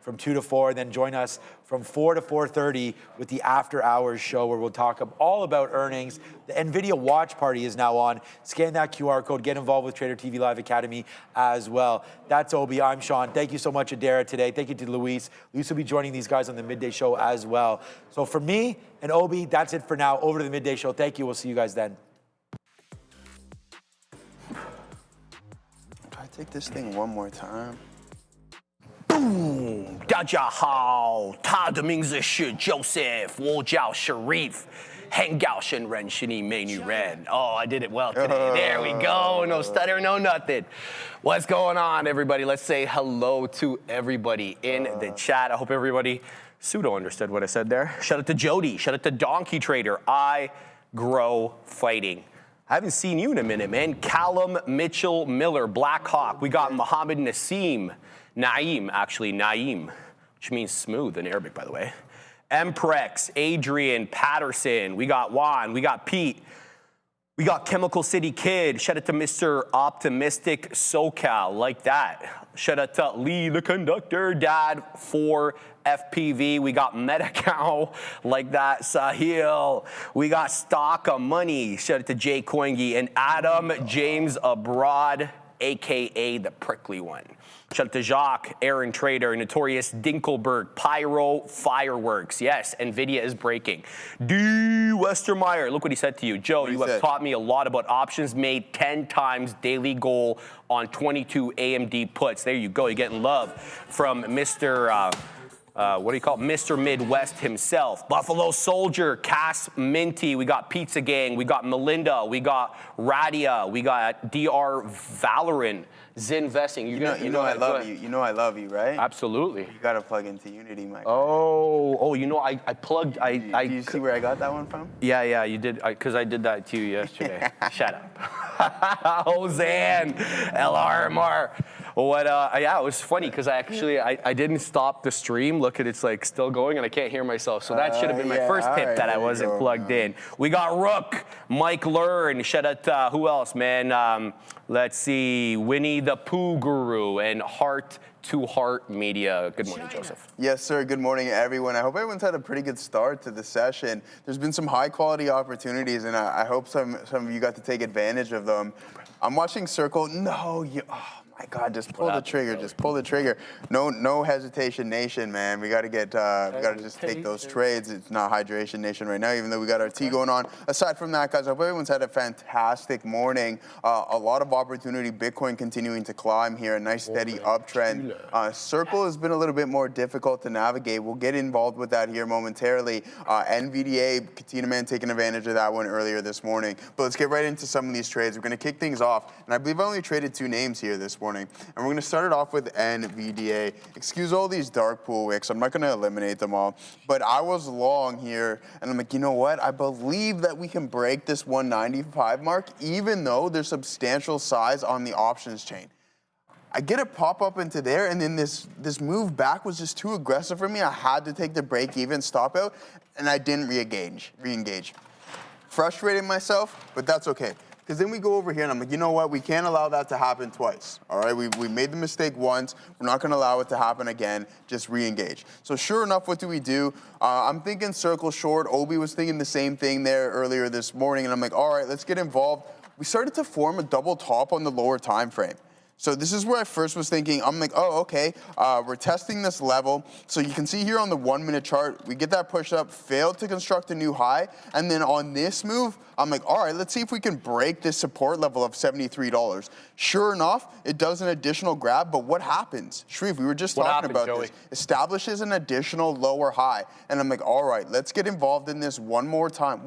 from 2 to 4, and then join us from 4 to 4:30 with the After Hours show, where we'll talk all about earnings. The NVIDIA watch party is now on. Scan that QR code. Get involved with Trader TV Live Academy as well. That's Obi. I'm Sean. Thank you so much, Adara, today. Thank you to Luis. Luis will be joining these guys on the midday show as well. So for me and Obi, that's it for now. Over to the midday show. Thank you. We'll see you guys then. Try to take this thing one more time. 大家好，他的名字是 Joseph， 我叫 Sharif， 很高兴认识你美女人。Oh, I did it well today. There we go. No stutter, no nothing. What's going on, everybody? Let's say hello to everybody in the chat. I hope everybody pseudo understood what I said there. Shout out to Jody. Shout out to Donkey Trader. I grow fighting. I haven't seen you in a minute, man. Callum Mitchell Miller, Black Hawk. We got Mohammed Naeem, which means smooth in Arabic, by the way. Mprex, Adrian, Patterson. We got Juan. We got Pete. We got Chemical City Kid. Shout out to Mr. Optimistic SoCal, like that. Shout out to Lee, the conductor, Dad, for FPV. We got Metacow, like that. Sahil. We got Stock of Money. Shout out to Jay Koingi and Adam James Abroad, a.k.a. the prickly one. Shout out to Jacques, Aaron Trader, Notorious Dinkelberg, Pyro Fireworks. Yes, Nvidia is breaking. D. Westermeyer, look what he said to you. Joe, you have taught me a lot about options. Made 10 times daily goal on 22 AMD puts. There you go. You're getting love from Mr. What do you call it? Mr. Midwest himself. Buffalo Soldier, Cass Minty. We got Pizza Gang. We got Melinda. We got Radia. We got DR Valorant. Zinvesting. You know I love you. You know I love you, right? Absolutely. You gotta plug into Unity, Mike. Oh, you know I plugged. Do you see where I got that one from? Yeah, you did, because I did that to you yesterday. Shut up. Hosann, LRMR. What? Yeah, it was funny because I didn't stop the stream. Look at it's like still going and I can't hear myself. So that should have been my first tip that I wasn't plugged in. We got Rook, Mike Learn. Shout out to who else, man? Let's see, Winnie the Pooh Guru and Heart to Heart Media. Good morning, Joseph. Yes, sir. Good morning, everyone. I hope everyone's had a pretty good start to the session. There's been some high-quality opportunities, and I hope some of you got to take advantage of them. I'm watching Circle. No, oh my God! Just pull the trigger. Just pull the trigger. No hesitation, nation, man. We got to we got to just take those trades. It's not hydration nation right now, even though we got our tea going on. Aside from that, guys, I hope everyone's had a fantastic morning. A lot of opportunity. Bitcoin continuing to climb here. A nice steady uptrend. Circle has been a little bit more difficult to navigate. We'll get involved with that here momentarily. NVDA, Katina Man taking advantage of that one earlier this morning. But let's get right into some of these trades. We're going to kick things off. And I believe I only traded 2 names here this morning. And we're going to start it off with NVDA. Excuse all these dark pool wicks. I'm not going to eliminate them all. But I was long here. And I'm like, you know what? I believe that we can break this 195 mark, even though there's substantial size on the options chain. I get a pop up into there, and then this move back was just too aggressive for me. I had to take the break even stop out, and I didn't re-engage. Frustrating myself, but that's okay. Because then we go over here, and I'm like, you know what? We can't allow that to happen twice, all right? We made the mistake once. We're not going to allow it to happen again. Just re-engage. So sure enough, what do? I'm thinking circle short. Obi was thinking the same thing there earlier this morning, and I'm like, all right, let's get involved. We started to form a double top on the lower time frame. So this is where I first was thinking, I'm like, oh, okay, we're testing this level. So you can see here on the 1-minute chart, we get that push up, failed to construct a new high. And then on this move, I'm like, all right, let's see if we can break this support level of $73. Sure enough, it does an additional grab, but what happens? Shreve, we were just talking about this. Establishes an additional lower high. And I'm like, all right, let's get involved in this one more time,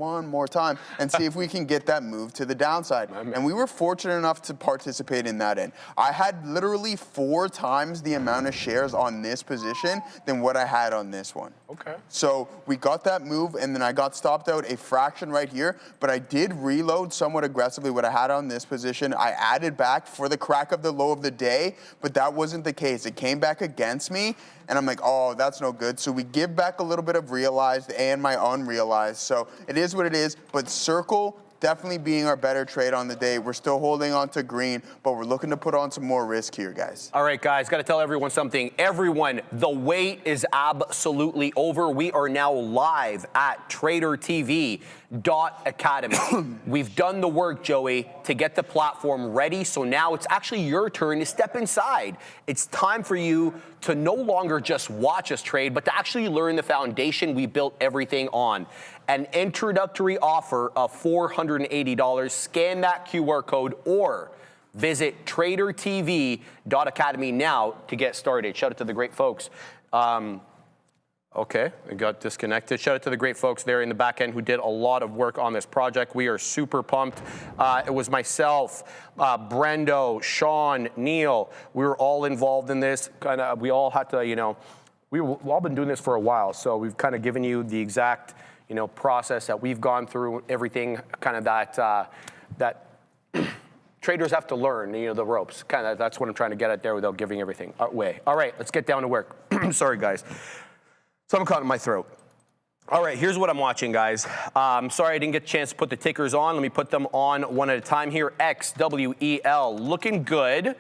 and see if we can get that move to the downside. And we were fortunate enough to participate in that end. I had literally 4 times the amount of shares on this position than what I had on this one. Okay. So we got that move, and then I got stopped out a fraction right here, but I did reload somewhat aggressively what I had on this position. I added back for the crack of the low of the day, but that wasn't the case. It came back against me, and I'm like, oh, that's no good. So we give back a little bit of realized and my unrealized. So it is what it is, but circle definitely being our better trade on the day. We're still holding on to green, but we're looking to put on some more risk here, guys. All right, guys, got to tell everyone something. Everyone, the wait is absolutely over. We are now live at tradertv.academy. We've done the work, Joey, to get the platform ready. So now it's actually your turn to step inside. It's time for you to no longer just watch us trade, but to actually learn the foundation we built everything on. An introductory offer of $480. Scan that QR code or visit tradertv.academy now to get started. Shout out to the great folks. Okay, we got disconnected. Shout out to the great folks there in the back end who did a lot of work on this project. We are super pumped. It was myself, Brendo, Sean, Neil. We were all involved in this. We all had to, we've all been doing this for a while, so we've kind of given you the exact, process that we've gone through, everything kind of that traders have to learn, the ropes. Kind of that's what I'm trying to get at there without giving everything away. All right, let's get down to work. Sorry, guys. Something caught in my throat. All right, here's what I'm watching, guys. Sorry I didn't get a chance to put the tickers on. Let me put them on one at a time here. XWEL, looking good.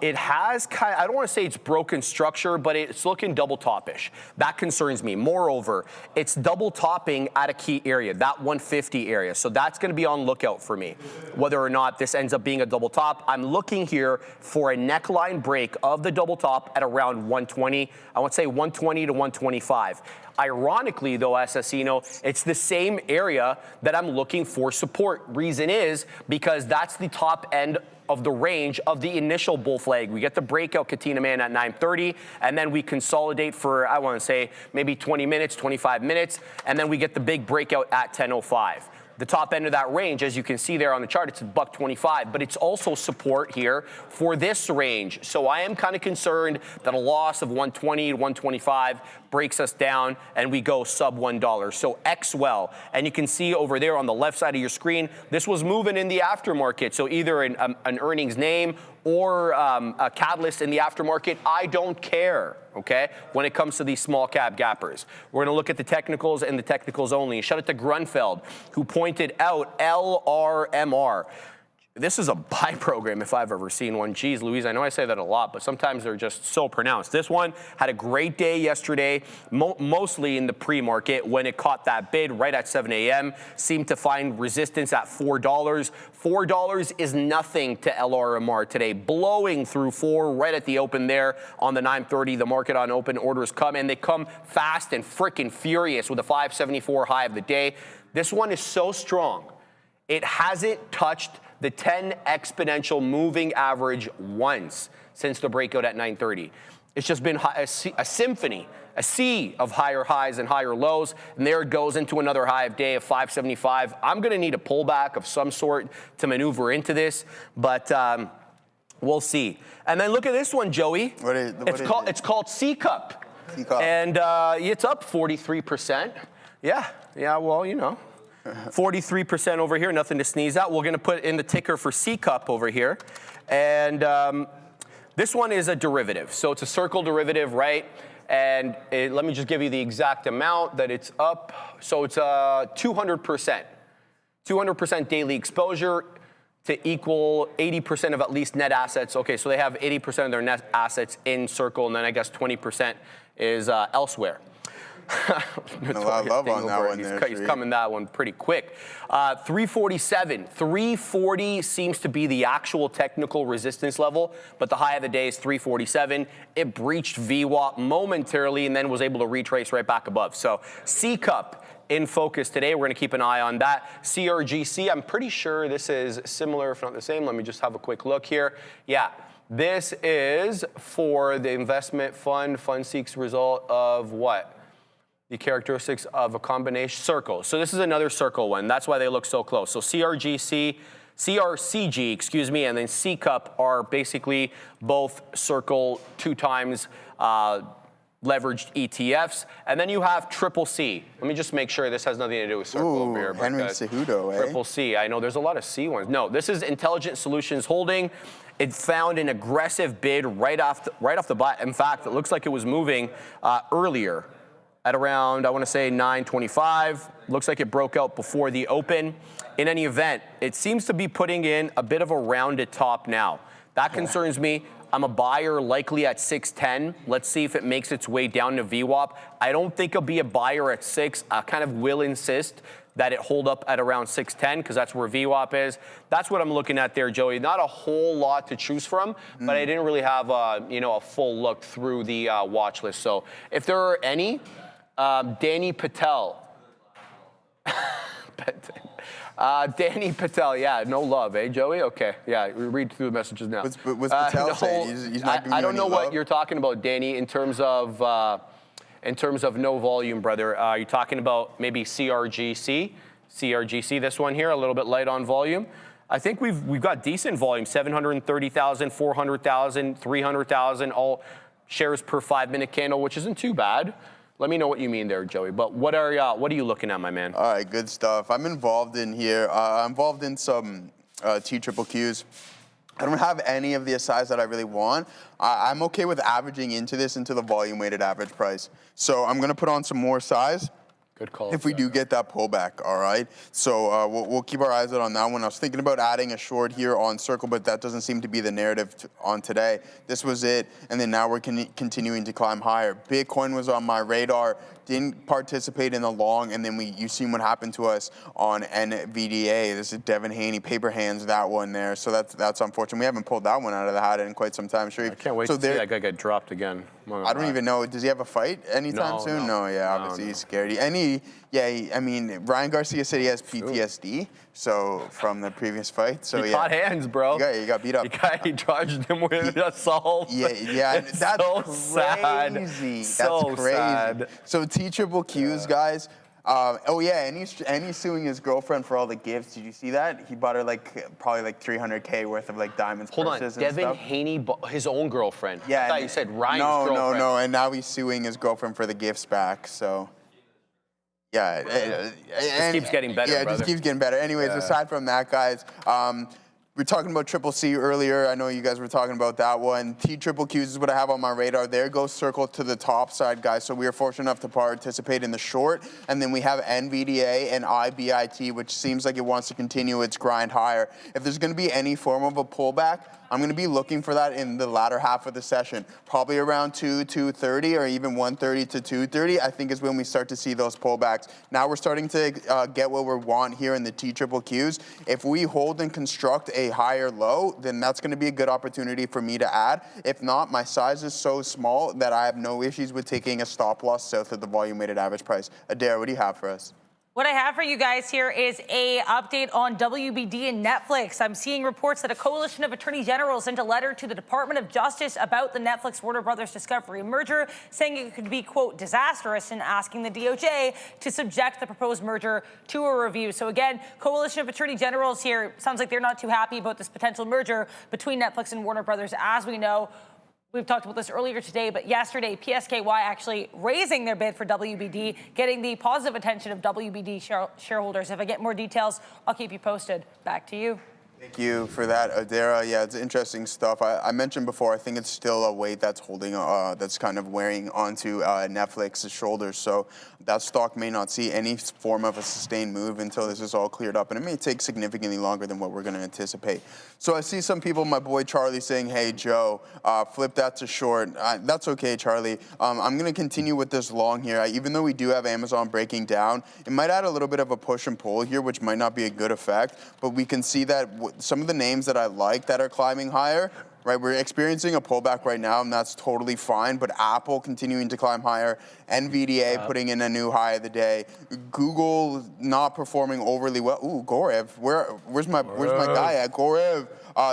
It has I don't want to say it's broken structure, but it's looking double top-ish. That concerns me. Moreover, it's double topping at a key area, that 150 area. So that's going to be on lookout for me. Whether or not this ends up being a double top, I'm looking here for a neckline break of the double top at around 120. I want to say 120 to 125. Ironically, though, Assassino, it's the same area that I'm looking for support. Reason is because that's the top end of the range of the initial bull flag. We get the breakout Katina Man at 9:30, and then we consolidate for, I want to say, maybe 20 minutes, 25 minutes, and then we get the big breakout at 10:05. The top end of that range, as you can see there on the chart, it's $1.25, but it's also support here for this range. So I am kind of concerned that a loss of 120 to 125 breaks us down and we go sub $1. So XWEL, and you can see over there on the left side of your screen, this was moving in the aftermarket. So either an earnings name or a catalyst in the aftermarket, I don't care, okay, when it comes to these small cap gappers. We're gonna look at the technicals and the technicals only. Shout out to Grunfeld, who pointed out LRMR. This is a buy program if I've ever seen one. Geez, Louise, I know I say that a lot, but sometimes they're just so pronounced. This one had a great day yesterday, mostly in the pre-market when it caught that bid right at 7 a.m. Seemed to find resistance at $4. $4 is nothing to LRMR today, blowing through 4 right at the open there on the 9:30. The market on open orders come, and they come fast and freaking furious with a 574 high of the day. This one is so strong. It hasn't touched the 10 exponential moving average once since the breakout at 9:30. It's just been a symphony, a sea of higher highs and higher lows, and there it goes into another high of day of 575. I'm going to need a pullback of some sort to maneuver into this, but we'll see. And then look at this one, Joey. It's called C-Cup. C-Cup. And it's up 43%. Yeah, well, 43% over here, nothing to sneeze at. We're going to put in the ticker for C-Cup over here. And this one is a derivative. So it's a circle derivative, right? And let me just give you the exact amount that it's up. So it's 200%. 200% daily exposure to equal 80% of at least net assets. Okay, so they have 80% of their net assets in Circle, and then I guess 20% is elsewhere. A lot of love on that one there. He's coming that one pretty quick. 347. 340 seems to be the actual technical resistance level, but the high of the day is 347. It breached VWAP momentarily and then was able to retrace right back above. So C-Cup in focus today. We're going to keep an eye on that. CRGC, I'm pretty sure this is similar, if not the same. Let me just have a quick look here. Yeah. This is for the investment fund. Fund seeks result of what? The characteristics of a combination circle. So this is another circle one. That's why they look so close. So CRCG, and then C-Cup are basically both circle 2 times leveraged ETFs. And then you have Triple C. Let me just make sure this has nothing to do with circle over here. Henry Cejudo, eh? Triple C. I know there's a lot of C ones. No, this is Intelligent Solutions Holding. It found an aggressive bid right off the bat. In fact, it looks like it was moving earlier at around, I want to say 925. Looks like it broke out before the open. In any event, it seems to be putting in a bit of a rounded top now. That concerns me. I'm a buyer likely at 610. Let's see if it makes its way down to VWAP. I don't think I'll be a buyer at 6. I kind of will insist that it hold up at around 610 because that's where VWAP is. That's what I'm looking at there, Joey. Not a whole lot to choose from, but I didn't really have a full look through the watch list. So if there are any, Danny Patel. Danny Patel, yeah, no love, eh, Joey? Okay, yeah, we read through the messages now. What's Patel saying? He's not giving I you don't any know love? what you're talking about, Danny, in terms of no volume, brother. You're talking about maybe CRGC, this one here, a little bit light on volume. I think we've got decent volume, 730,000, 400,000, 300,000, all shares per 5-minute candle, which isn't too bad. Let me know what you mean there, Joey. But what are you looking at, my man? All right, good stuff. I'm involved in here. I'm involved in some TQQs. I don't have any of the size that I really want. I'm okay with averaging into the volume-weighted average price. So I'm going to put on some more size. Good call. If we do get that pullback, all right? So we'll keep our eyes out on that one. I was thinking about adding a short here on Circle, but that doesn't seem to be the narrative on today. This was it, and then now we're continuing to climb higher. Bitcoin was on my radar, didn't participate in the long, and then you've seen what happened to us on NVDA. This is Devin Haney, paper hands that one there. So that's unfortunate. We haven't pulled that one out of the hat in quite some time. Sure. I can't wait to see that guy get dropped again. I don't even know. Does he have a fight anytime soon? No, yeah, obviously he's scared. I mean, Ryan Garcia said he has PTSD, so from the previous fight. So he caught hands, bro. You got beat up. He charged him with assault. Yeah, that's so crazy. Sad. That's crazy. Sad. So TQQs, guys. And he's suing his girlfriend for all the gifts. Did you see that? He bought her probably $300K worth of diamonds, Hold on, purses, Devin and stuff. Haney bought his own girlfriend. Yeah, I thought you said Ryan's girlfriend. No, and now he's suing his girlfriend for the gifts back. So. Yeah, it keeps getting better. Yeah, it brother. just keeps getting better. Anyways, aside from that, guys, we were talking about CCC earlier. I know you guys were talking about that one. TQQs is what I have on my radar. There goes Circle to the top side, guys. So we are fortunate enough to participate in the short. And then we have NVDA and IBIT, which seems like it wants to continue its grind higher. If there's going to be any form of a pullback, I'm going to be looking for that in the latter half of the session, probably around 2:30 or even 1:30 to 2:30. I think is when we start to see those pullbacks. Now we're starting to get what we want here in the TQQs. If we hold and construct a higher low, then that's going to be a good opportunity for me to add. If not, my size is so small that I have no issues with taking a stop loss south of the volume-weighted average price. Adair, what do you have for us? What I have for you guys here is a update on WBD and Netflix. I'm seeing reports that a coalition of attorney generals sent a letter to the Department of Justice about the Netflix Warner Brothers Discovery merger, saying it could be, quote, disastrous, and asking the DOJ to subject the proposed merger to a review. So again, coalition of attorney generals here, sounds like they're not too happy about this potential merger between Netflix and Warner Brothers. As we know, we've talked about this earlier today, but yesterday, PSKY actually raising their bid for WBD, getting the positive attention of WBD shareholders. If I get more details, I'll keep you posted. Back to you. Thank you for that, Adara. Yeah, it's interesting stuff. I mentioned before, I think it's still a weight that's holding, that's kind of wearing onto Netflix's shoulders. So that stock may not see any form of a sustained move until this is all cleared up. And it may take significantly longer than what we're going to anticipate. So I see some people, my boy Charlie, saying, hey, Joe, flip that to short. That's okay, Charlie. I'm going to continue with this long here. Even though we do have Amazon breaking down, it might add a little bit of a push and pull here, which might not be a good effect. But we can see that some of the names that I like that are climbing higher, right, we're experiencing a pullback right now, and that's totally fine, but Apple continuing to climb higher, NVDA putting in a new high of the day, Google not performing overly well. Ooh, Gorev, where's my guy at? Gorev.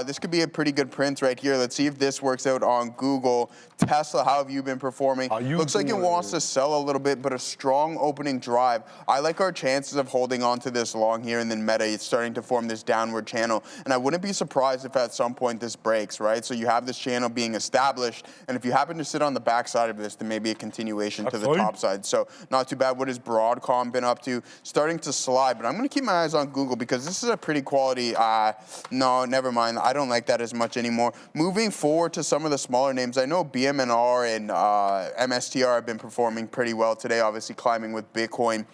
This could be a pretty good print right here. Let's see if this works out on Google. Tesla, how have you been performing? Looks like it wants to sell a little bit, but a strong opening drive. I like our chances of holding on to this long here, and then Meta is starting to form this downward channel. And I wouldn't be surprised if at some point this breaks, right? So you have this channel being established, and if you happen to sit on the backside of this, then maybe a continuation to the top side. So not too bad. What has Broadcom been up to? Starting to slide, but I'm going to keep my eyes on Google because this is a pretty quality, no, never mind. and I don't like that as much anymore. Moving forward to some of the smaller names, I know BMNR and MSTR have been performing pretty well today, obviously climbing with Bitcoin.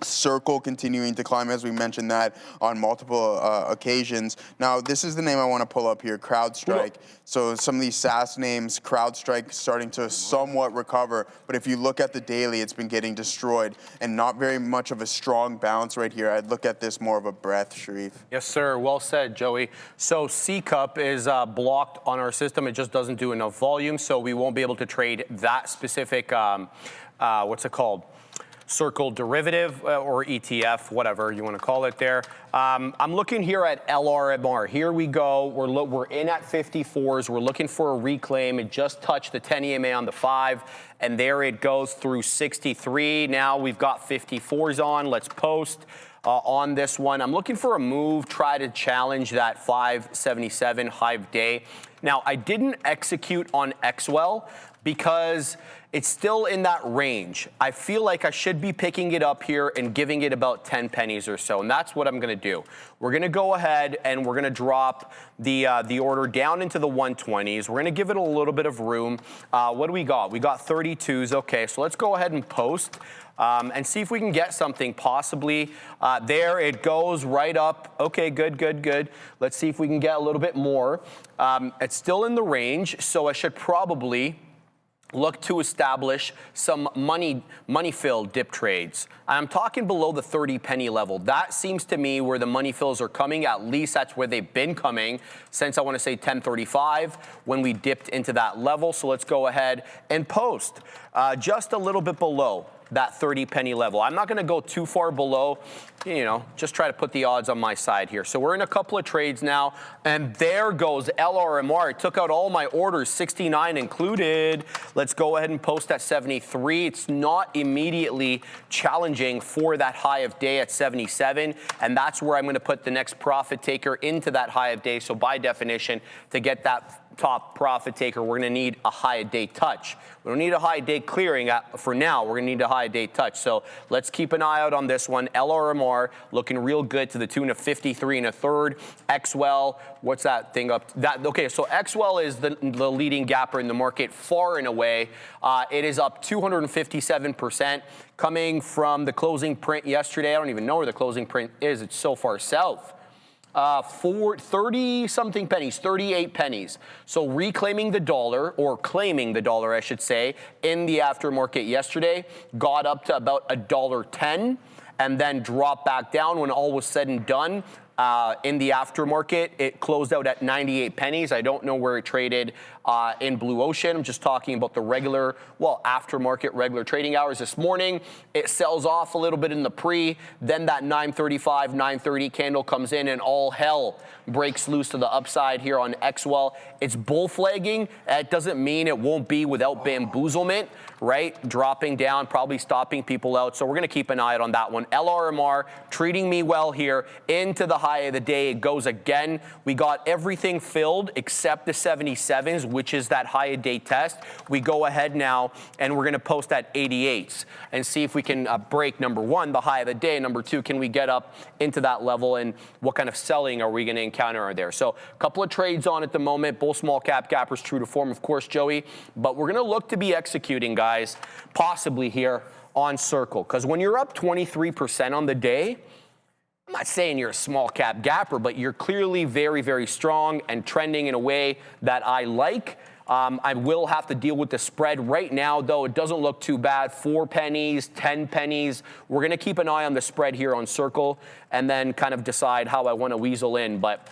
Circle continuing to climb, as we mentioned that on multiple occasions. Now, this is the name I want to pull up here, CrowdStrike. So some of these SaaS names, CrowdStrike starting to somewhat recover, but if you look at the daily, it's been getting destroyed and not very much of a strong bounce right here. I'd look at this more of a breath, Sharif. Yes, sir. Well said, Joey. So C-Cup is blocked on our system. It just doesn't do enough volume, so we won't be able to trade that specific, what's it called? Circle derivative or ETF, whatever you want to call it there. I'm looking here at LRMR. Here we go. We're in at 54s. We're looking for a reclaim. It just touched the 10 EMA on the 5, and there it goes through 63. Now we've got 54s on. Let's post on this one. I'm looking for a move, try to challenge that 577 hive day. Now, I didn't execute on XWEL because it's still in that range. I feel like I should be picking it up here and giving it about 10 pennies or so, and that's what I'm gonna do. We're gonna go ahead and we're gonna drop the order down into the 120s. We're gonna give it a little bit of room. What do we got? We got 32s. Okay, so let's go ahead and post and see if we can get something possibly. There it goes right up. Okay, good, good, good. Let's see if we can get a little bit more. It's still in the range, so I should probably look to establish some money-filled dip trades. I'm talking below the 30 penny level. That seems to me where the money fills are coming. At least that's where they've been coming since, I want to say, 1035 when we dipped into that level. So let's go ahead and post just a little bit below that 30 penny level. I'm not going to go too far below, you know, just try to put the odds on my side here. So we're in a couple of trades now, and there goes LRMR. It took out all my orders, 69 included. Let's go ahead and post at 73. It's not immediately challenging for that high of day at 77, and that's where I'm going to put the next profit taker into that high of day. So by definition, to get that top profit taker, we're going to need a high day touch. We don't need a high day clearing for now. We're going to need a high day touch. So let's keep an eye out on this one. LRMR looking real good to the tune of 53 1/3. XWEL, what's that thing up? Okay, so XWEL is the leading gapper in the market far and away. It is up 257%, coming from the closing print yesterday. I don't even know where the closing print is. It's so far south. For 30-something pennies, 38 pennies. So reclaiming the dollar, or claiming the dollar, I should say, in the aftermarket yesterday, got up to about $1.10 and then dropped back down when all was said and done. In the aftermarket, it closed out at 98 pennies. I don't know where it traded in Blue Ocean. I'm just talking about the regular, well, aftermarket regular trading hours this morning. It sells off a little bit in the pre, then that 935, 930 candle comes in and all hell breaks loose to the upside here on XWEL. It's bull flagging. It doesn't mean it won't be without bamboozlement, right? Dropping down, probably stopping people out. So we're going to keep an eye out on that one. LRMR treating me well here into the high of the day. It goes again. We got everything filled except the 77s, which is that high of day test. We go ahead now and we're going to post at 88s and see if we can break, number one, the high of the day. Number two, can we get up into that level, and what kind of selling are we going to encounter there? So a couple of trades on at the moment. Both small cap gappers true to form, of course, Joey. But we're going to look to be executing, guys, possibly here on Circle. Because when you're up 23% on the day, I'm not saying you're a small cap gapper, but you're clearly very, very strong and trending in a way that I like. I will have to deal with the spread right now, though. It doesn't look too bad. 4 pennies, 10 pennies. We're going to keep an eye on the spread here on Circle and then kind of decide how I want to weasel in. But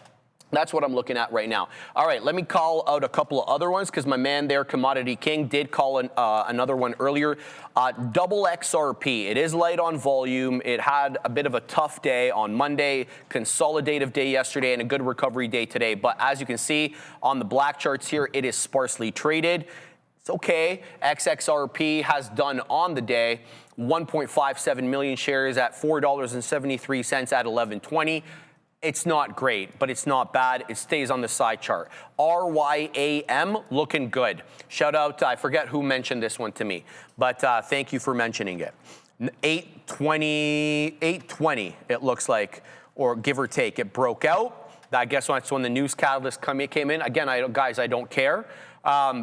that's what I'm looking at right now. All right, let me call out a couple of other ones because my man there, Commodity King, did call another one earlier. Double XRP. It is light on volume. It had a bit of a tough day on Monday, consolidative day yesterday, and a good recovery day today. But as you can see on the black charts here, it is sparsely traded. It's okay. XXRP has done on the day 1.57 million shares at $4.73 at 11.20. It's not great, but it's not bad. It stays on the side chart. RYAM looking good. Shout out to, I forget who mentioned this one to me, but thank you for mentioning it. 820, it looks like, or give or take. It broke out. I guess that's when the news catalyst came in. Again, guys, I don't care.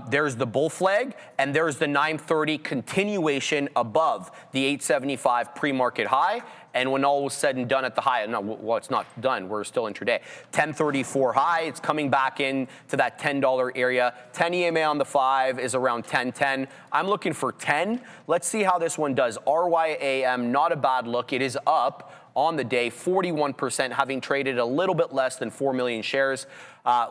There's the bull flag, and there's the 930 continuation above the 875 pre-market high. And when all was said and done at the high, no, well, it's not done. We're still intraday. 1034 high. It's coming back in to that $10 area. 10 EMA on the 5 is around 1010. I'm looking for 10. Let's see how this one does. RYAM, not a bad look. It is up on the day, 41%, having traded a little bit less than 4 million shares.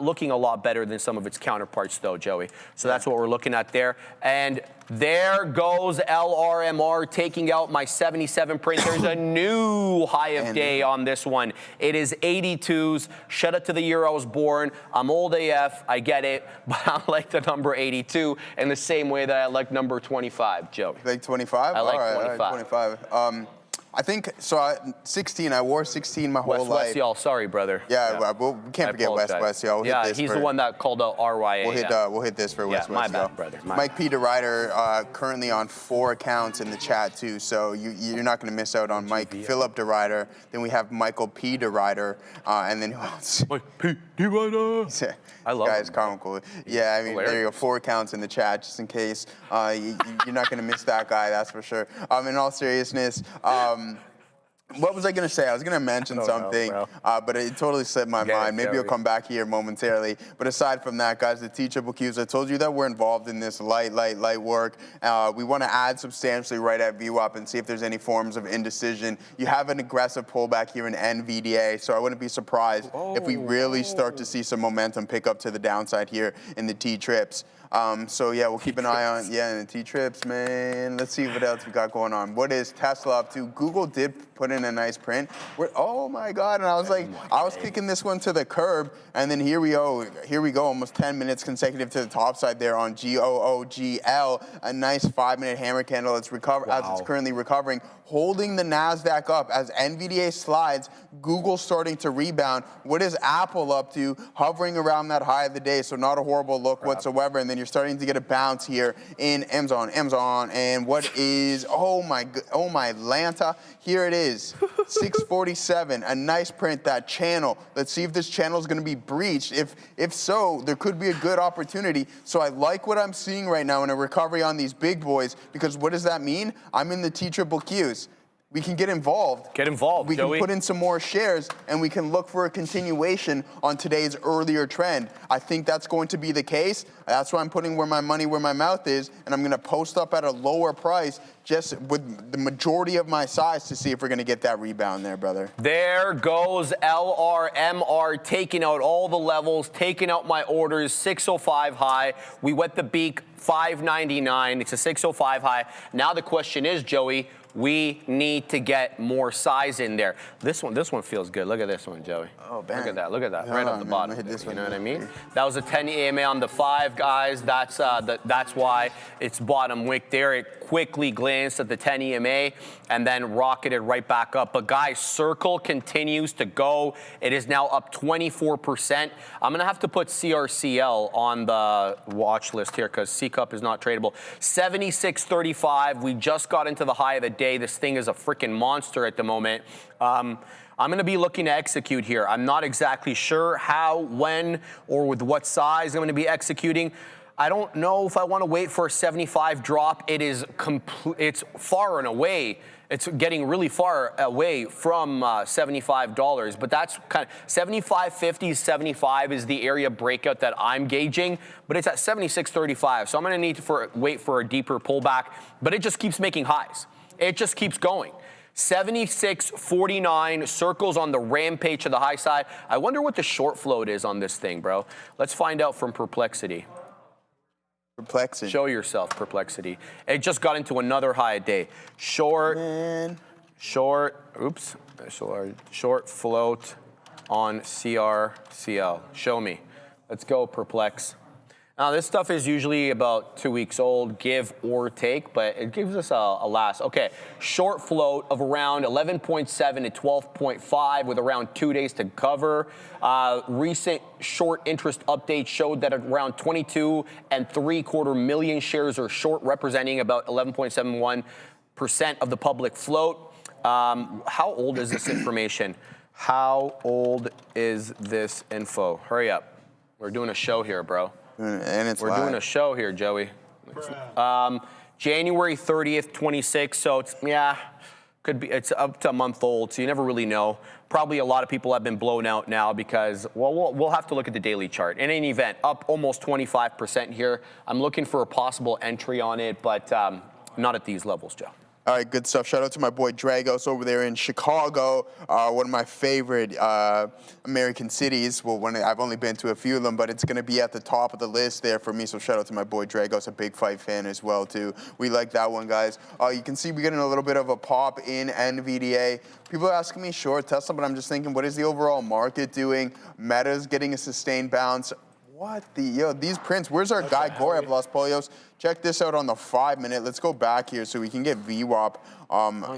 Looking a lot better than some of its counterparts, though, Joey. So that's what we're looking at there. And there goes LRMR taking out my 77 print. There's a new high of day on this one. It is 82s. Shout out to the year I was born. I'm old AF. I get it. But I like the number 82 in the same way that I like number 25, Joey. You like 25? I like 25. All right, 25. I think, so 16, I wore 16 my whole life. West, sorry, brother. Yeah. Well, we can't forget West, y'all. Yeah, he's the one that called out RYA. We'll hit this for West, my bad, brother. Mike P. DeRider, currently on 4 accounts in the chat, too, so you're not going to miss out on Mike Philip DeRider. Then we have Michael P. DeRider, and then who else? Mike P. DeRider. I love Guy's comical. Yeah, I mean, there you go, 4 accounts in the chat, just in case. You're not going to miss that guy, that's for sure. In all seriousness, what was I going to say? I was going to mention something, but it totally slipped my mind. Maybe I'll come back here momentarily. But aside from that, guys, the TQQs, I told you that we're involved in this light work. We want to add substantially right at VWAP and see if there's any forms of indecision. You have an aggressive pullback here in NVDA, so I wouldn't be surprised if we really start to see some momentum pick up to the downside here in the T-trips. So yeah, we'll keep an eye on, and the T-trips, man. Let's see what else we got going on. What is Tesla up to? Google did put in a nice print. Oh my God, and I was like, I was kicking this one to the curb, and then here we go, almost 10 minutes consecutive to the top side there on GOOGL, a nice 5-minute hammer candle. It's as it's currently recovering, holding the Nasdaq up as NVDA slides, Google starting to rebound. What is Apple up to? Hovering around that high of the day, so not a horrible look whatsoever. And then you're starting to get a bounce here in Amazon, and what is, oh my Lanta, here it is, 647, a nice print, that channel. Let's see if this channel is going to be breached. If so, there could be a good opportunity. So I like what I'm seeing right now in a recovery on these big boys, because what does that mean? I'm in the TQQs. We can get involved. We can put in some more shares, and we can look for a continuation on today's earlier trend. I think that's going to be the case. That's why I'm putting where my money, where my mouth is, and I'm going to post up at a lower price just with the majority of my size to see if we're going to get that rebound there, brother. There goes LRMR taking out all the levels, taking out my orders, 605 high. We wet the beak, 599. It's a 605 high. Now the question is, Joey, we need to get more size in there. This one feels good. Look at this one, Joey. Oh, bang. Look at that, right on the bottom. You know what I mean? That was a 10 EMA on the 5, guys. That's why it's bottom wick there. It quickly glanced at the 10 EMA and then rocketed right back up. But guys, Circle continues to go. It is now up 24%. I'm gonna have to put CRCL on the watch list here because C-Cup is not tradable. 76.35. We just got into the high of the day. This thing is a freaking monster at the moment. I'm going to be looking to execute here. I'm not exactly sure how, when, or with what size I'm going to be executing. I don't know if I want to wait for a 75 drop. It's far and away. It's getting really far away from $75, but that's kind of 75.50, 75 is the area breakout that I'm gauging, but it's at 76.35. So I'm going to need to wait for a deeper pullback, but it just keeps making highs. It just keeps going. 76.49, circles on the rampage to the high side. I wonder what the short float is on this thing, bro. Let's find out from Perplexity. Perplexity. Show yourself, Perplexity. It just got into another high day. Short float on CRCL. Show me. Let's go, Perplex. Now, this stuff is usually about 2 weeks old, give or take, but it gives us a last. Okay, short float of around 11.7 to 12.5 with around 2 days to cover. Recent short interest update showed that around 22.75 million shares are short, representing about 11.71% of the public float. How old is this information? How old is this info? Hurry up. We're doing a show here, bro. And it's We're doing a show here, Joey. January 30th, 26. So it's, yeah, could be, it's up to a month old, so you never really know. Probably a lot of people have been blown out now because, well, we'll have to look at the daily chart. In any event, up almost 25% here. I'm looking for a possible entry on it, but not at these levels, Joe. All right, good stuff. Shout out to my boy Dragos over there in Chicago, one of my favorite American cities. Well, I've only been to a few of them, but it's going to be at the top of the list there for me. So shout out to my boy Dragos, a big fight fan as well, too. We like that one, guys. You can see we're getting a little bit of a pop in NVDA. People are asking me short Tesla, but I'm just thinking, what is the overall market doing? Meta's getting a sustained bounce. What the, these prints, where's our guy Gorev Los Polios? Check this out on the 5-minute. Let's go back here so we can get VWAP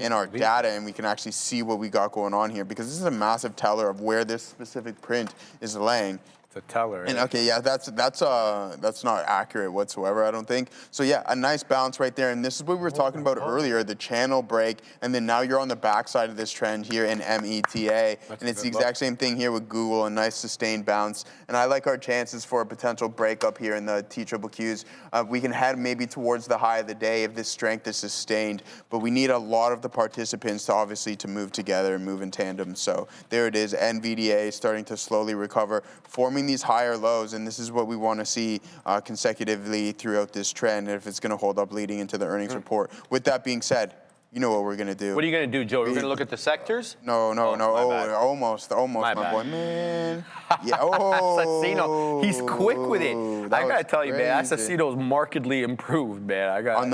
in our data and we can actually see what we got going on here, because this is a massive teller of where this specific print is laying. The teller. And okay, yeah, that's not accurate whatsoever, I don't think. So yeah, a nice bounce right there. And this is what we were talking about earlier, the channel break. And then now you're on the backside of this trend here in META. And it's the exact same thing here with Google, a nice sustained bounce. And I like our chances for a potential breakup here in the TQQs. We can head maybe towards the high of the day if this strength is sustained. But we need a lot of the participants to obviously to move together and move in tandem. So there it is, NVDA starting to slowly recover, forming these higher lows, and this is what we want to see consecutively throughout this trend if it's going to hold up leading into the earnings report. With that being said, you know what we're going to do. What are you going to do, Joe? We're going to look at the sectors? No. Almost, my boy, man. Yeah. Assassino, he's quick with it. I got to tell you, man, Assassino's markedly improved, man. On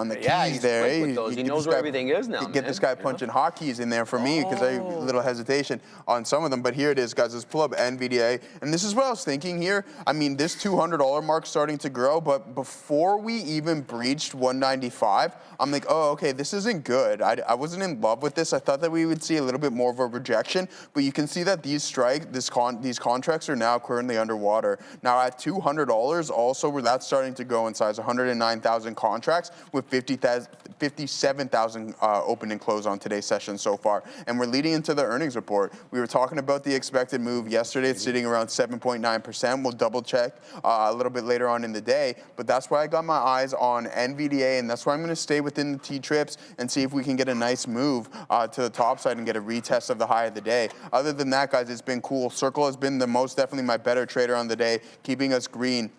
the keys, yeah, he's there. Quick with those. He knows where everything is now. Get this guy punching hotkeys in there for me, because I a little hesitation on some of them. But here it is, guys. Let's pull up NVDA, and this is what I was thinking here. I mean, this $200 mark starting to grow, but before we even breached 195, I'm like, oh, okay, this isn't good. I wasn't in love with this. I thought that we would see a little bit more of a rejection, but you can see that these contracts are now currently underwater. Now at $200, also where that's starting to go in size, 109,000 contracts with 57,000 open and close on today's session so far. And we're leading into the earnings report. We were talking about the expected move yesterday. It's sitting around 7.9%. We'll double check a little bit later on in the day, but that's why I got my eyes on NVDA, and that's why I'm going to stay within the T-trips and see if we can get a nice move to the top side and get a retest of the high of the day. Other than that, guys, it's been cool. Circle has been the most definitely my better trader on the day, keeping us green.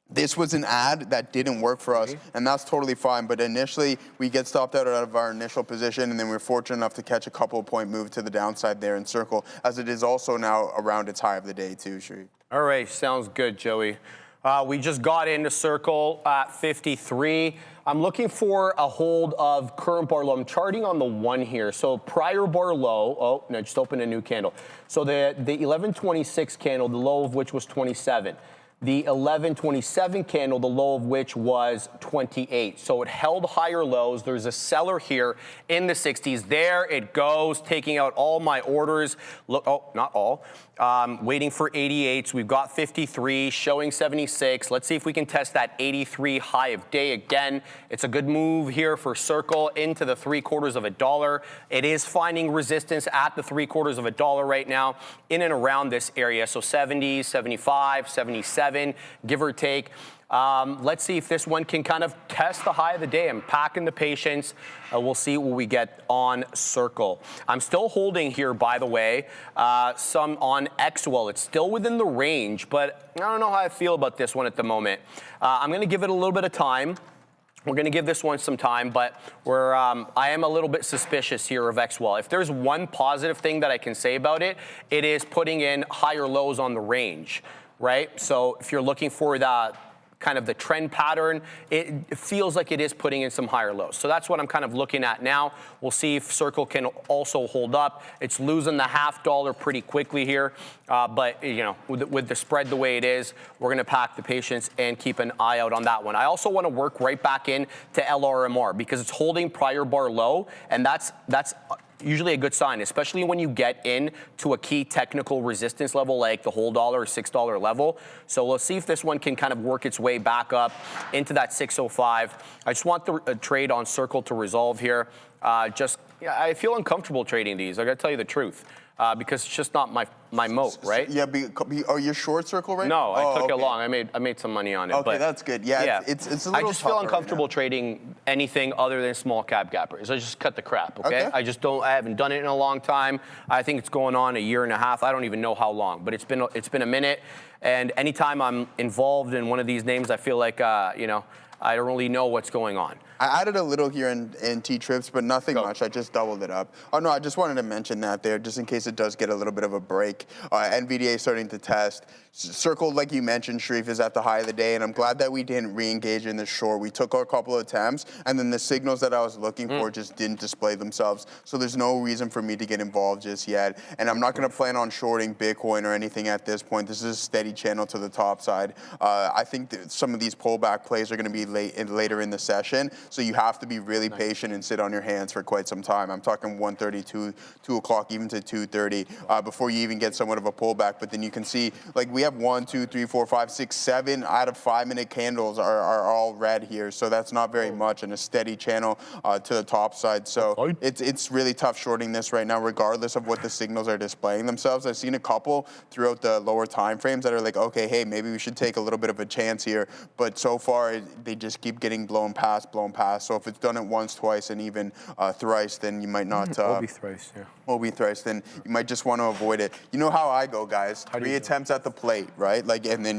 This was an ad that didn't work for us, and that's totally fine. But initially, we get stopped out of our initial position, and then we're fortunate enough to catch a couple-point move to the downside there in Circle, as it is also now around its high of the day, too, Sheree. All right, sounds good, Joey. We just got into Circle at 53. I'm looking for a hold of current bar low. I'm charting on the 1 here. So prior bar low, oh, no, just opened a new candle. So the 1126 candle, the low of which was 27. The 1127 candle, the low of which was 28. So it held higher lows. There's a seller here in the 60s. There it goes, taking out all my orders. Look, oh, not all. Waiting for 88s. We've got 53, showing 76. Let's see if we can test that 83 high of day again. It's a good move here for Circle into the $0.75. It is finding resistance at the $0.75 right now, in and around this area. So 70, 75, 77. Give or take. Let's see if this one can kind of test the high of the day. I'm packing the patience. We'll see what we get on Circle. I'm still holding here, by the way, some on XWEL. It's still within the range, but I don't know how I feel about this one at the moment. I'm going to give it a little bit of time. We're going to give this one some time, but I am a little bit suspicious here of XWEL. If there's one positive thing that I can say about it, it is putting in higher lows on the range. Right? So if you're looking for the kind of the trend pattern, it feels like it is putting in some higher lows. So that's what I'm kind of looking at now. We'll see if Circle can also hold up. It's losing the $0.50 pretty quickly here, but you know, with the spread the way it is, we're gonna pack the patience and keep an eye out on that one. I also wanna work right back in to LRMR because it's holding prior bar low, and that's usually a good sign, especially when you get in to a key technical resistance level like the whole $1 or $6 level. So we'll see if this one can kind of work its way back up into that 605. I just want the trade on Circle to resolve here. I feel uncomfortable trading these. I gotta tell you the truth. because it's just not my moat, right? Yeah, are you short Circle right now? No, I took it okay. long. I made some money on it. Okay, but that's good. Yeah, it's a little I just feel tougher uncomfortable right trading anything other than small cap gappers. I just cut the crap, okay? Okay. I haven't done it in a long time. I think it's going on a year and a half. I don't even know how long, but it's been a minute. And anytime I'm involved in one of these names, I feel like, you know, I don't really know what's going on. I added a little here in T-Trips, but nothing much. I just doubled it up. Oh, no, I just wanted to mention that there, just in case it does get a little bit of a break. NVDA starting to test. Circle, like you mentioned, Sharif, is at the high of the day, and I'm glad that we didn't re-engage in this short. We took a couple of attempts, and then the signals that I was looking for just didn't display themselves. So there's no reason for me to get involved just yet. And I'm not going to plan on shorting Bitcoin or anything at this point. This is a steady channel to the top side. I think that some of these pullback plays are going to be later in the session. So you have to be really patient and sit on your hands for quite some time. I'm talking 1:30, 2 o'clock, even to 2:30 before you even get somewhat of a pullback. But then you can see, like, we have 1, 2, 3, 4, 5, 6, 7 out of 5-minute candles are all red here. So that's not very much in a steady channel to the top side. So it's really tough shorting this right now, regardless of what the signals are displaying themselves. I've seen a couple throughout the lower time frames that are like, okay, hey, maybe we should take a little bit of a chance here. But so far, they just keep getting blown past. So if it's done it once, twice, and even thrice, then you might not. Will be thrice, yeah. Will be thrice, then you might just want to avoid it. You know how I go, guys. 3 attempts at the plate, right? Like, and then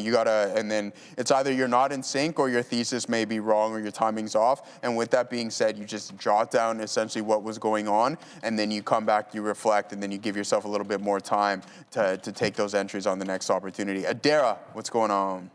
it's either you're not in sync or your thesis may be wrong or your timing's off. And with that being said, you just jot down essentially what was going on, and then you come back, you reflect, and then you give yourself a little bit more time to take those entries on the next opportunity. Adara, what's going on?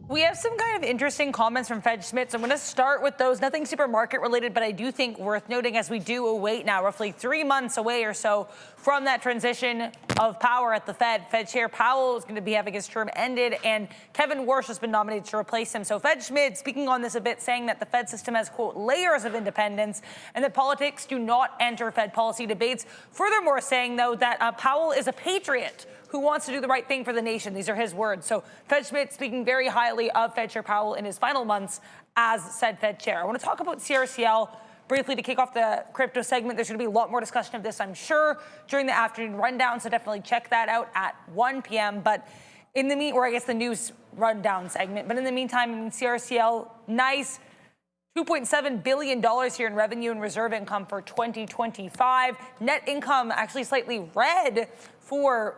We have some kind of interesting comments from Fed Schmidt, so I'm going to start with those. Nothing super market related, but I do think worth noting as we do await now, roughly 3 months away or so from that transition of power at the Fed. Fed Chair Powell is going to be having his term ended, and Kevin Warsh has been nominated to replace him. So Fed Schmidt speaking on this a bit, saying that the Fed system has, quote, layers of independence, and that politics do not enter Fed policy debates. Furthermore, saying, though, that Powell is a patriot who wants to do the right thing for the nation. These are his words. So Fed Schmidt speaking very highly of Fed Chair Powell in his final months as said Fed Chair. I want to talk about CRCL briefly to kick off the crypto segment. There's going to be a lot more discussion of this, I'm sure, during the afternoon rundown, so definitely check that out at 1 p.m. But in the or I guess the news rundown segment. But in the meantime, I mean, CRCL, nice. $2.7 billion here in revenue and reserve income for 2025. Net income actually slightly red for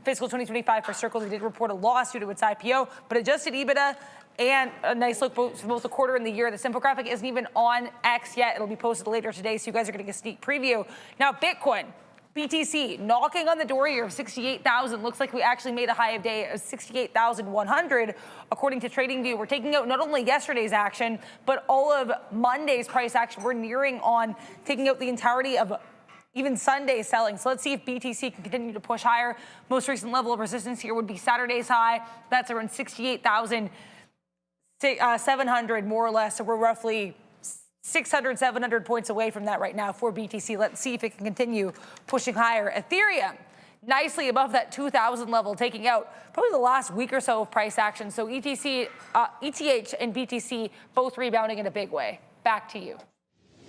fiscal 2025 for Circle. They did report a loss due to its IPO, but adjusted EBITDA and a nice look both the quarter and the year. This infographic isn't even on X yet. It'll be posted later today, so you guys are getting a sneak preview. Now, Bitcoin, BTC, knocking on the door here of 68,000. Looks like we actually made a high of day of 68,100, according to TradingView. We're taking out not only yesterday's action, but all of Monday's price action. We're nearing on taking out the entirety of even Sunday selling. So let's see if BTC can continue to push higher. Most recent level of resistance here would be Saturday's high. That's around 68,700 more or less. So we're roughly 600, 700 points away from that right now for BTC. Let's see if it can continue pushing higher. Ethereum, nicely above that 2,000 level, taking out probably the last week or so of price action. So ETH and BTC both rebounding in a big way. Back to you.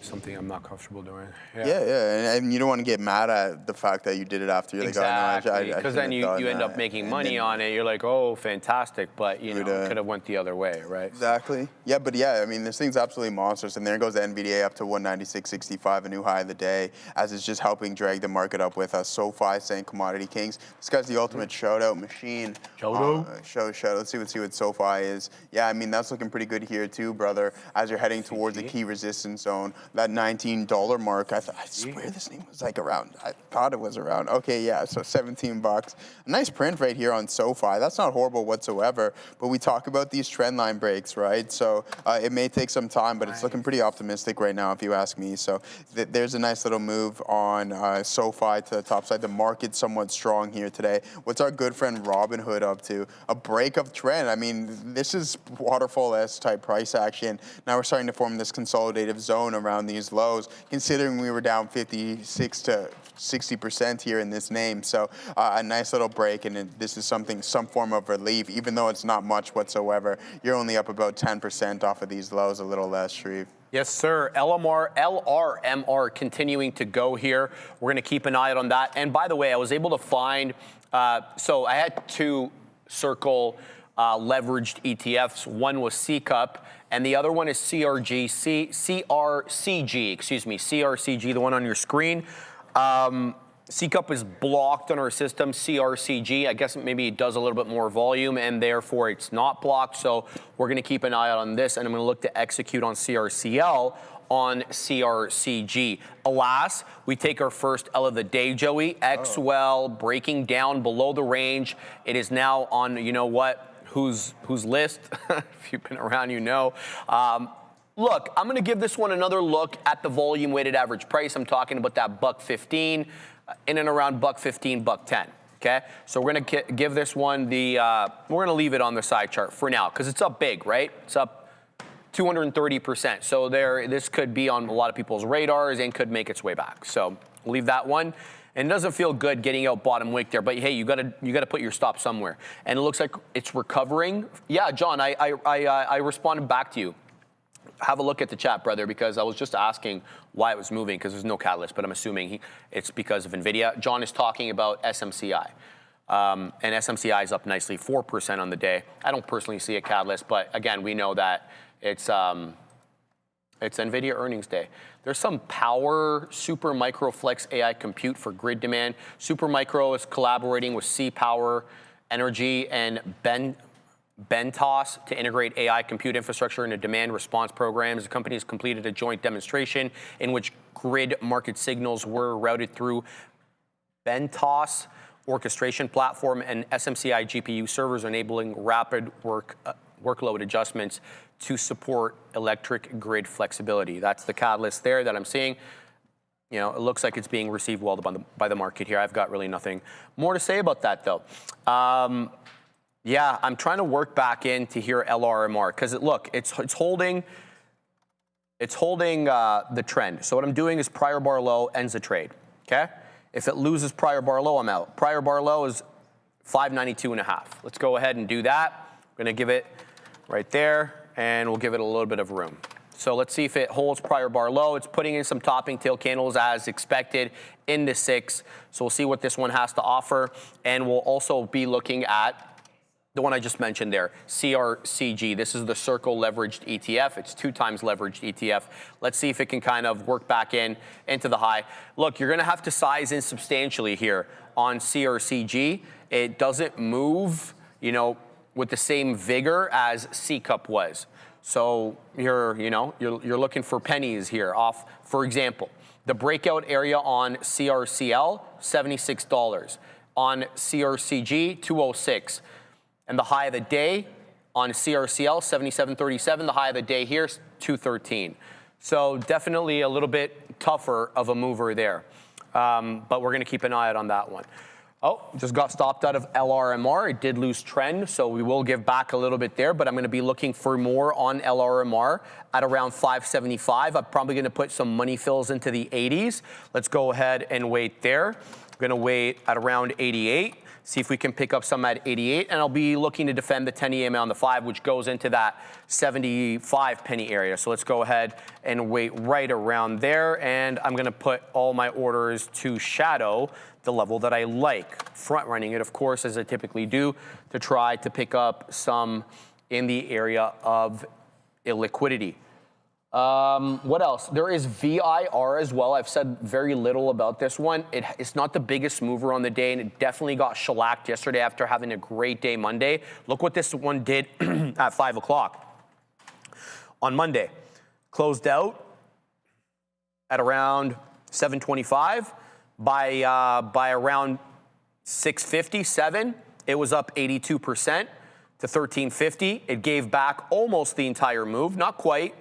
Something I'm not comfortable doing. Yeah, and you don't want to get mad at the fact that you did it after you're exactly. like, oh, no, because then you end up making money on it. You're like, oh, fantastic, but you know, could have went the other way, right? Exactly. Yeah, but yeah, I mean, this thing's absolutely monstrous, and there goes the NVDA up to 196.65, a new high of the day, as it's just helping drag the market up with us. SoFi saying Commodity Kings. This guy's the ultimate shout-out machine. Shout-out? Shout-out. Let's see what SoFi is. Yeah, I mean, that's looking pretty good here too, brother, as you're heading towards the key resistance zone. That $19 mark, I swear this name was like around, I thought it was around. Okay, yeah, so $17. A nice print right here on SoFi. That's not horrible whatsoever, but we talk about these trend line breaks, right? So it may take some time, but it's looking pretty optimistic right now if you ask me. So there's a nice little move on SoFi to the top side. The market's somewhat strong here today. What's our good friend Robinhood up to? A break of trend. I mean, this is waterfall-esque type price action. Now we're starting to form this consolidative zone around these lows, considering we were down 56 to 60% here in this name. So a nice little break, and this is some form of relief, even though it's not much whatsoever. You're only up about 10% off of these lows, a little less, Shreve. Yes, sir. LRMR continuing to go here. We're going to keep an eye out on that. And by the way, I was able to find, so I had two Circle leveraged ETFs. One was CCUP, and the other one is CRCG, the one on your screen. CCUP is blocked on our system. CRCG, I guess maybe it does a little bit more volume, and therefore it's not blocked. So we're going to keep an eye out on this, and I'm going to look to execute on CRCL on CRCG. Alas, we take our first L of the day, Joey. XWEL breaking down below the range. It is now on, you know what, whose list? If you've been around, you know. Look, I'm going to give this one another look at the volume weighted average price. I'm talking about that $1.15, in and around $1.15, $1.10. Okay, so we're going to give this one the, we're going to leave it on the side chart for now because it's up big, right? It's up 230%. So this could be on a lot of people's radars and could make its way back. So leave that one. And it doesn't feel good getting out bottom wick there, but hey, you got to put your stop somewhere. And it looks like it's recovering. Yeah, John, I responded back to you. Have a look at the chat, brother, because I was just asking why it was moving because there's no catalyst, but I'm assuming it's because of Nvidia. John is talking about SMCI. And SMCI is up nicely, 4% on the day. I don't personally see a catalyst, but again, we know that it's Nvidia earnings day. There's some power, Supermicro Flex AI compute for grid demand. Supermicro is collaborating with C Power Energy and Bentos to integrate AI compute infrastructure into demand response programs. The company has completed a joint demonstration in which grid market signals were routed through Bentos orchestration platform and SMCI GPU servers, enabling rapid workload adjustments to support electric grid flexibility. That's the catalyst there that I'm seeing. You know, it looks like it's being received well by the market here. I've got really nothing more to say about that, though. Yeah, I'm trying to work back in to hear LRMR because look, it's holding the trend. So what I'm doing is prior bar low ends the trade. Okay, if it loses prior bar low, I'm out. Prior bar low is 592.5. Let's go ahead and do that. I'm gonna give it right there, and we'll give it a little bit of room. So let's see if it holds prior bar low. It's putting in some topping tail candles as expected in the 6. So we'll see what this one has to offer, and we'll also be looking at the one I just mentioned there, CRCG. This is the Circle leveraged ETF. It's 2 times leveraged ETF. Let's see if it can kind of work back into the high. Look, you're gonna have to size in substantially here on CRCG. It doesn't move, you know, with the same vigor as CCUP was. So you're looking for pennies here off, for example, the breakout area on CRCL, $76. On CRCG, $206. And the high of the day on CRCL, 77.37. The high of the day here is 213. So definitely a little bit tougher of a mover there. But we're going to keep an eye out on that one. Oh, just got stopped out of LRMR. It did lose trend, so we will give back a little bit there. But I'm going to be looking for more on LRMR at around 575. I'm probably going to put some money fills into the 80s. Let's go ahead and wait there. I'm going to wait at around 88. See if we can pick up some at 88, and I'll be looking to defend the 10 EMA on the 5, which goes into that 75 penny area. So let's go ahead and wait right around there, and I'm gonna put all my orders to shadow the level that I like. Front running it, of course, as I typically do, to try to pick up some in the area of illiquidity. What else? There is VIR as well. I've said very little about this one. It's not the biggest mover on the day, and it definitely got shellacked yesterday after having a great day Monday. Look what this one did at 5 o'clock on Monday. Closed out at around 725. By around 6:57, it was up 82% to 1350. It gave back almost the entire move, not quite.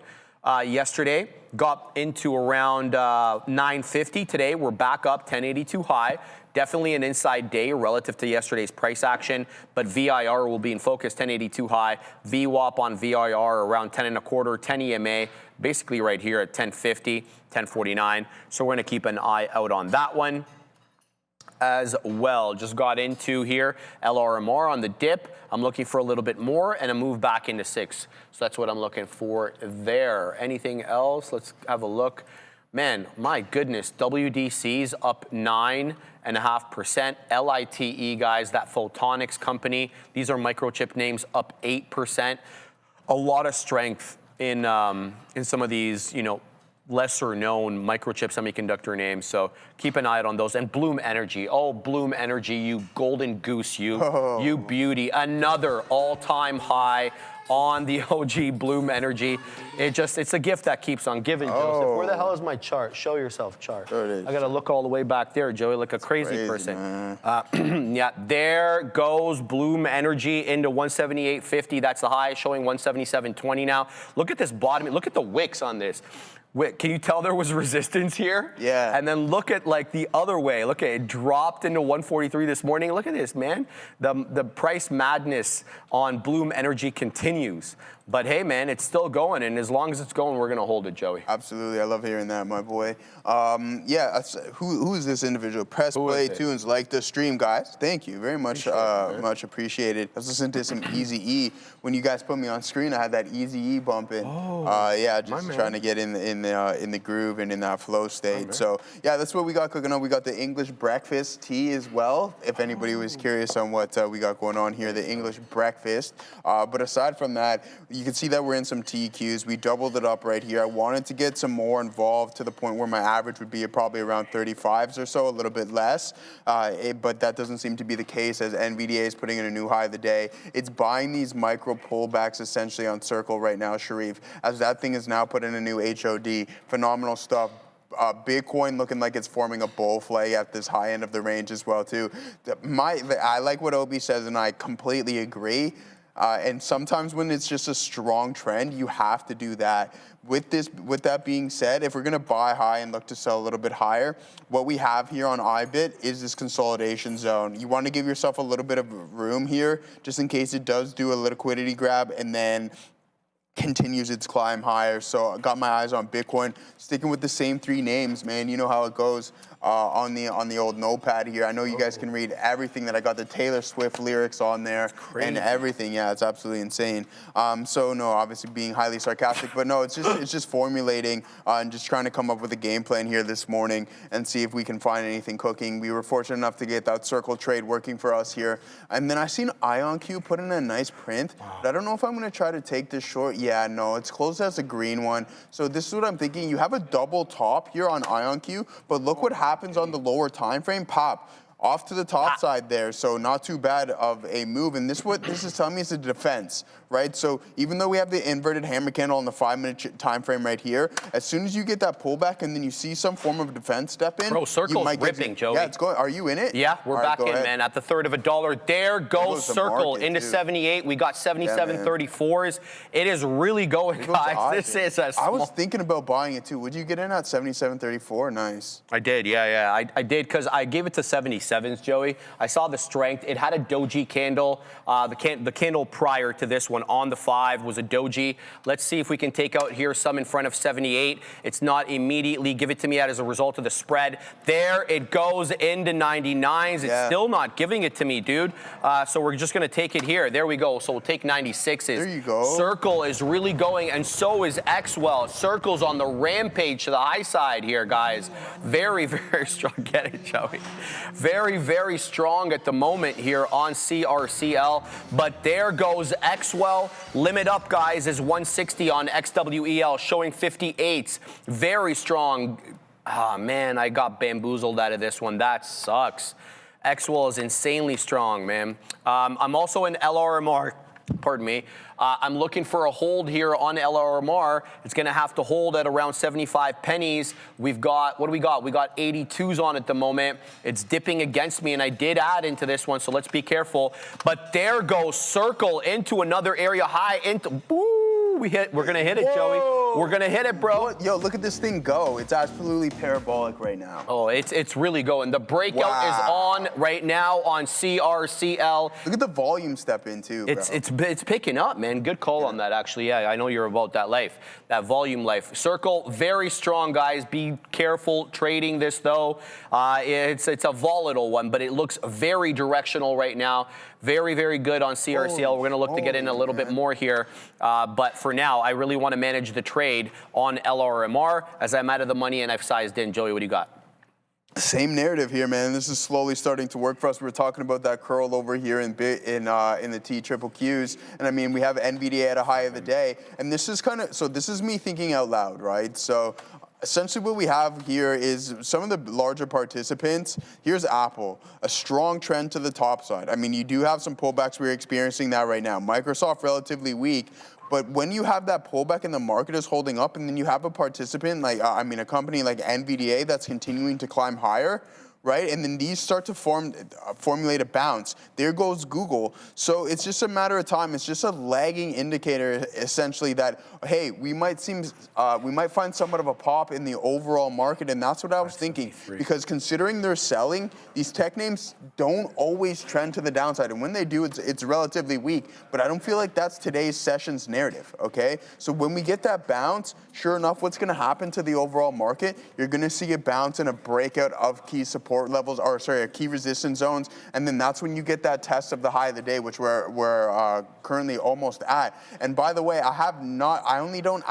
Yesterday, got into around 950. Today, we're back up 1082 high. Definitely an inside day relative to yesterday's price action, but VIR will be in focus, 1082 high. VWAP on VIR around 10.25, 10 EMA, basically right here at 1050, 1049. So we're gonna keep an eye out on that one. as well. Just got into here, LRMR on the dip. I'm looking for a little bit more and a move back into 6. So that's what I'm looking for there. Anything else? Let's have a look. Man, my goodness, WDC's up 9.5%. LITE, guys, that photonics company, these are microchip names, up 8%. A lot of strength in some of these, you know, lesser known microchip semiconductor names. So keep an eye out on those. And Bloom Energy. Oh, Bloom Energy, you golden goose, you beauty. Another all-time high on the OG Bloom Energy. It's a gift that keeps on giving, Joseph. Where the hell is my chart? Show yourself, chart. There it is. I gotta look all the way back there, Joey, like a crazy person. Yeah, there goes Bloom Energy into 178.50. That's the high, showing 177.20 now. Look at this bottom. Look at the wicks on this. Can you tell there was resistance here? Yeah. And then look at like the other way. Look at it, dropped into 143 this morning. Look at this, man. The price madness on Bloom Energy continues. But hey, man, it's still going, and as long as it's going, we're gonna hold it, Joey. Absolutely, I love hearing that, my boy. Yeah, who is this individual? Press play tunes, like the stream, guys. Thank you very much, much appreciated. I was listening to some Easy E. When you guys put me on screen, I had that Easy E bumping. Yeah, just trying to get in the groove and in that flow state. So yeah, that's what we got cooking on. We got the English breakfast tea as well. If anybody was curious on what we got going on here, the English breakfast. But aside from that, you can see that we're in some TQs. We doubled it up right here. I wanted to get some more involved to the point where my average would be probably around 35s or so, a little bit less. But that doesn't seem to be the case as NVDA is putting in a new high of the day. It's buying these micro pullbacks essentially on Circle right now, Sharif, as that thing is now put in a new HOD. Phenomenal stuff. Bitcoin looking like it's forming a bull flag at this high end of the range as well too. I like what Obi says, and I completely agree. And sometimes when it's just a strong trend, you have to do that. With that being said, if we're going to buy high and look to sell a little bit higher, what we have here on IBIT is this consolidation zone. You want to give yourself a little bit of room here, just in case it does do a liquidity grab and then continues its climb higher. So I got my eyes on Bitcoin, sticking with the same 3 names, man. You know how it goes on the old notepad here. I know you guys can read everything that I got the Taylor Swift lyrics on there and everything. Yeah, it's absolutely insane. So no, obviously being highly sarcastic, but no, it's just formulating and just trying to come up with a game plan here this morning and see if we can find anything cooking. We were fortunate enough to get that circle trade working for us here. And then I seen IonQ put in a nice print, but I don't know if I'm going to try to take this short. Yeah, no, it's closed as a green one. So this is what I'm thinking. You have a double top here on IonQ, but look what happens on the lower time frame. Pop off to the top side there, so not too bad of a move. And this is telling me is a defense, right? So even though we have the inverted hammer candle on the 5-minute time frame right here, as soon as you get that pullback and then you see some form of defense step in, bro, Circle's ripping, Joey. Yeah, it's going. Are you in it? Yeah, we're back in, man. At the third of a dollar, there goes Circle into 78. We got 77.34s. It is really going, guys. This is a small... I was thinking about buying it too. Would you get in at 77.34? Nice. I did, yeah. I did because I gave it to 77s, Joey. I saw the strength. It had a doji candle. The candle prior to this one on the 5 was a doji. Let's see if we can take out here some in front of 78. It's not immediately. Give it to me as a result of the spread. There it goes into 99s. It's still not giving it to me, dude. So we're just going to take it here. There we go. So we'll take 96s. There you go. Circle is really going, and so is XWEL. Circle's on the rampage to the high side here, guys. Very, very strong. Get it, Joey. Very, very strong at the moment here on CRCL. But there goes XWEL. Limit up, guys, is 160 on XWEL, showing 58s. Very strong. Ah, man, I got bamboozled out of this one. That sucks. XWEL is insanely strong, man. I'm also in LRMR. Pardon me. I'm looking for a hold here on LRMR. It's going to have to hold at around 75 pennies. We've got, what do we got? We got 82s on at the moment. It's dipping against me, and I did add into this one, so let's be careful. But there goes Circle into another area high, into, woo, Ooh, we're gonna hit it, Joey. We're gonna hit it, bro. What? Yo, look at this thing go. It's absolutely parabolic right now. Oh, it's really going. The breakout is on right now on CRCL. Look at the volume step in too, bro. It's picking up, man. Good call on that, actually. Yeah, I know you're about that life, that volume life. Circle, very strong, guys. Be careful trading this, though. It's a volatile one, but it looks very directional right now. Very, very good on CRCL. We're going to look to get in a little bit more here. But for now, I really want to manage the trade on LRMR as I'm out of the money and I've sized in. Joey, what do you got? Same narrative here, man. This is slowly starting to work for us. We were talking about that curl over here in the TQQs, and I mean we have NVDA at a high of the day, and this is this is me thinking out loud, right? So essentially what we have here is some of the larger participants. Here's Apple, a strong trend to the top side. I mean, you do have some pullbacks. We're experiencing that right now. Microsoft relatively weak. But when you have that pullback and the market is holding up, and then you have a participant like, a company like NVDA that's continuing to climb higher, right? And then these start to formulate a bounce. There goes Google. So it's just a matter of time. It's just a lagging indicator, essentially, that, hey, we might find somewhat of a pop in the overall market. And that's what I was thinking. Because considering they're selling, these tech names don't always trend to the downside. And when they do, it's relatively weak. But I don't feel like that's today's session's narrative, okay? So when we get that bounce, sure enough, what's going to happen to the overall market? You're going to see a bounce and a breakout of key support levels, key resistance zones, and then that's when you get that test of the high of the day, which we're currently almost at. And by the way, I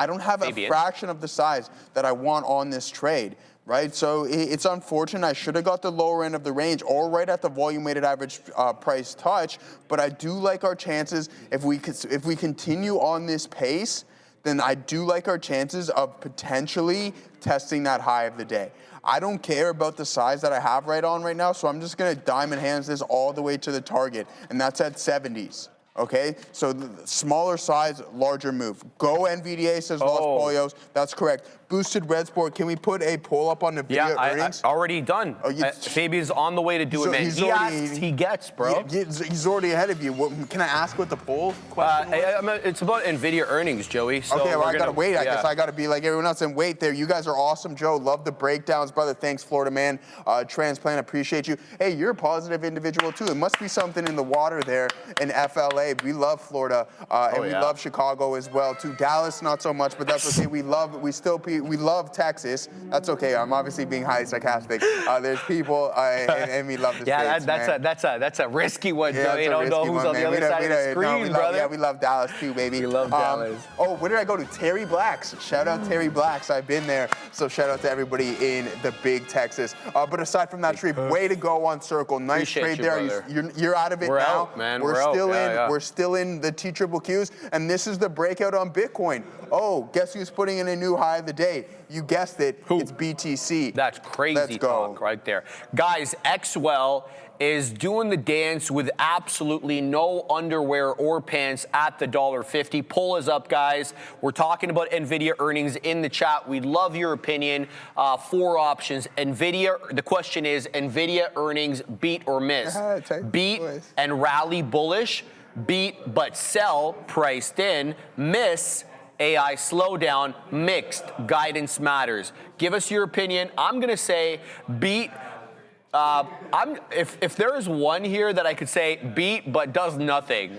don't have a fraction of the size that I want on this trade. Right, so it's unfortunate. I should have got the lower end of the range or right at the volume-weighted average price touch. But I do like our chances if we continue on this pace. Then I do like our chances of potentially testing that high of the day. I don't care about the size that I have right now, so I'm just gonna diamond hands this all the way to the target, and that's at 70s. Okay, so the smaller size, larger move. Go NVDA, says Los Polios. That's correct. Boosted Red Sport. Can we put a poll up on Nvidia earnings? Yeah, already done. Fabian's on the way to do it, man. He asks, he gets, bro. He's already ahead of you. Can I ask what the poll question was? It's about Nvidia earnings, Joey. So okay, well, I got to wait. I guess I got to be like everyone else and wait there. You guys are awesome, Joe. Love the breakdowns, brother. Thanks, Florida man. Transplant, appreciate you. Hey, you're a positive individual, too. It must be something in the water there in FLA. We love Florida, and we love Chicago as well, too. Dallas, not so much, but that's okay. We love Texas. That's okay. I'm obviously being highly sarcastic. There's people, and we love the States, that's a risky one, Joe. You don't know who's on the other side of the screen, brother. Yeah, we love Dallas, too, baby. We love Dallas. Oh, where did I go to? Terry Blacks. Shout out Terry Blacks. I've been there. So shout out to everybody in the big Texas. But aside from that trade, way to go on Circle. Nice trade there. You're out of it now. Out, man. We're still in the TQQs, and this is the breakout on Bitcoin. Oh, guess who's putting in a new high of the day? You guessed it. Who? It's BTC. That's crazy talk right there. Guys, XWEL is doing the dance with absolutely no underwear or pants at the $1.50. Pull is up, guys. We're talking about NVIDIA earnings in the chat. We'd love your opinion. 4 options. NVIDIA, the question is, NVIDIA earnings beat or miss? Beat and rally bullish. Beat but sell, priced in. Miss, AI slowdown. Mixed, guidance matters. Give us your opinion. I'm going to say beat. If there is one here that I could say beat but does nothing,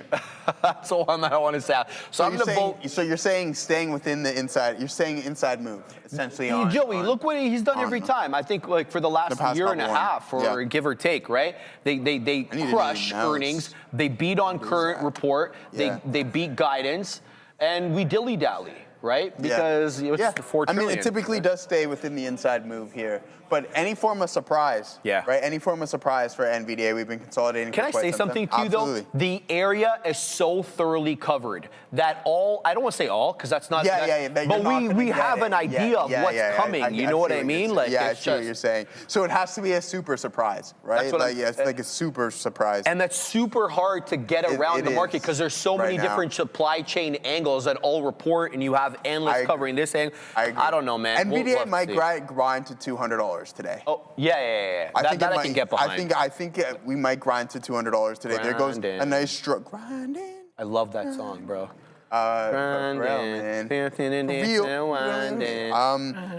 that's the one that I want to say. So I'm going to vote. So you're saying staying within the inside. You're saying inside move, essentially. Joey, look what he's done every time. I think like for the last year and a half, or give or take, right? They crush earnings. They beat on current report. They beat guidance, and we dilly dally. Right? Because it's 4 trillion. I mean, it typically does stay within the inside move here. But any form of surprise, right? Any form of surprise for NVDA, we've been consolidating. Can I say something to you, though? The area is so thoroughly covered that I don't want to say all, because that's not. But we have an idea of what's coming. You know what I mean? Like, I see what you're saying. So it has to be a super surprise, right? It's like a super surprise. And that's super hard to get around the market because there's so many different supply chain angles that all report, and you have analysts covering this angle. I don't know, man. NVDA might grind to $200 today. Oh, yeah. I can get behind. I think we might grind to $200 today. There goes a nice stroke. Grinding. I love that song, bro. For real, man.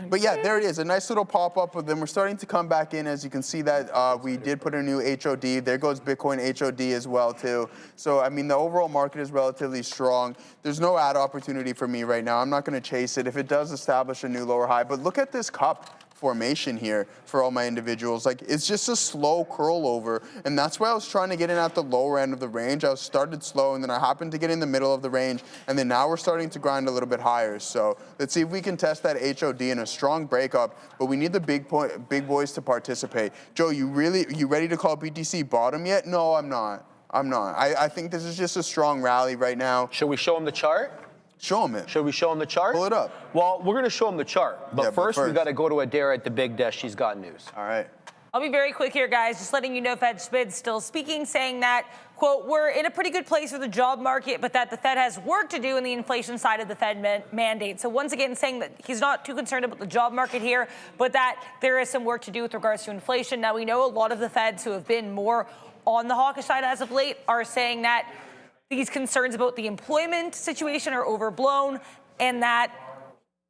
But yeah, there it is, a nice little pop-up, but then we're starting to come back in. As you can see that we did put a new HOD. There goes Bitcoin HOD as well too. So I mean, the overall market is relatively strong. There's no ad opportunity for me right now. I'm not going to chase it if it does establish a new lower high. But look at this cup formation here for all my individuals. Like, it's just a slow curl over, and that's why I was trying to get in at the lower end of the range. I started slow, and then I happened to get in the middle of the range, and then now we're starting to grind a little bit higher. So let's see if we can test that HOD in a strong breakup, but we need the big boys to participate. Joe, you ready to call BTC bottom yet? No, I'm not. I think this is just a strong rally right now. Should we show him the chart? Show him it. Should we show him the chart? Pull it up. Well, we're going to show him the chart. But first, we got to go to Adair at the big desk. She's got news. All right. I'll be very quick here, guys. Just letting you know Fed Schmidt's still speaking, saying that, quote, we're in a pretty good place for the job market, but that the Fed has work to do in the inflation side of the Fed mandate. So once again, saying that he's not too concerned about the job market here, but that there is some work to do with regards to inflation. Now, we know a lot of the Feds who have been more on the hawkish side as of late are saying that these concerns about the employment situation are overblown, and that,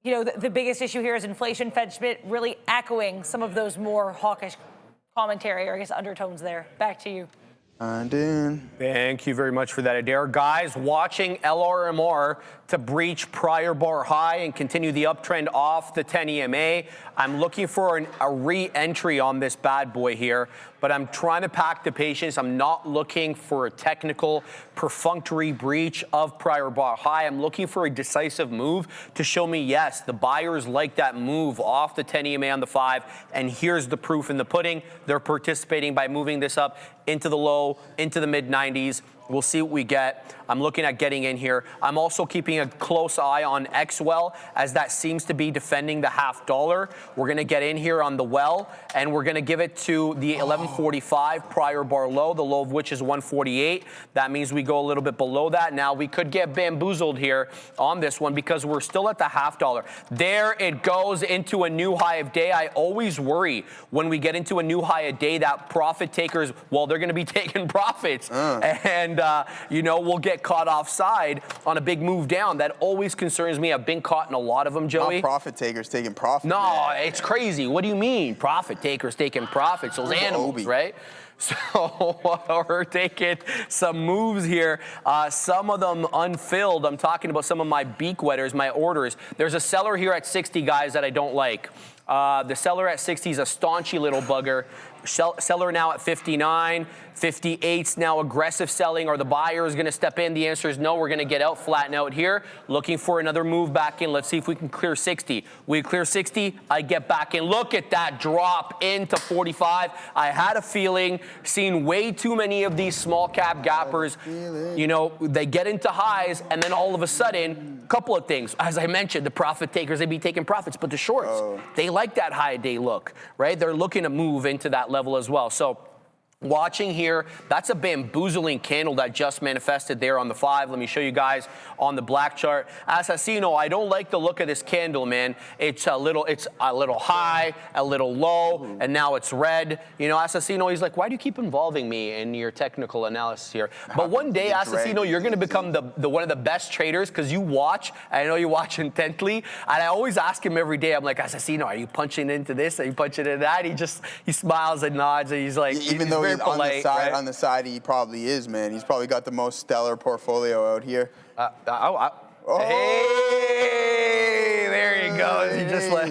you know, the biggest issue here is inflation. Fed Schmidt really echoing some of those more hawkish commentary, or I guess undertones there. Back to you. Thank you very much for that, Adair. Guys, watching LRMR to breach prior bar high and continue the uptrend off the 10 EMA. I'm looking for a re-entry on this bad boy here, but I'm trying to pack the patience. I'm not looking for a technical perfunctory breach of prior bar high. I'm looking for a decisive move to show me, yes, the buyers like that move off the 10 EMA on the 5, and here's the proof in the pudding. They're participating by moving this up into the low, into the mid-90s. We'll see what we get. I'm looking at getting in here. I'm also keeping a close eye on XWEL, as that seems to be defending the $0.50. We're going to get in here on the well, and we're going to give it to the 1145 prior bar low, the low of which is 148. That means we go a little bit below that. Now, we could get bamboozled here on this one because we're still at the $0.50. There it goes into a new high of day. I always worry when we get into a new high of day that profit takers, well, they're going to be taking profits. And, you know, we'll get caught offside on a big move down. That always concerns me. I've been caught in a lot of them, Joey. Not profit takers taking profit. No, man. It's crazy. What do you mean? Profit takers taking profits. Those animals, Joby. right? So we're taking some moves here, some of them unfilled. I'm talking about some of my beak wetters, my orders. There's a seller here at 60, guys, that I don't like. The seller at 60 is a staunchy little bugger. Seller now at 59, 58's now aggressive selling. Are the buyers going to step in? The answer is no. We're going to get out, flatten out here. Looking for another move back in. Let's see if we can clear 60. We clear 60, I get back in. Look at that drop into 45. I had a feeling, seen way too many of these small cap gappers. You know, they get into highs, and then all of a sudden, a couple of things. As I mentioned, the profit takers, they be taking profits, but the shorts, they like that high day look, right? They're looking to move into that level as well. So watching here, that's a bamboozling candle that just manifested there on the 5. Let me show you guys on the black chart. Assassino, I don't like the look of this candle, man. It's a little high, a little low, and now it's red. You know, Assassino, he's like, why do you keep involving me in your technical analysis here? But one day, Assassino, you're going to become the one of the best traders because you watch. I know you watch intently, and I always ask him every day. I'm like, Assassino, are you punching into this? Are you punching into that? He smiles and nods, and he's like, even though very polite, right? On the side, he probably is, man. He's probably got the most stellar portfolio out here. Hey, there you go. He just like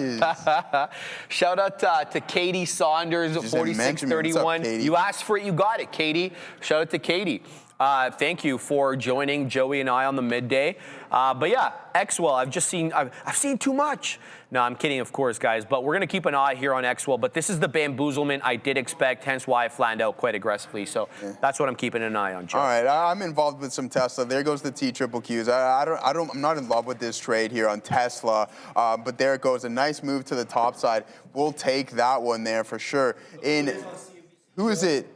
shout out to Katie Saunders, 4631. You asked for it, you got it, Katie. Shout out to Katie. Thank you for joining Joey and I on the midday. But yeah, XWEL, I've seen too much. No, I'm kidding, of course, guys. But we're going to keep an eye here on XWEL. But this is the bamboozlement I did expect, hence why I flattened out quite aggressively. So that's what I'm keeping an eye on, Joe. All right, I'm involved with some Tesla. There goes the TQQs. I'm not in love with this trade here on Tesla. But there it goes, a nice move to the top side. We'll take that one there for sure. Who is it?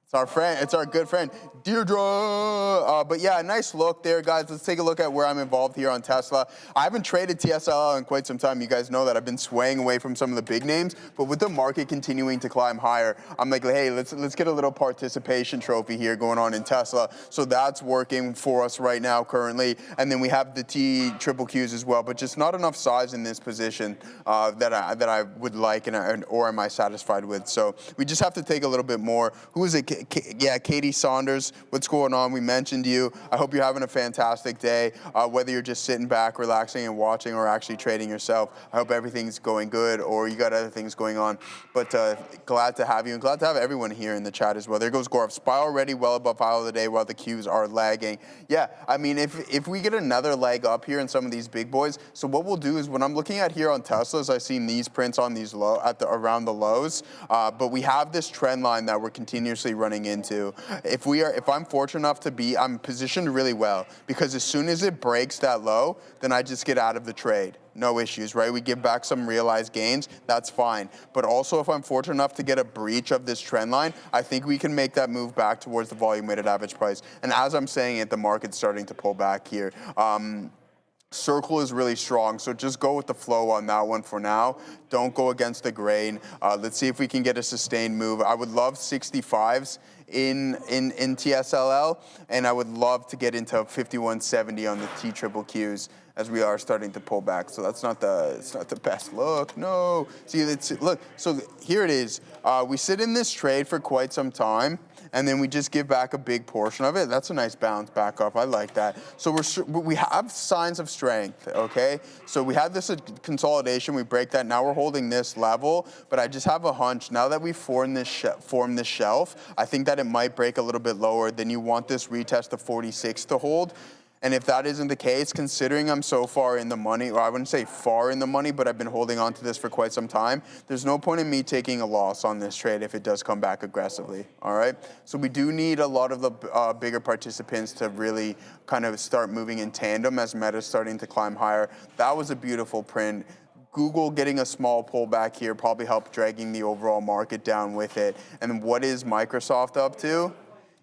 It's our friend. It's our good friend Deirdre. But yeah, nice look there, guys. Let's take a look at where I'm involved here on Tesla. I haven't traded TSLL in quite some time. You guys know that I've been swaying away from some of the big names, but with the market continuing to climb higher, I'm like, hey, let's get a little participation trophy here going on in Tesla. So that's working for us right now currently. And then we have the QQQs as well, but just not enough size in this position that I would like or am I satisfied with. So we just have to take a little bit more. Who is it? Yeah, Katie Saunders. What's going on? We mentioned you. I hope you're having a fantastic day. Whether you're just sitting back, relaxing and watching, or actually trading yourself, I hope everything's going good, or you got other things going on. But glad to have you, and glad to have everyone here in the chat as well. There goes Gorf. SPY already well above high of the day while the Qs are lagging. Yeah, I mean, if we get another leg up here in some of these big boys, so what we'll do is when I'm looking at here on Teslas, I've seen these prints on these around the lows, but we have this trend line that we're continuously running into. If I'm fortunate enough to be, I'm positioned really well, because as soon as it breaks that low, then I just get out of the trade. No issues, right? We give back some realized gains, that's fine. But also, if I'm fortunate enough to get a breach of this trend line, I think we can make that move back towards the volume weighted average price. And as I'm saying it, the market's starting to pull back here. Circle is really strong, so just go with the flow on that one for now. Don't go against the grain. Let's see if we can get a sustained move. I would love 65s in TSLL, and I would love to get into 5170 on the TQQs as we are starting to pull back. So it's not the best look. No. See, look. So here it is. We sit in this trade for quite some time, and then we just give back a big portion of it. That's a nice bounce back up. I like that. So we have signs of strength, okay? So we had this consolidation. We break that. Now we're holding this level, but I just have a hunch. Now that we've formed this shelf, I think that it might break a little bit lower. Then you want this retest of 46 to hold. And if that isn't the case, considering I'm so far in the money, or I wouldn't say far in the money, but I've been holding on to this for quite some time, there's no point in me taking a loss on this trade if it does come back aggressively, all right? So we do need a lot of the bigger participants to really kind of start moving in tandem as Meta's starting to climb higher. That was a beautiful print. Google getting a small pullback here probably helped dragging the overall market down with it. And what is Microsoft up to?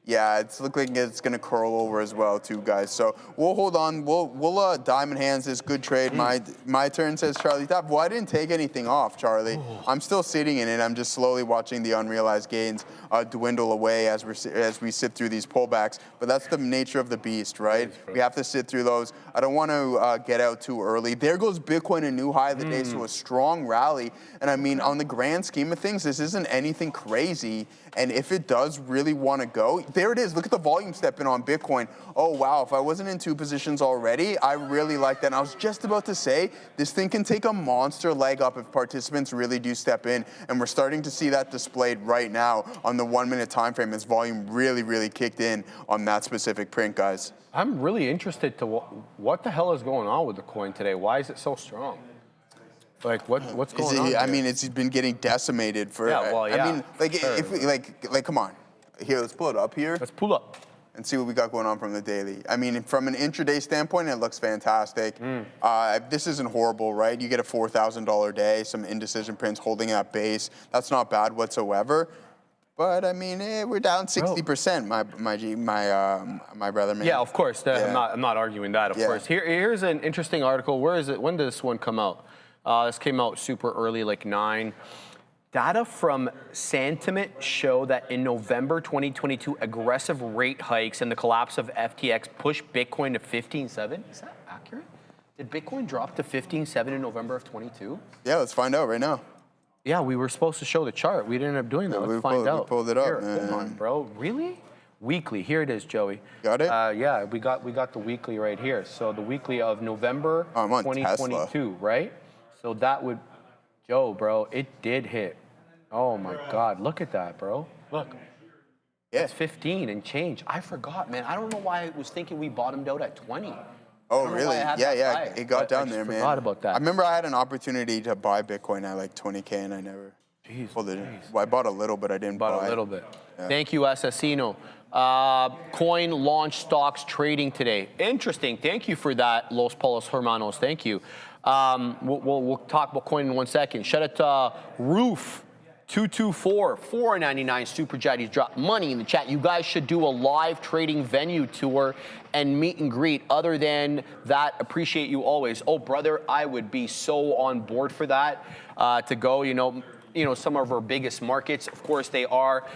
Yeah, it's looking like it's going to curl over as well, too, guys. So we'll hold on. We'll diamond hands this. Good trade. My turn, says Charlie Tapp. Well, I didn't take anything off, Charlie. I'm still sitting in it. I'm just slowly watching the unrealized gains dwindle away as we sit through these pullbacks. But that's the nature of the beast, right? We have to sit through those. I don't want to get out too early. There goes Bitcoin, a new high of the day, so a strong rally. And I mean, on the grand scheme of things, this isn't anything crazy. And if it does really want to go, there it is. Look at the volume step in on Bitcoin. Oh, wow. If I wasn't in two positions already, I really like that. And I was just about to say, this thing can take a monster leg up if participants really do step in. And we're starting to see that displayed right now on the 1 minute time frame as volume really, really kicked in on that specific print, guys. I'm really interested to what the hell is going on with the coin today? Why is it so strong? Like what's going on? I mean, it's been getting decimated for. Yeah, well, yeah. I mean, like if we like, come on, here, let's pull it up here. Let's pull up and see what we got going on from the daily. I mean, from an intraday standpoint, it looks fantastic. This isn't horrible, right? You get a $4,000 day, some indecision prints holding at base. That's not bad whatsoever. But I mean, we're down 60%, my brother, man. Yeah, of course. I'm not arguing that, of course. Here's an interesting article. Where is it? When did this one come out? This came out super early, like 9. Data from Sentiment show that in November 2022, aggressive rate hikes and the collapse of FTX pushed Bitcoin to 15.7. Is that accurate? Did Bitcoin drop to 15.7 in November of 22? Yeah, let's find out right now. Yeah, we were supposed to show the chart. We didn't end up doing that. Let's find out. We pulled it up. Here, hold on, bro. Really? Weekly. Here it is, Joey. Got it? Yeah, we got the weekly right here. So the weekly of November 2022, Tesla. Right? So that would, Joe, bro, it did hit. Oh my God, look at that, bro. Look. Yeah. It's 15 and change. I forgot, man. I don't know why I was thinking we bottomed out at 20. Oh, really? Yeah. It got down there, man. I forgot about that. I remember I had an opportunity to buy Bitcoin at like 20K and I never pulled it in. Well, I bought a little, but I didn't buy. Bought a little bit. Yeah. Thank you, Assassino. Coin launch stocks trading today. Interesting. Thank you for that, Los Polos Hermanos. Thank you. We'll talk about coin in 1 second. Shout out to Roof. 224 499 super chat. He's dropped money in the chat. You guys should do a live trading venue tour and meet and greet. Other than that, appreciate you always. Oh, brother, I would be so on board for that to go. You know, some of our biggest markets, of course, they are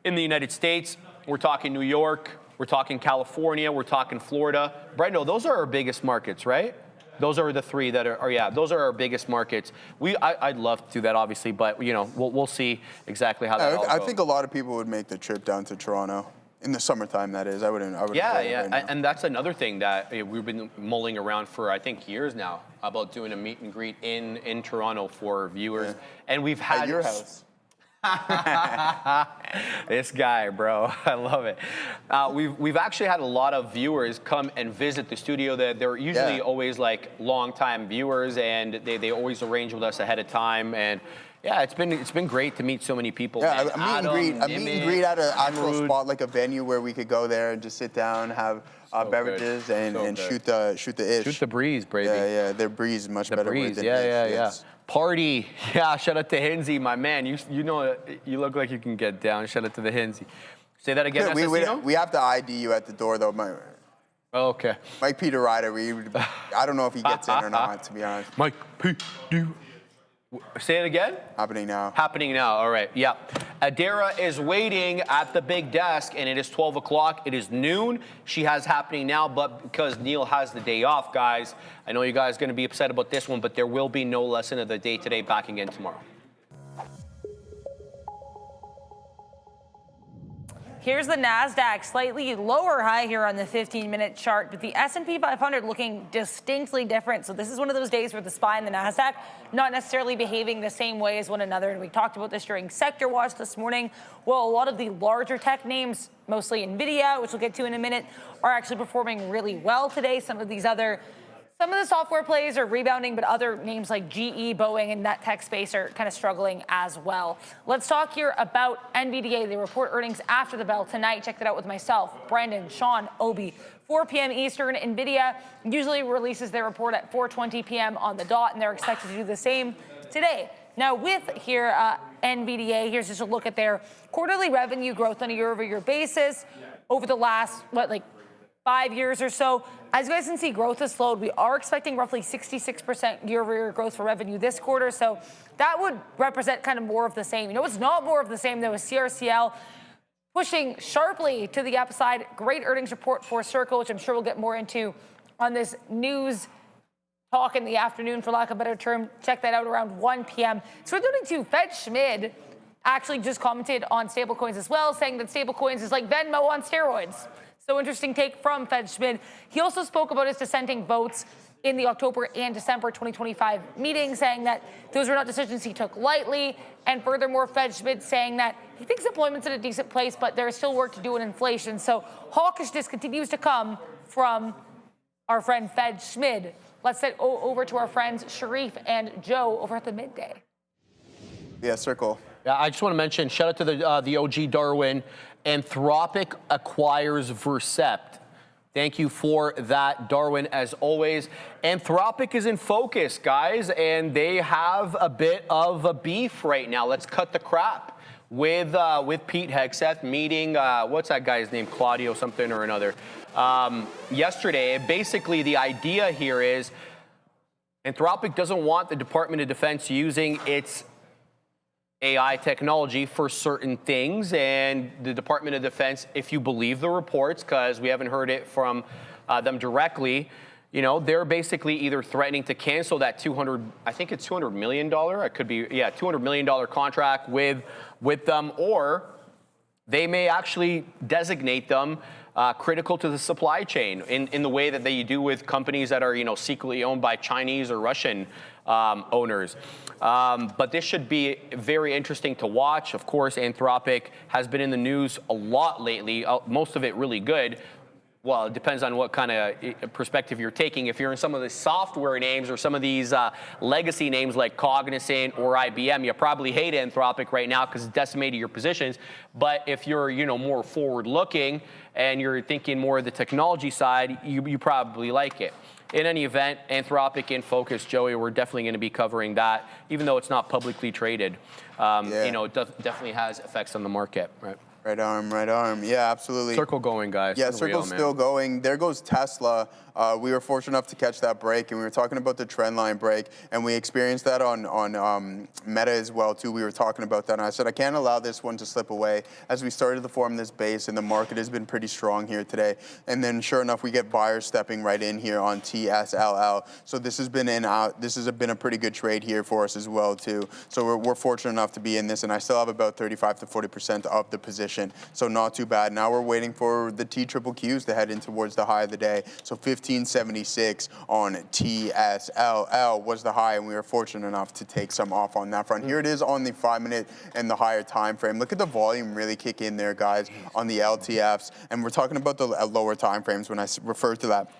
in the United States. We're talking New York. We're talking California. We're talking Florida. Brendo, those are our biggest markets, right? Those are the three that are yeah, those are our biggest markets. I'd love to do that, obviously, but, you know, we'll see exactly how that all goes. I think a lot of people would make the trip down to Toronto. In the summertime, that is. I wouldn't. Yeah. Right, and that's another thing that we've been mulling around for, I think, years now, about doing a meet and greet in Toronto for viewers. Yeah. And we've had... At your house. This guy, bro, I love it. We've actually had a lot of viewers come and visit the studio. They're usually always like long-time viewers, and they always arrange with us ahead of time. And yeah, it's been great to meet so many people. Yeah, a meet and greet at an actual spot, like a venue where we could go there and just sit down, have beverages, and shoot the ish. Shoot the breeze, baby. Yeah, their breeze is much better. Breeze, yeah. Party, yeah. Shout out to Hinsey, my man. You know, you look like you can get down. Shout out to the Hinsey. Say that again. We have to ID you at the door, though. Okay. Mike Peter Ryder. I don't know if he gets in or not, to be honest. Mike Peter. Say it again? Happening now. Happening now, all right, yeah. Adara is waiting at the big desk, and it is 12 o'clock. It is noon. She has happening now, but because Neil has the day off, guys, I know you guys are going to be upset about this one, but there will be no lesson of the day today, back again tomorrow. Here's the Nasdaq, slightly lower high here on the 15-minute chart, but the S&P 500 looking distinctly different. So this is one of those days where the SPY and the Nasdaq not necessarily behaving the same way as one another. And we talked about this during Sector Watch this morning. Well, a lot of the larger tech names, mostly Nvidia, which we'll get to in a minute, are actually performing really well today. Some of the software plays are rebounding, but other names like GE, Boeing, and that tech space are kind of struggling as well. Let's talk here about NVDA. They report earnings after the bell tonight. Check that out with myself, Brandon, Sean, Obi. 4 p.m. Eastern. NVIDIA usually releases their report at 4:20 p.m. on the dot, and they're expected to do the same today. Now, with here NVDA, here's just a look at their quarterly revenue growth on a year-over-year basis over the last, 5 years or so. As you guys can see, growth has slowed. We are expecting roughly 66% year-over-year growth for revenue this quarter, so that would represent kind of more of the same. You know, it's not more of the same, though, with CRCL pushing sharply to the upside. Great earnings report for Circle, which I'm sure we'll get more into on this news talk in the afternoon, for lack of a better term. Check that out around 1 p.m. So we're doing to Fed Schmid actually just commented on stablecoins as well, saying that stablecoins is like Venmo on steroids. So interesting take from Fed Schmid. He also spoke about his dissenting votes in the October and December 2025 meeting, saying that those were not decisions he took lightly. And furthermore, Fed Schmid saying that he thinks employment's in a decent place, but there is still work to do in inflation. So hawkishness continues to come from our friend Fed Schmid. Let's get over to our friends Sharif and Joe over at the midday. Yeah, Circle. Yeah, I just want to mention, shout out to the OG Darwin. Anthropic acquires Vercept. Thank you for that, Darwin, as always. Anthropic is in focus, guys, and they have a bit of a beef right now. Let's cut the crap with Pete Hegseth meeting, what's that guy's name, Claudio something or another, yesterday. Basically, the idea here is Anthropic doesn't want the Department of Defense using its AI technology for certain things, and the Department of Defense, if you believe the reports, because we haven't heard it from them directly, you know, they're basically either threatening to cancel that $200 million, it could be, yeah, $200 million contract with them, or they may actually designate them critical to the supply chain in the way that they do with companies that are, you know, secretly owned by Chinese or Russian owners. But this should be very interesting to watch. Of course, Anthropic has been in the news a lot lately, most of it really good. Well, it depends on what kind of perspective you're taking. If you're in some of the software names or some of these legacy names like Cognizant or IBM, you probably hate Anthropic right now because it's decimated your positions. But if you're, you know, more forward-looking and you're thinking more of the technology side, you probably like it. in any event, Anthropic in focus, Joey, we're definitely going to be covering that, even though it's not publicly traded. You know, it definitely has effects on the market, right? Right arm, right arm. Yeah, absolutely. Circle going, guys. Yeah, Unreal, circle's man. still going. There goes Tesla. We were fortunate enough to catch that break, and we were talking about the trend line break, and we experienced that on Meta as well, too. We were talking about that, and I said, I can't allow this one to slip away as we started to form this base, and the market has been pretty strong here today. And then, sure enough, we get buyers stepping right in here on TSLL. So this has been a pretty good trade here for us as well, too. So we're fortunate enough to be in this, and I still have about 35 to 40% of the position. So not too bad. Now we're waiting for the TQQs to head in towards the high of the day. So 1576 on TSLL was the high, and we were fortunate enough to take some off on that front. Here it is on the 5-minute and the higher time frame. Look at the volume really kick in there, guys, on the LTFs. And we're talking about the lower time frames when I refer to that.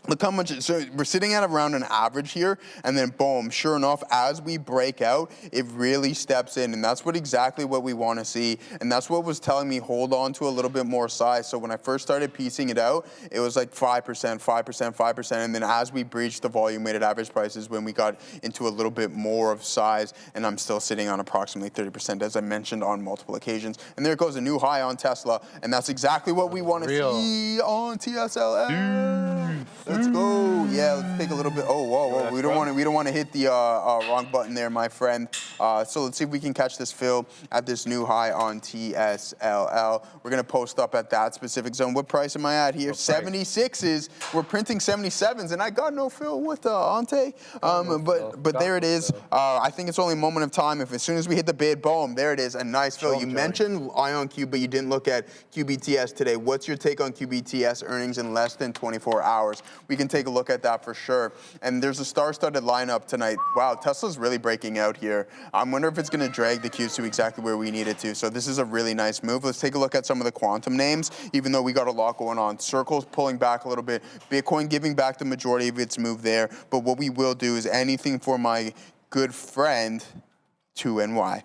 Look how much, so we're sitting at around an average here, and then boom, sure enough, as we break out, it really steps in, and that's exactly what we want to see, and that's what was telling me hold on to a little bit more size. So when I first started piecing it out, it was like 5%, 5%, 5%, and then as we breached the volume-weighted average prices, when we got into a little bit more of size, and I'm still sitting on approximately 30%, as I mentioned on multiple occasions. And there goes a new high on Tesla, and that's exactly what we want to see on TSLL. Let's go. Yeah, let's take a little bit. Oh, whoa. We don't want to hit the wrong button there, my friend. So let's see if we can catch this fill at this new high on TSLL. We're gonna post up at that specific zone. What price am I at here? 76s. We're printing 77s, and I got no fill with Ante. But there it is. I think it's only a moment of time. As soon as we hit the bid, boom, there it is. A nice fill. You mentioned IonQ, but you didn't look at QBTS today. What's your take on QBTS earnings in less than 24 hours? We can take a look at that for sure. And there's a star-studded lineup tonight. Wow, Tesla's really breaking out here. I wonder if it's going to drag the Qs to exactly where we need it to. So this is a really nice move. Let's take a look at some of the quantum names, even though we got a lot going on. Circle's pulling back a little bit. Bitcoin giving back the majority of its move there. But what we will do is anything for my good friend 2NY.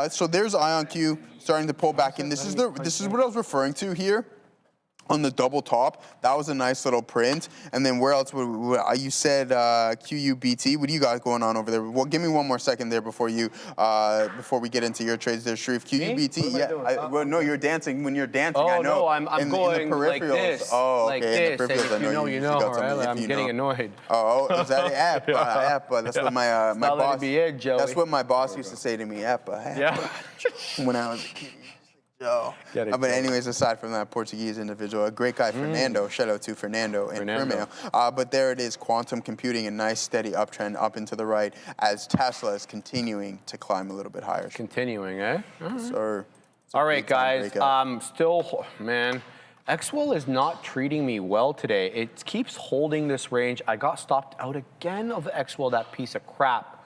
So there's IonQ starting to pull back in. This is what I was referring to here. On the double top, that was a nice little print. And then where else you said QUBT? What do you got going on over there? Well, give me one more second there before we get into your trades there, Sharif. QUBT, yeah. Well, no, you're dancing. When you're dancing, I know. No, I'm going in the peripherals. like this. Oh, like okay. This. In the peripherals, And if you know, right? I'm getting annoyed. Oh, is that an app? That's what my boss. That's what my boss used to say to me. App. Yeah. When I was a kid. But anyways, aside from that Portuguese individual, a great guy, Fernando. Shout out to Fernando and Firmao. But there it is, quantum computing, a nice steady uptrend up and to the right as Tesla is continuing to climb a little bit higher. Continuing, eh? Sir. All right, guys. Still, man. XWEL is not treating me well today. It keeps holding this range. I got stopped out again of XWEL, that piece of crap.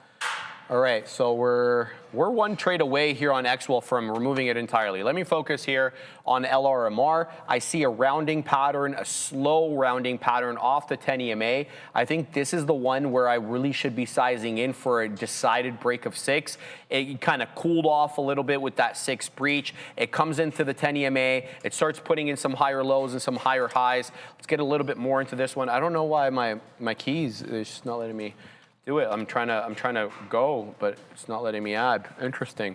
All right, so we're one trade away here on XWEL from removing it entirely. Let me focus here on LRMR. I see a rounding pattern, a slow rounding pattern off the 10 EMA. I think this is the one where I really should be sizing in for a decided break of 6. It kind of cooled off a little bit with that 6 breach. It comes into the 10 EMA. It starts putting in some higher lows and some higher highs. Let's get a little bit more into this one. I don't know why my keys is just not letting me do it. I'm trying to go, but it's not letting me add. Interesting.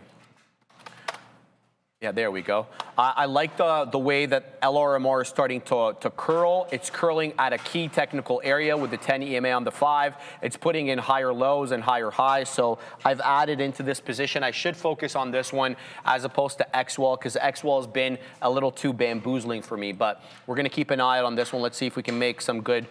Yeah, there we go. I like the way that LRMR is starting to curl. It's curling at a key technical area with the 10 EMA on the 5. It's putting in higher lows and higher highs. So I've added into this position. I should focus on this one as opposed to XWEL because XWEL has been a little too bamboozling for me. But we're going to keep an eye out on this one. Let's see if we can make some good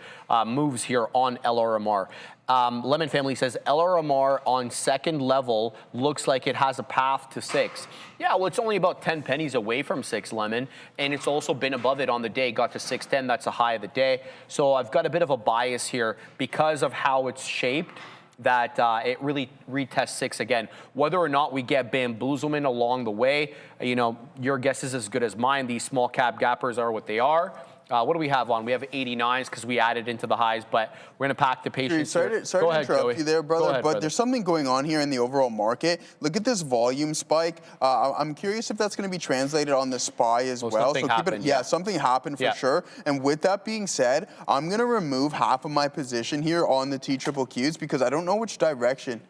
moves here on LRMR. Lemon Family says LRMR on second level looks like it has a path to 6. Yeah, well, it's only about 10 pennies away from 6, Lemon, and it's also been above it on the day, got to 610. That's a high of the day. So I've got a bit of a bias here because of how it's shaped that it really retests 6 again. Whether or not we get bamboozlement along the way, you know, your guess is as good as mine. These small cap gappers are what they are. What do we have on? We have 89s because we added into the highs, but we're going to pack the patience. Sorry here. to interrupt you there, brother, but there's something going on here in the overall market. Look at this volume spike. I'm curious if that's going to be translated on the SPY as well. Something happened, something happened for sure. And with that being said, I'm going to remove half of my position here on the TQQs because I don't know which direction.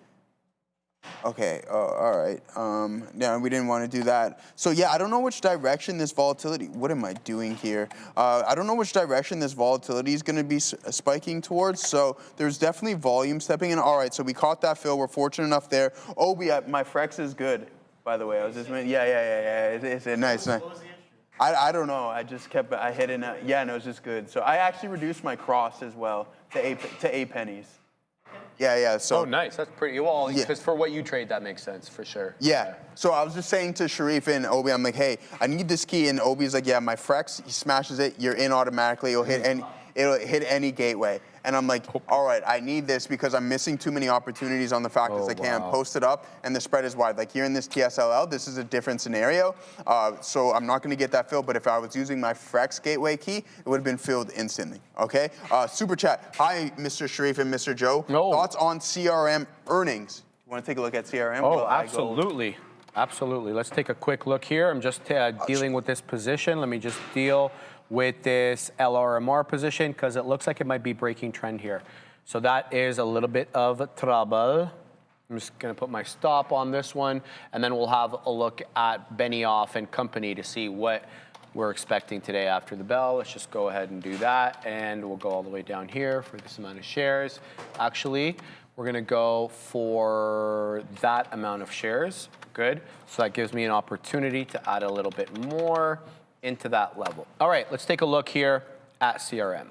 Okay, all right. Yeah, we didn't want to do that. So yeah, I don't know which direction this volatility, what am I doing here? I don't know which direction this volatility is going to be spiking towards. So there's definitely volume stepping in. All right, so we caught that fill. We're fortunate enough there. Oh, my Frex is good, by the way. I was just, it's nice. I don't know. I hit it. Yeah, no, it's just good. So I actually reduced my cross as well to 8 pennies. Yeah. So. Oh, nice. That's pretty well. Because for what you trade, that makes sense for sure. Yeah. So I was just saying to Sharif and Obi, I'm like, hey, I need this key, and Obi's like, yeah, my Frex. He smashes it. You're in automatically. It'll hit any gateway. And I'm like, all right, I need this because I'm missing too many opportunities on the fact that I can't post it up, and the spread is wide. Like here in this TSLL, this is a different scenario. So I'm not going to get that filled, but if I was using my Frex gateway key, it would have been filled instantly, okay? Super chat. Hi, Mr. Sharif and Mr. Joe. Thoughts on CRM earnings? You want to take a look at CRM? Oh, absolutely. Absolutely. Let's take a quick look here. I'm just dealing with this position. Let me just deal with this LRMR position because it looks like it might be breaking trend here. So that is a little bit of trouble. I'm just going to put my stop on this one, and then we'll have a look at Benioff and company to see what we're expecting today after the bell. Let's just go ahead and do that, and we'll go all the way down here for this amount of shares. Actually, we're going to go for that amount of shares. Good. So that gives me an opportunity to add a little bit more into that level. All right, let's take a look here at CRM.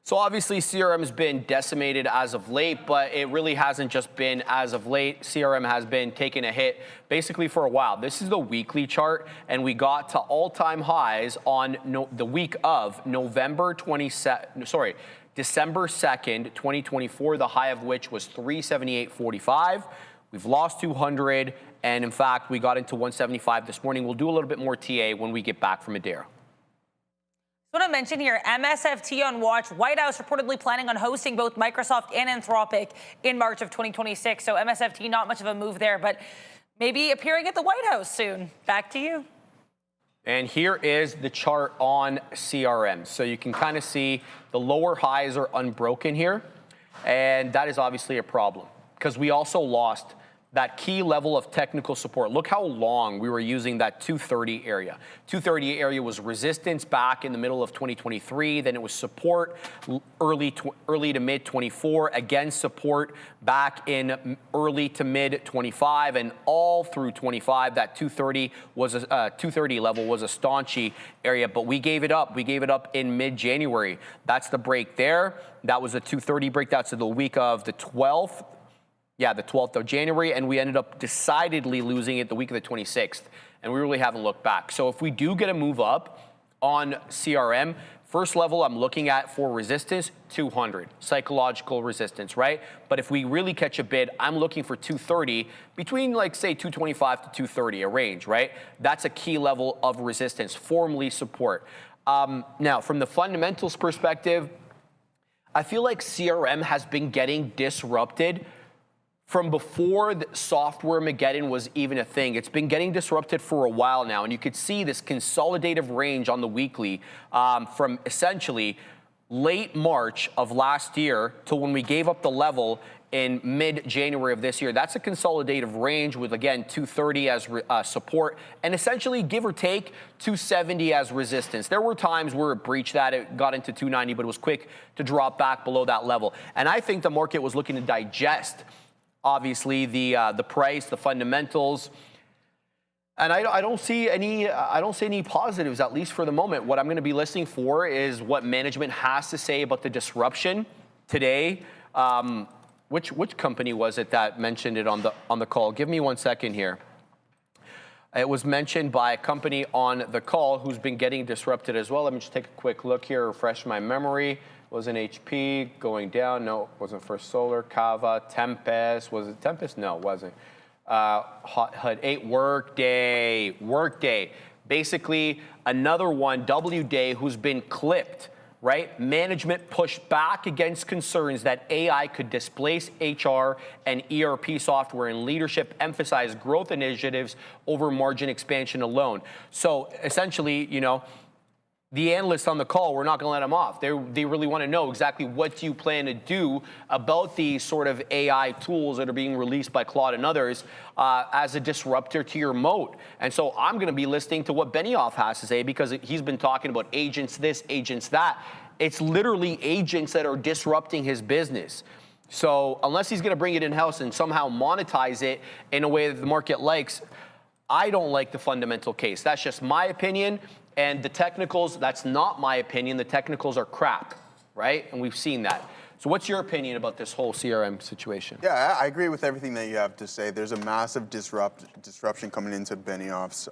So obviously CRM has been decimated as of late, but it really hasn't just been as of late. CRM has been taking a hit basically for a while. This is the weekly chart, and we got to all-time highs on the week of December 2nd, 2024, the high of which was 378.45. We've lost 200, and in fact, we got into 175 this morning. We'll do a little bit more TA when we get back from Adara. I want to mention here, MSFT on watch. White House reportedly planning on hosting both Microsoft and Anthropic in March of 2026. So MSFT, not much of a move there, but maybe appearing at the White House soon. Back to you. And here is the chart on CRM. So you can kind of see the lower highs are unbroken here, and that is obviously a problem because we also lost that key level of technical support. Look how long we were using that 230 area. 230 area was resistance back in the middle of 2023. Then it was support early to mid 24. Again, support back in early to mid 25, and all through 25. That 230 was 230 level was a staunchy area, but we gave it up. We gave it up in mid-January. That's the break there. That was a 230 break. That's the week of the 12th. Yeah, the 12th of January, and we ended up decidedly losing it the week of the 26th, and we really haven't looked back. So if we do get a move up on CRM, first level I'm looking at for resistance, 200, psychological resistance, right? But if we really catch a bid, I'm looking for 230, between like say 225 to 230, a range, right? That's a key level of resistance, formally support. Now, from the fundamentals perspective, I feel like CRM has been getting disrupted from before the software Mageddon was even a thing. It's been getting disrupted for a while now, and you could see this consolidative range on the weekly from essentially late March of last year to when we gave up the level in mid-January of this year. That's a consolidative range with, again, 230 as support, and essentially, give or take, 270 as resistance. There were times where it breached that, it got into 290, but it was quick to drop back below that level. And I think the market was looking to digest obviously the price, the fundamentals, and I don't see any positives, at least for the moment. What I'm going to be listening for is what management has to say about the disruption today. Which company was it that mentioned it on the call? Give me 1 second here. It was mentioned by a company on the call who's been getting disrupted as well. Let me just take a quick look here, refresh my memory. Wasn't HP going down? No, wasn't First Solar. Kava, Tempest. Was it Tempest? No, it wasn't. Hot HUD 8, Workday. Basically, another one, WDay, who's been clipped, right? Management pushed back against concerns that AI could displace HR and ERP software, and leadership emphasized growth initiatives over margin expansion alone. So essentially, you know, the analysts on the call, we're not going to let them off. They really want to know exactly what you plan to do about these sort of AI tools that are being released by Claude and others as a disruptor to your moat. And so I'm going to be listening to what Benioff has to say, because he's been talking about agents this, agents that. It's literally agents that are disrupting his business. So unless he's going to bring it in-house and somehow monetize it in a way that the market likes, I don't like the fundamental case. That's just my opinion. And the technicals, that's not my opinion. The technicals are crap, right? And we've seen that. So what's your opinion about this whole CRM situation? Yeah, I agree with everything that you have to say. There's a massive disruption coming into Benioff's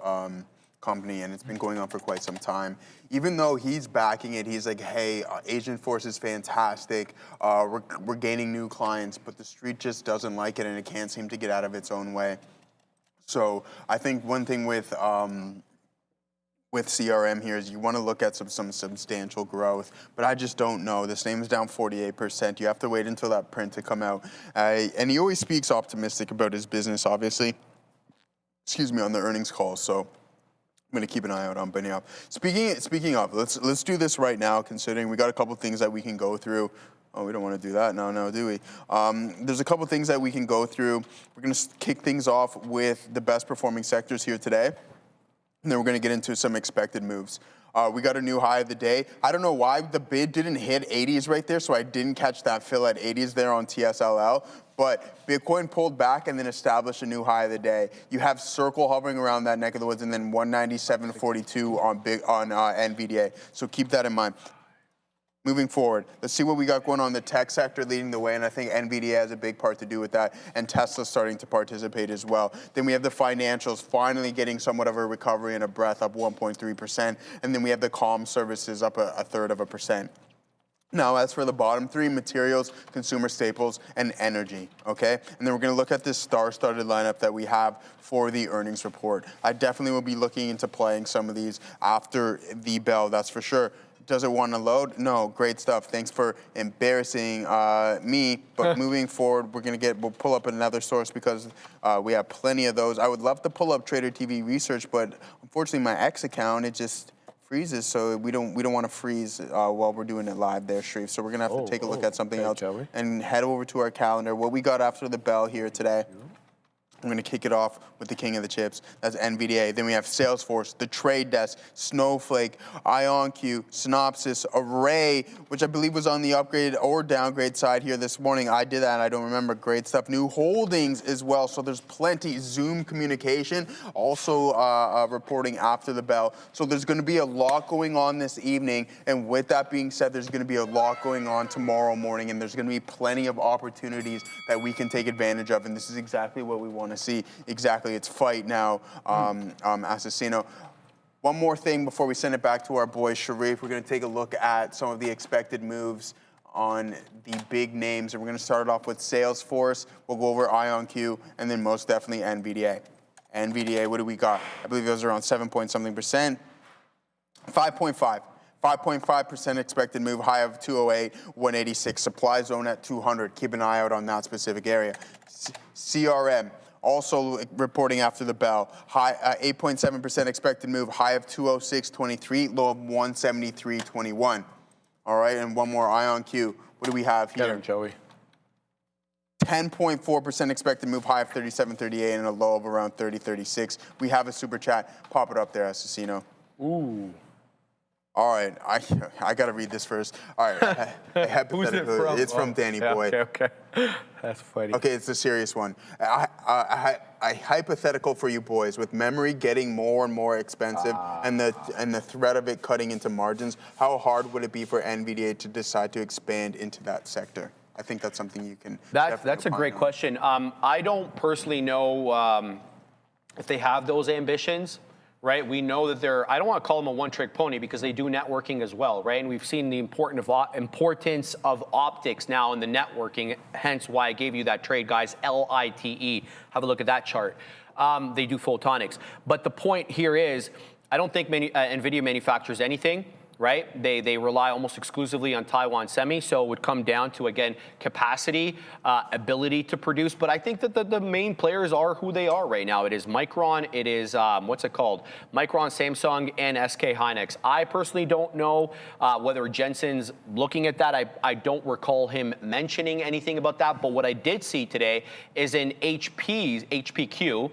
company, and it's been going on for quite some time. Even though he's backing it, he's like, hey, Agentforce is fantastic. We're gaining new clients, but the street just doesn't like it, and it can't seem to get out of its own way. So I think one thing with CRM here is you want to look at some substantial growth, but I just don't know. This name is down 48%. You have to wait until that print to come out. And he always speaks optimistic about his business, obviously. Excuse me, on the earnings call. So I'm going to keep an eye out on Benioff. Speaking of, let's do this right now, considering we got a couple things that we can go through. Oh, we don't want to do that. No, do we? There's a couple things that we can go through. We're going to kick things off with the best performing sectors here today. And then we're going to get into some expected moves. We got a new high of the day. I don't know why the bid didn't hit 80s right there, so I didn't catch that fill at 80s there on TSLL. But Bitcoin pulled back and then established a new high of the day. You have Circle hovering around that neck of the woods, and then 197.42 on NVDA. So keep that in mind. Moving forward, let's see what we got going on. The tech sector leading the way, and I think NVDA has a big part to do with that, and Tesla's starting to participate as well. Then we have the financials finally getting somewhat of a recovery and a breath, up 1.3%, and then we have the comm services up a third of a percent. Now, as for the bottom three, materials, consumer staples, and energy, okay? And then we're going to look at this star-studded lineup that we have for the earnings report. I definitely will be looking into playing some of these after the bell, that's for sure. Does it want to load? No, great stuff. Thanks for embarrassing me. But moving forward, we'll pull up another source because we have plenty of those. I would love to pull up Trader TV research, but unfortunately my X account, it just freezes, so we don't want to freeze while we're doing it live there, Sharif. So we're gonna have to take a look at something else and head over to our calendar. What we got after the bell here today. I'm going to kick it off with the king of the chips. That's NVDA. Then we have Salesforce, The Trade Desk, Snowflake, IonQ, Synopsys, Array, which I believe was on the upgrade or downgrade side here this morning. I did that. I don't remember. Great stuff. New Holdings as well. So there's plenty. Zoom Communication also reporting after the bell. So there's going to be a lot going on this evening. And with that being said, there's going to be a lot going on tomorrow morning. And there's going to be plenty of opportunities that we can take advantage of. And this is exactly what we want to see. Exactly, it's fight now, Assassino. One more thing before we send it back to our boy Sharif. We're going to take a look at some of the expected moves on the big names, and we're going to start off with Salesforce. We'll go over IonQ, and then most definitely NVDA. NVDA, what do we got? I believe it was around 7-point-something%. 5.5. 5.5% expected move, high of 208, 186. Supply zone at 200. Keep an eye out on that specific area. CRM. Also reporting after the bell, high 8.7% expected move, high of 206.23, low of 173.21. All right, and one more IonQ. What do we have here? Get him, Joey. 10.4% expected move, high of 37.38, and a low of around 30.36. We have a super chat. Pop it up there, Assassino. Ooh. All right, I got to read this first. All right, Who's it from? It's from Danny Boy. Okay. That's funny. Okay, it's a serious one. A hypothetical for you boys. With memory getting more and more expensive and the threat of it cutting into margins, how hard would it be for NVDA to decide to expand into that sector? I think that's something you can. That's a great question. I don't personally know if they have those ambitions. Right, we know that they're, I don't want to call them a one-trick pony because they do networking as well, right? And we've seen the importance of optics now in the networking, hence why I gave you that trade, guys, LITE. Have a look at that chart. They do photonics. But the point here is, I don't think NVIDIA manufactures anything, right? They rely almost exclusively on Taiwan Semi, so it would come down to, again, capacity, ability to produce. But I think that the main players are who they are right now. It is Micron, it is, what's it called? Micron, Samsung, and SK Hynix. I personally don't know whether Jensen's looking at that. I don't recall him mentioning anything about that, but what I did see today is in HPQ,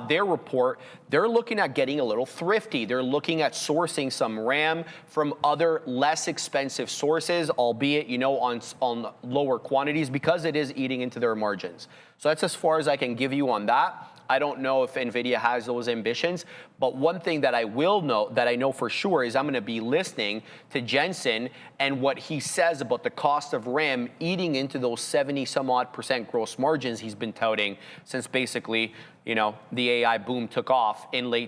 their report, they're looking at getting a little thrifty. They're looking at sourcing some RAM from other less expensive sources, albeit, you know, on lower quantities, because it is eating into their margins. So that's as far as I can give you on that. I don't know if NVIDIA has those ambitions, but one thing that I will know, that I know for sure, is I'm going to be listening to Jensen and what he says about the cost of RAM eating into those 70-some-odd% gross margins he's been touting since basically, you know, the AI boom took off in early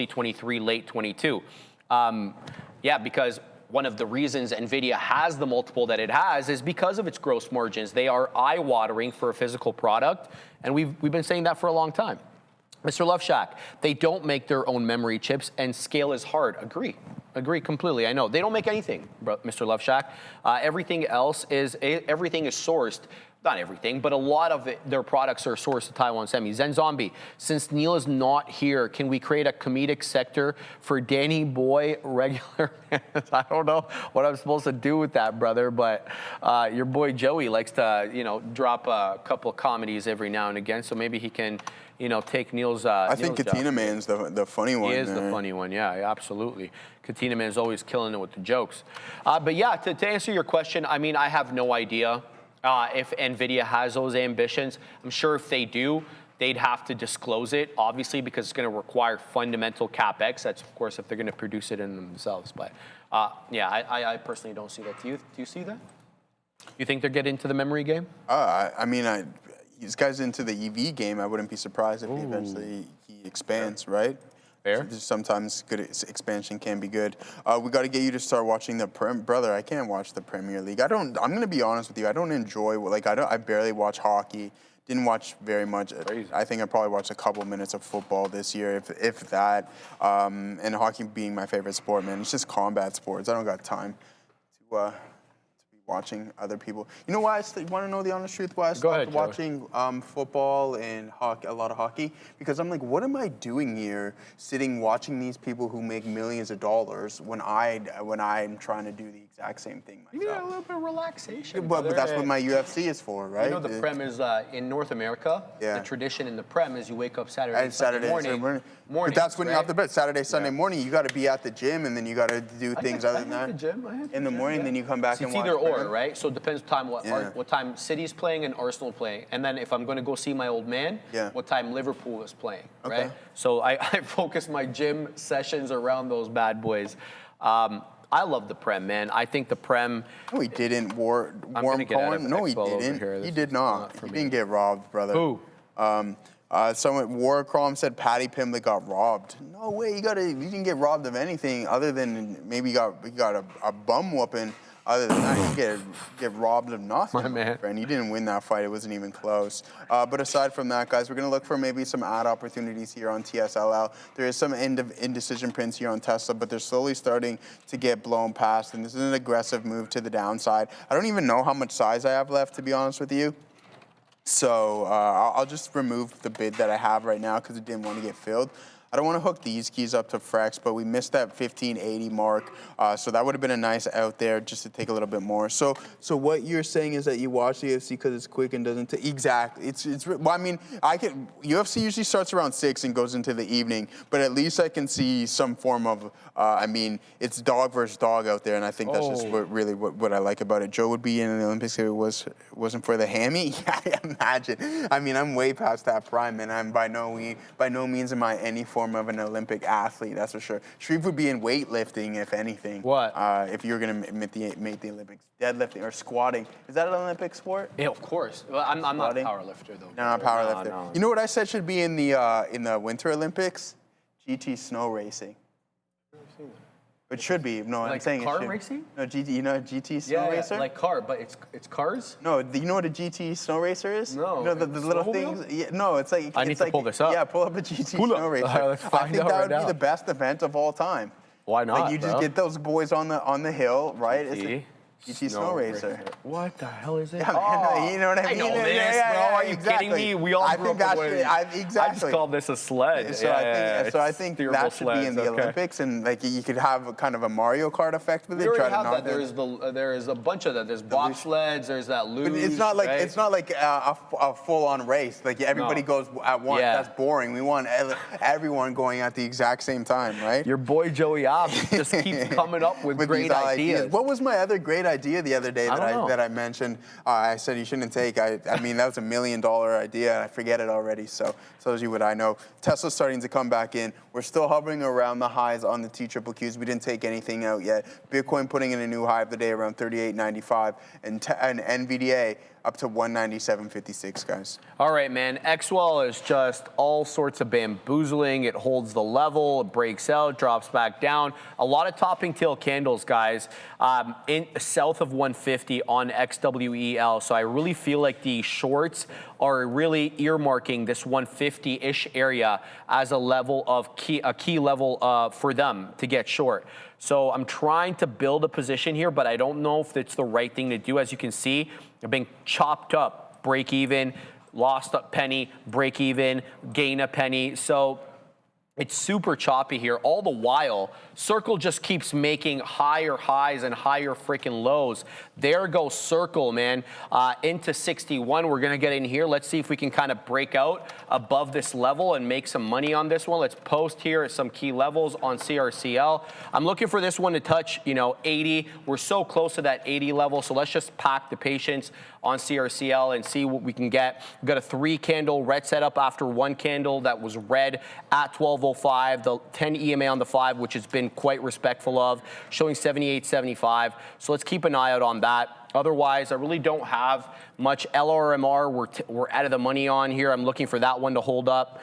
23, late 22. Yeah, because one of the reasons NVIDIA has the multiple that it has is because of its gross margins. They are eye-watering for a physical product, and we've been saying that for a long time. Mr. Loveshack, they don't make their own memory chips, and scale is hard. Agree completely. I know they don't make anything, Mr. Loveshack. Everything else is sourced. Not everything, but a lot of their products are sourced to Taiwan Semi. Zen Zombie, since Neil is not here, can we create a comedic sector for Danny Boy regular? I don't know what I'm supposed to do with that, brother, but your boy Joey likes to, you know, drop a couple of comedies every now and again, so maybe he can, you know, take Neil's I think Katina Man's the funny one. He is the funny one, yeah, absolutely. Katina Man's always killing it with the jokes. But yeah, to answer your question, I mean, I have no idea if NVIDIA has those ambitions. I'm sure if they do, they'd have to disclose it, obviously, because it's going to require fundamental CapEx. That's, of course, if they're going to produce it in themselves. But yeah, I personally don't see that. Do you see that? You think they're getting into the memory game? I mean, this guy's into the EV game. I wouldn't be surprised if he eventually expands, right? Fair. Sometimes good expansion can be good. We got to get you to start watching brother. I can't watch the Premier League. I'm gonna be honest with you. I don't enjoy I barely watch hockey. Didn't watch very much. Crazy. I think I probably watched a couple minutes of football this year, if that. And hockey being my favorite sport, man. It's just combat sports. I don't got time to watching other people. You know why I want to know the honest truth? Why I stopped watching football and hockey, a lot of hockey? Because I'm like, what am I doing here, sitting watching these people who make millions of dollars when I'm trying to do the exact same thing myself? You need a little bit of relaxation. But that's what my UFC is for, right? You know, the Prem is in North America. Yeah. The tradition in the Prem is you wake up Saturday morning. But that's when you're off the bed. Saturday, Sunday morning, you got to be at the gym, and then you got to do things other than that. In the morning, then you come back and watch. It's either or, right? So it depends what time City's playing and Arsenal playing. And then if I'm going to go see my old man, what time Liverpool is playing, right? So I focus my gym sessions around those bad boys. I love the Prem, man. I think the Prem... No, he didn't. Warm Cohen? No, he didn't. He did not. He didn't get robbed, brother. Who? Someone, Warcrom said Patty Pimblett got robbed. No way, he didn't get robbed of anything other than maybe he got a bum whooping. Other than that, you get robbed of nothing. My man. Friend. You didn't win that fight. It wasn't even close. But aside from that, guys, we're going to look for maybe some ad opportunities here on TSLL. There is some indecision prints here on Tesla, but they're slowly starting to get blown past. And this is an aggressive move to the downside. I don't even know how much size I have left, to be honest with you. So I'll just remove the bid that I have right now because it didn't want to get filled. I don't want to hook these keys up to Frex, but we missed that 1580 mark. So that would have been a nice out there just to take a little bit more. So what you're saying is that you watch the UFC because it's quick and doesn't take... Exactly. Well, I mean, UFC usually starts around 6 and goes into the evening, but at least I can see some form of... I mean, it's dog versus dog out there, and I think that's just what I like about it. Joe would be in the Olympics if it wasn't for the hammy. Yeah, imagine. I mean, I'm way past that prime, and I'm by no means am I any form of an Olympic athlete, that's for sure. Shreve would be in weightlifting, if anything. What? If you're going to make the Olympics. Deadlifting or squatting. Is that an Olympic sport? Yeah, of course. Well, I'm not a powerlifter, though. No, not a powerlifter. No. You know what I said should be in the Winter Olympics? GT snow racing. It should be. No, I'm Like saying car it should. racing? No, GT. You know a GT snow racer? like car, but it's cars. No, do you know what a GT snow racer is? No. You know the little Snowmobile? things? Yeah, no, it's like I need it's to like, pull this up. Yeah, pull up a GT Pull up. snow racer. All right, let's I find think out that right would be now. the best event of all time. Why not? Like you just bro? get those boys on the hill, right? It's GT a GT snow racer. What the hell is it? Yeah, man, you know what I mean? I know this, Yeah, bro. Are you exactly. kidding me? We all I grew think up that with should, I exactly. just called this a sled. So I think steerable that should be in the sleds, okay. Olympics, and like you could have a kind of a Mario Kart effect with We it. already Try to have knock that. There's a bunch of that. There's bobsleds. There's that luge. But it's not like right? it's not like a full-on race. Like everybody No. goes at once. Yeah. That's boring. We want everyone going at the exact same time, right? Your boy Joey Opp just keeps coming up with great these ideas. What was my other great idea the other day I don't know. that I mentioned? I said you shouldn't take. I mean, that was $1 million idea. I forget it already. So tells you what I know. Tesla's starting to come back in. We're still hovering around the highs on the TQQs. We didn't take anything out yet. Bitcoin putting in a new high of the day around 38.95, and NVDA up to 197.56, guys. All right, man. XWEL is just all sorts of bamboozling. It holds the level, it breaks out, drops back down. A lot of topping tail candles, guys, in south of 150 on XWEL. So I really feel like the shorts are really earmarking this 150-ish area as a level of a key level for them to get short. So I'm trying to build a position here, but I don't know if it's the right thing to do. As you can see, I've been chopped up, break even, lost a penny, break even, gain a penny. So it's super choppy here. All the while, Circle just keeps making higher highs and higher freaking lows. There goes Circle, man, into 61. We're going to get in here. Let's see if we can kind of break out above this level and make some money on this one. Let's post here at some key levels on CRCL. I'm looking for this one to touch, 80. We're so close to that 80 level, so let's just pack the patience on CRCL and see what we can get. We've got a 3-candle red setup after 1 candle that was red at 12.05. The 10 EMA on the 5, which has been quite respectful of, showing 78.75. So let's keep an eye out on that. Otherwise, I really don't have much. LRMR, we're out of the money on here. I'm looking for that one to hold up.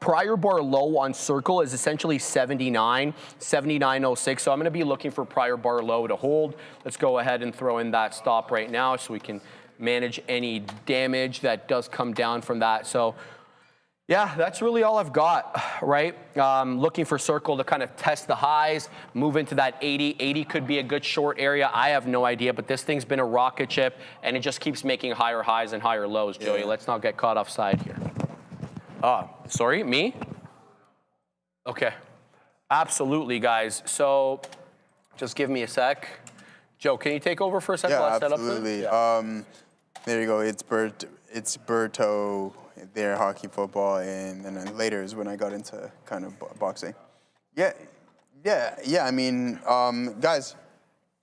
Prior bar low on Circle is essentially 79, 79.06. So I'm going to be looking for prior bar low to hold. Let's go ahead and throw in that stop right now so we can manage any damage that does come down from that. So yeah, that's really all I've got, right? Looking for Circle to kind of test the highs, move into that 80. 80 could be a good short area. I have no idea, but this thing's been a rocket ship, and it just keeps making higher highs and higher lows, Joey. Let's not get caught offside here. Sorry, me? Okay. Absolutely, guys. So just give me a sec. Joe, can you take over for a second? Yeah, while I set up absolutely. this? There you go. It's Berto there, hockey, football, and then later is when I got into kind of boxing. Yeah. I mean, guys,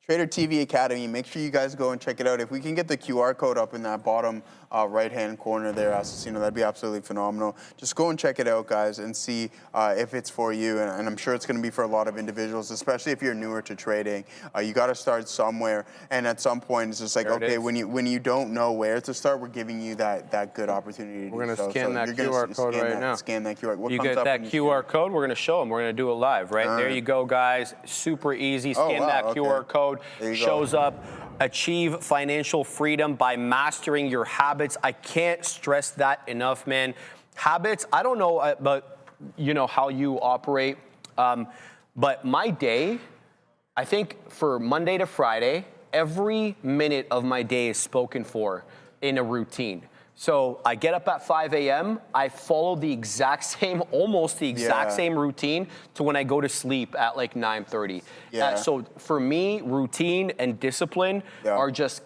Trader TV Academy, make sure you guys go and check it out. If we can get the QR code up in that bottom right-hand corner there, Assassino, that'd be absolutely phenomenal. Just go and check it out, guys, and see if it's for you. And I'm sure it's going to be for a lot of individuals, especially if you're newer to trading. You got to start somewhere, and at some point, it's just like, okay, when you don't know where to start, we're giving you that good opportunity. We're going to scan that QR code right now. Scan that QR. What you comes get up that when you QR code, we're going to show them. We're going to do it live, right? There you go, guys. Super easy. Scan that QR code. Shows up. Achieve financial freedom by mastering your habits. I can't stress that enough, man. Habits, I don't know about how you operate, but my day, I think for Monday to Friday, every minute of my day is spoken for in a routine. So I get up at 5 a.m. I follow the exact same, almost the exact same routine to when I go to sleep at like 9:30. So for me, routine and discipline are just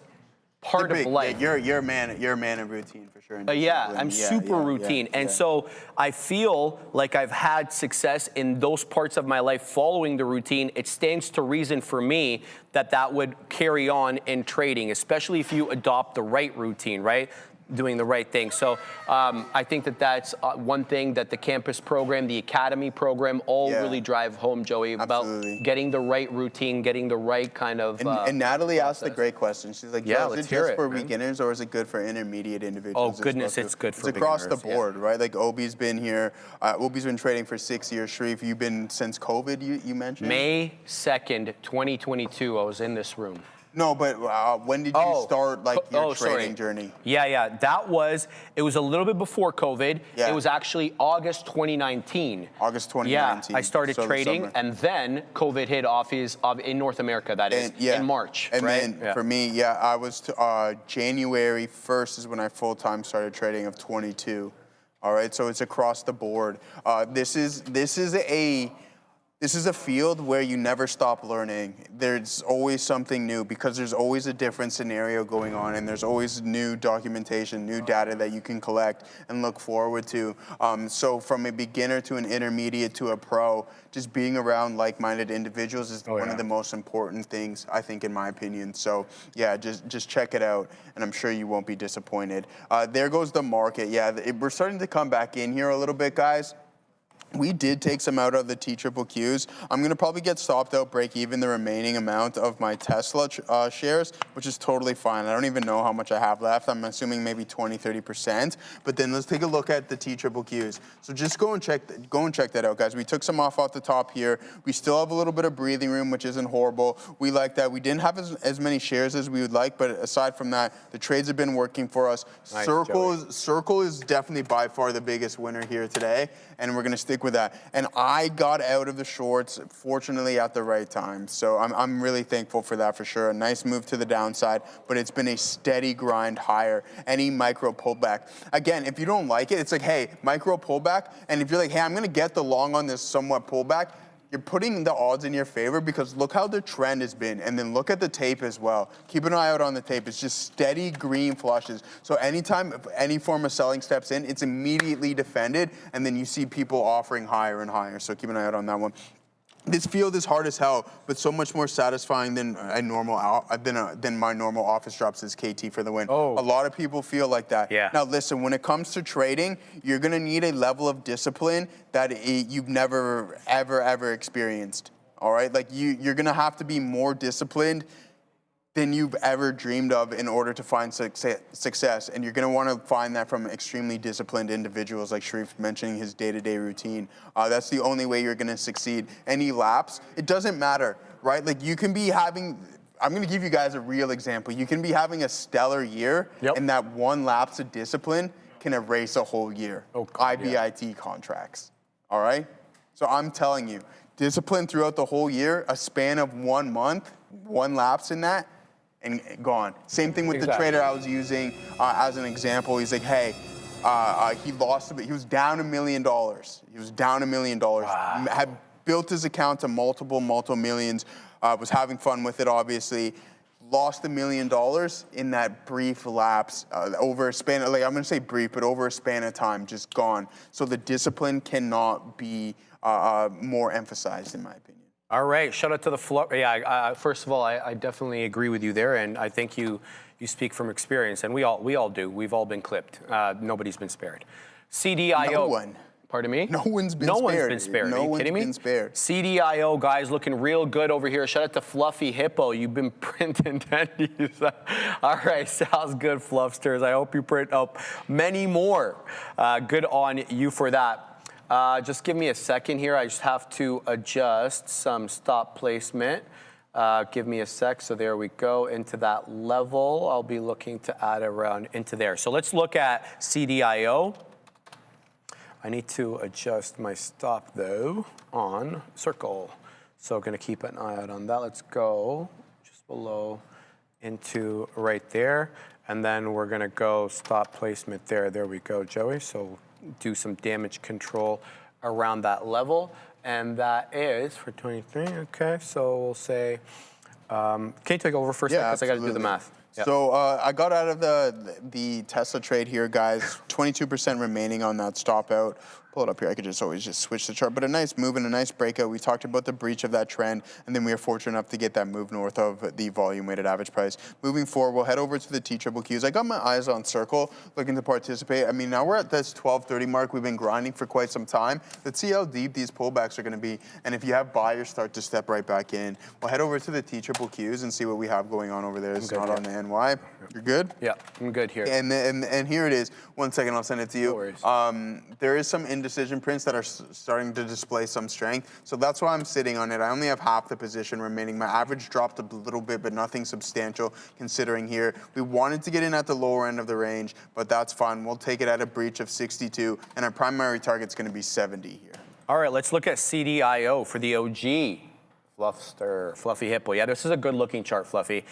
part of life. You're a man of routine for sure. I'm super routine. And so I feel like I've had success in those parts of my life following the routine. It stands to reason for me that would carry on in trading, especially if you adopt the right routine, right? doing the right thing. So I think that that's one thing that the campus program, the academy program, all really drive home, Joey, about getting the right routine, getting the right kind of. And Natalie asked a great question. She's like, yeah, is it just for beginners or is it good for intermediate individuals? Oh goodness, it's good for beginners. It's across the board, yeah. right? Like Obi's been here. Obi's been trading for 6 years. Sharif, you've been since COVID, you mentioned? May 2nd, 2022, I was in this room. No, but when did you start like your trading journey? Yeah, it was a little bit before COVID. Yeah. It was actually August 2019. August 2019. Yeah, I started trading, and then COVID hit in North America, that is, in March. And then for me, I was January 1st is when I full-time started trading of 22. All right, so it's across the board. This is a field where you never stop learning. There's always something new because there's always a different scenario going on and there's always new documentation, new data that you can collect and look forward to. So from a beginner to an intermediate to a pro, just being around like-minded individuals is one of the most important things, I think, in my opinion. So yeah, just check it out and I'm sure you won't be disappointed. There goes the market. Yeah, we're starting to come back in here a little bit, guys. We did take some out of the TQQs. I'm going to probably get stopped out, break even the remaining amount of my Tesla shares, which is totally fine. I don't even know how much I have left. I'm assuming maybe 20, 30%. But then let's take a look at the TQQs. So just go and check that out, guys. We took some off the top here. We still have a little bit of breathing room, which isn't horrible. We like that. We didn't have as many shares as we would like, but aside from that, the trades have been working for us. Nice, Circle is definitely by far the biggest winner here today, and we're going to stick with that. And I got out of the shorts, fortunately, at the right time. So I'm really thankful for that for sure. A nice move to the downside, but it's been a steady grind higher. Any micro pullback. Again, if you don't like it, it's like, hey, micro pullback. And if you're like, hey, I'm going to get the long on this somewhat pullback, you're putting the odds in your favor because look how the trend has been. And then look at the tape as well. Keep an eye out on the tape. It's just steady green flushes. So anytime any form of selling steps in, it's immediately defended. And then you see people offering higher and higher. So keep an eye out on that one. This field is hard as hell, but so much more satisfying than my normal office drops as KT for the win. Oh. A lot of people feel like that. Yeah. Now listen, when it comes to trading, you're going to need a level of discipline that you've never, ever experienced. All right? Like you're going to have to be more disciplined than you've ever dreamed of in order to find success. And you're going to want to find that from extremely disciplined individuals like Sharif mentioning his day-to-day routine. That's the only way you're going to succeed. Any lapse, it doesn't matter, right? Like you can be having, I'm going to give you guys a real example. You can be having a stellar year and that one lapse of discipline can erase a whole year. IBIT contracts, all right? So I'm telling you, discipline throughout the whole year, a span of 1 month, one lapse in that, and gone. Same thing with the trader I was using as an example. He's like, hey, he lost a bit. He was down $1 million. He was down $1 million. Wow. Had built his account to multiple millions. Was having fun with it, obviously. Lost $1 million in that brief lapse over a span. Like I'm going to say brief, but over a span of time, just gone. So the discipline cannot be more emphasized, in my opinion. All right, shout out to the floor. Yeah, first of all, I definitely agree with you there, and I think you speak from experience, and we all do. We've all been clipped. Nobody's been spared. CDIO. No one. Pardon me? No one's been spared. No one's been spared. Are you kidding me? CDIO, guys, looking real good over here. Shout out to Fluffy Hippo. You've been printing tendies. All right, sounds good, Fluffsters. I hope you print up many more. Good on you for that. Just give me a second here. I just have to adjust some stop placement. Give me a sec. So there we go into that level. I'll be looking to add around into there. So let's look at CDIO. I need to adjust my stop though on Circle. So going to keep an eye out on that. Let's go just below into right there. And then we're going to go stop placement there. There we go, Joey. So do some damage control around that level. And that is for 23. Okay, so we'll say, can you take over first? Yeah, because I got to do the math. Yep. So I got out of the Tesla trade here, guys. 22% remaining on that stop out. Pull it up here. I could just always just switch the chart, but a nice move and a nice breakout. We talked about the breach of that trend, and then we are fortunate enough to get that move north of the volume weighted average price. Moving forward, we'll head over to the TQQs. I got my eyes on Circle, looking to participate. I mean, now we're at this 12:30 mark. We've been grinding for quite some time. Let's see how deep these pullbacks are going to be, and if you have buyers, start to step right back in. We'll head over to the TQQs and see what we have going on over there. It's not on the NY. You're good? Yeah, I'm good here. And here it is. 1 second, I'll send it to you. No worries. There is some indecision prints that are starting to display some strength, so that's why I'm sitting on it. I only have half the position remaining. My average dropped a little bit, but nothing substantial considering here. We wanted to get in at the lower end of the range, but that's fine. We'll take it at a breach of 62, and our primary target's going to be 70 here. All right, let's look at CDIO for the OG. Fluffy Hippo. Yeah, this is a good looking chart, Fluffy.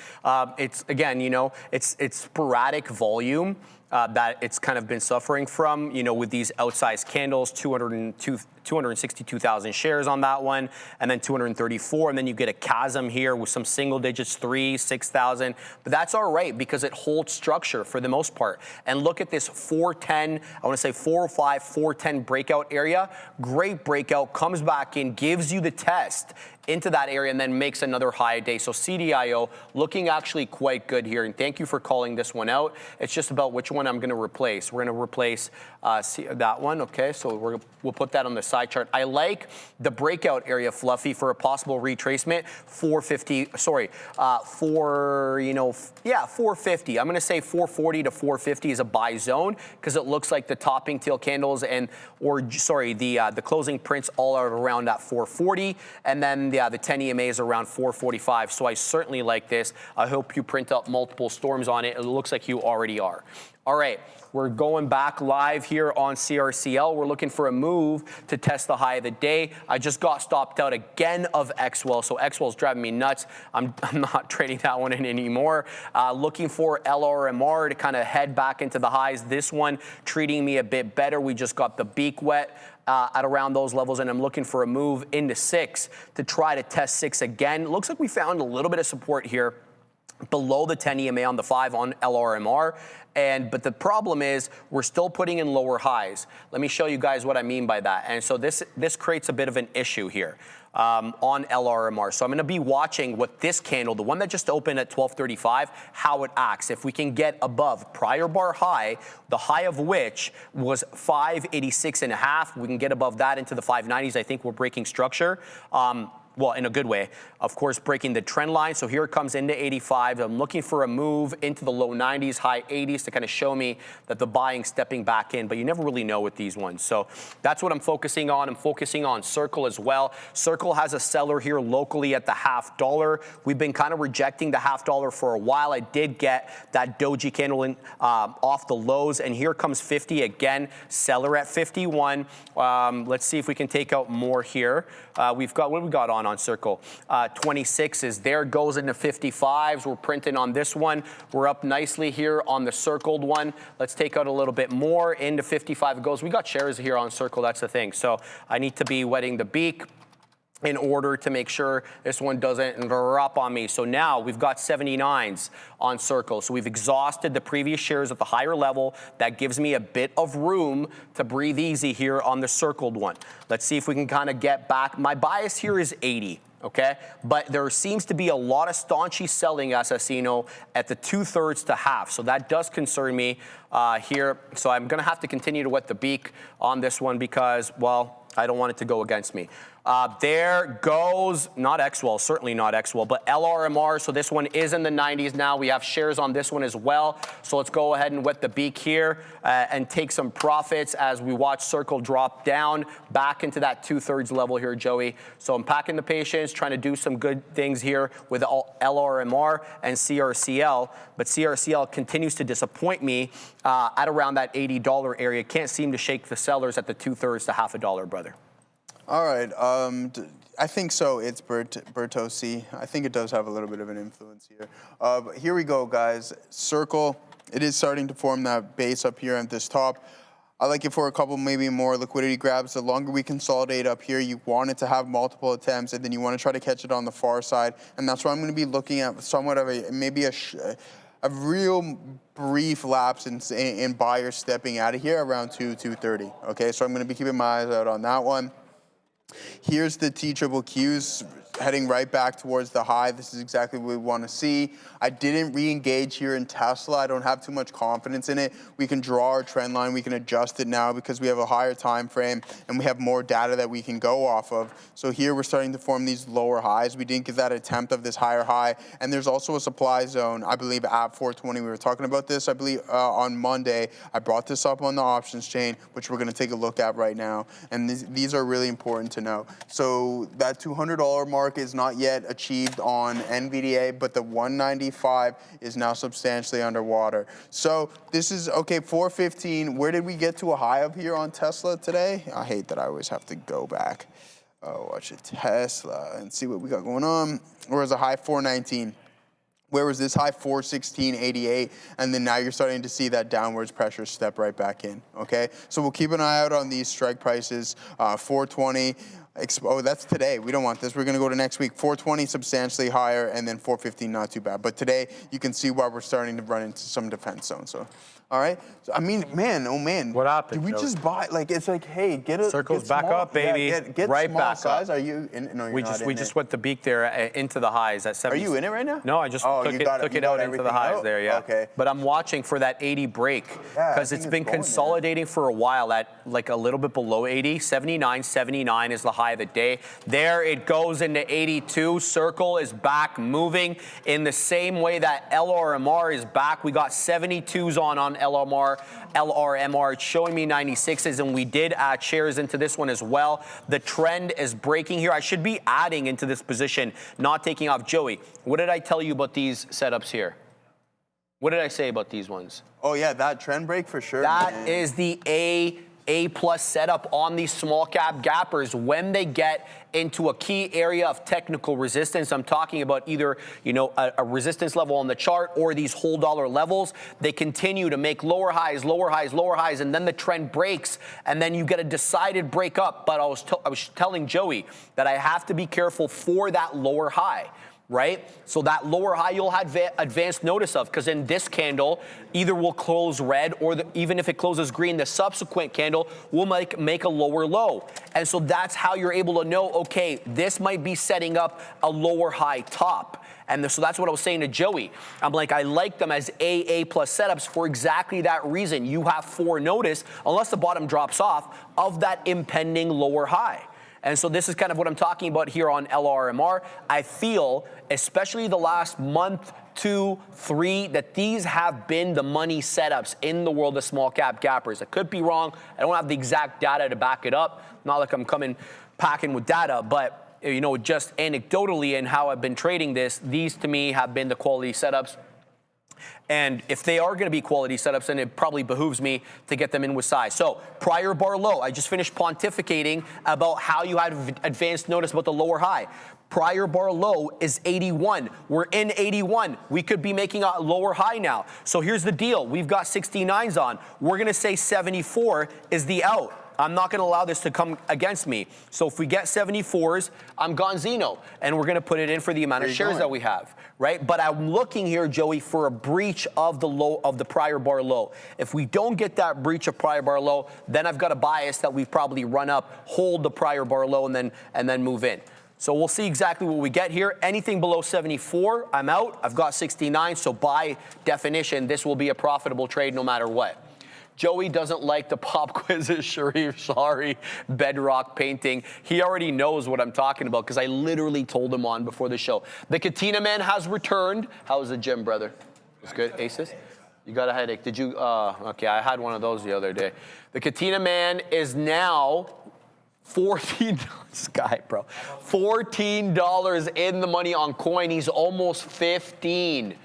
It's, again, you know, it's sporadic volume that it's kind of been suffering from, you know, with these outsized candles, 262,000 shares on that one, and then 234, and then you get a chasm here with some single digits, 6,000, but that's all right because it holds structure for the most part. And look at this 410, I want to say 405, 410 breakout area. Great breakout, comes back in, gives you the test into that area, and then makes another high day. So CDIO looking actually quite good here, and thank you for calling this one out. It's just about which one I'm going to replace. We're going to replace that one, okay? So we'll put that on the side chart. I like the breakout area, Fluffy, for a possible retracement. 450. Sorry, 450. I'm going to say 440 to 450 is a buy zone because it looks like the topping tail candles the closing prints all are around that 440, and then the 10 EMA is around 445. So I certainly like this. I hope you print up multiple storms on it. It looks like you already are. All right, we're going back live here on CRCL. We're looking for a move to test the high of the day. I just got stopped out again of XWEL, so XWEL is driving me nuts. I'm not trading that one in anymore. Looking for LRMR to kind of head back into the highs. This one treating me a bit better. We just got the beak wet at around those levels, and I'm looking for a move into 6 to try to test 6 again. Looks like we found a little bit of support here below the 10 EMA on the 5 on LRMR. But the problem is we're still putting in lower highs. Let me show you guys what I mean by that. And so this creates a bit of an issue here on LRMR. So I'm going to be watching what this candle, the one that just opened at 1235, how it acts. If we can get above prior bar high, the high of which was 586.5, we can get above that into the 590s. I think we're breaking structure. Well, in a good way, of course, breaking the trend line. So here it comes into 85. I'm looking for a move into the low 90s, high 80s to kind of show me that the buying's stepping back in, but you never really know with these ones. So that's what I'm focusing on. I'm focusing on Circle as well. Circle has a seller here locally at the $0.50. We've been kind of rejecting the $0.50 for a while. I did get that doji candle in, off the lows, and here comes 50 again, seller at 51. Let's see if we can take out more here. We've got, what have we got on Circle? 26s. There goes into 55s. We're printing on this one. We're up nicely here on the circled one. Let's take out a little bit more. Into 55 it goes. We got shares here on Circle. That's the thing. So I need to be wetting the beak in order to make sure this one doesn't drop on me. So now we've got 79s on Circle. So we've exhausted the previous shares at the higher level. That gives me a bit of room to breathe easy here on the circled one. Let's see if we can kind of get back. My bias here is 80. Okay, but there seems to be a lot of staunchy selling assassino at the 2/3 to half. So that does concern me here. So I'm going to have to continue to wet the beak on this one because, well, I don't want it to go against me. There goes, not XWEL, certainly not XWEL, but LRMR. So this one is in the 90s now. We have shares on this one as well. So let's go ahead and wet the beak here and take some profits as we watch Circle drop down back into that 2/3 level here, Joey. So I'm packing the patience, trying to do some good things here with LRMR and CRCL. But CRCL continues to disappoint me at around that $80 area. Can't seem to shake the sellers at the 2/3 to $0.50, brother. All right. I think so. It's Bertossi. I think it does have a little bit of an influence here. But here we go, guys. Circle. It is starting to form that base up here at this top. I like it for a couple, maybe more liquidity grabs. The longer we consolidate up here, you want it to have multiple attempts, and then you want to try to catch it on the far side. And that's why I'm going to be looking at somewhat of a a real brief lapse in buyers stepping out of here around 230. Okay, so I'm going to be keeping my eyes out on that one. Here's the TQQs heading right back towards the high. This is exactly what we want to see. I didn't re-engage here in Tesla. I don't have too much confidence in it. We can draw our trend line. We can adjust it now because we have a higher time frame and we have more data that we can go off of. So here we're starting to form these lower highs. We didn't get that attempt of this higher high. And there's also a supply zone, I believe, at 420. We were talking about this, I believe, on Monday. I brought this up on the options chain, which we're going to take a look at right now. And these are really important to know. So that $200 mark is not yet achieved on NVDA, but the 195 is now substantially underwater. So this is, okay, 415. Where did we get to a high up here on Tesla today? I hate that I always have to go back. Oh, watch it, Tesla, and see what we got going on. Where was a high 419? Where was this high? 416.88, and then now you're starting to see that downwards pressure step right back in, okay? So we'll keep an eye out on these strike prices, 420. Oh, that's today. We don't want this. We're going to go to next week. 420 substantially higher, and then 415 not too bad. But today, you can see why we're starting to run into some defense zones. So, all right. So, I mean, man, oh man. What happened? Did we just buy? Like, it's like, hey, get a circles get back small, up, baby. Yeah, get right small back size. up. Are you in? No, you're we not just in we it. just went the beak there into the highs at 70. Are you in it right now? No, I just took it out into the highs there. Yeah. Okay. But I'm watching for that 80 break because it's been consolidating for a while at like a little bit below 80. 79.79 is the high of the day. There it goes into 82. Circle is back moving in the same way that LRMR is back. We got 72s on LRMR. It's showing me 96s, and we did add shares into this one as well. The trend is breaking here. I should be adding into this position, not taking off. Joey, what did I tell you about these setups here? What did I say about these ones? Oh yeah, that trend break for sure. That is the A plus setup on these small cap gappers when they get into a key area of technical resistance. I'm talking about either, you know, a resistance level on the chart or these whole dollar levels. They continue to make lower highs, and then the trend breaks, and then you get a decided break up. But I was telling Joey that I have to be careful for that lower high. Right? So that lower high you'll have advanced notice of, because in this candle, either will close red or even if it closes green, the subsequent candle will make a lower low. And so that's how you're able to know, okay, this might be setting up a lower high top. And so that's what I was saying to Joey. I'm like, I like them as AA plus setups for exactly that reason. You have foreknotice, unless the bottom drops off, of that impending lower high. And so this is kind of what I'm talking about here on LRMR. I feel, especially the last month, 2, 3, that these have been the money setups in the world of small cap gappers. I could be wrong. I don't have the exact data to back it up. Not like I'm packing with data, but you know, just anecdotally and how I've been trading this, these to me have been the quality setups. And if they are going to be quality setups, then it probably behooves me to get them in with size. So prior bar low, I just finished pontificating about how you had advanced notice about the lower high. Prior bar low is 81. We're in 81. We could be making a lower high now. So here's the deal. We've got 69s on. We're going to say 74 is the out. I'm not going to allow this to come against me. So if we get 74s, I'm gonzino, and we're going to put it in for the amount of shares that we have, right? But I'm looking here, Joey, for a breach of the low of the prior bar low. If we don't get that breach of prior bar low, then I've got a bias that we've probably run up, hold the prior bar low, and then move in. So we'll see exactly what we get here. Anything below 74, I'm out. I've got 69, so by definition, this will be a profitable trade no matter what. Joey doesn't like the pop quizzes, Sharif, sorry, bedrock painting. He already knows what I'm talking about because I literally told him on before the show. The Katina Man has returned. How was the gym, brother? It's good, Aces? You got a headache. Did you? Okay, I had one of those the other day. The Katina Man is now $14, this guy, bro. $14 in the money on coin. He's almost 15.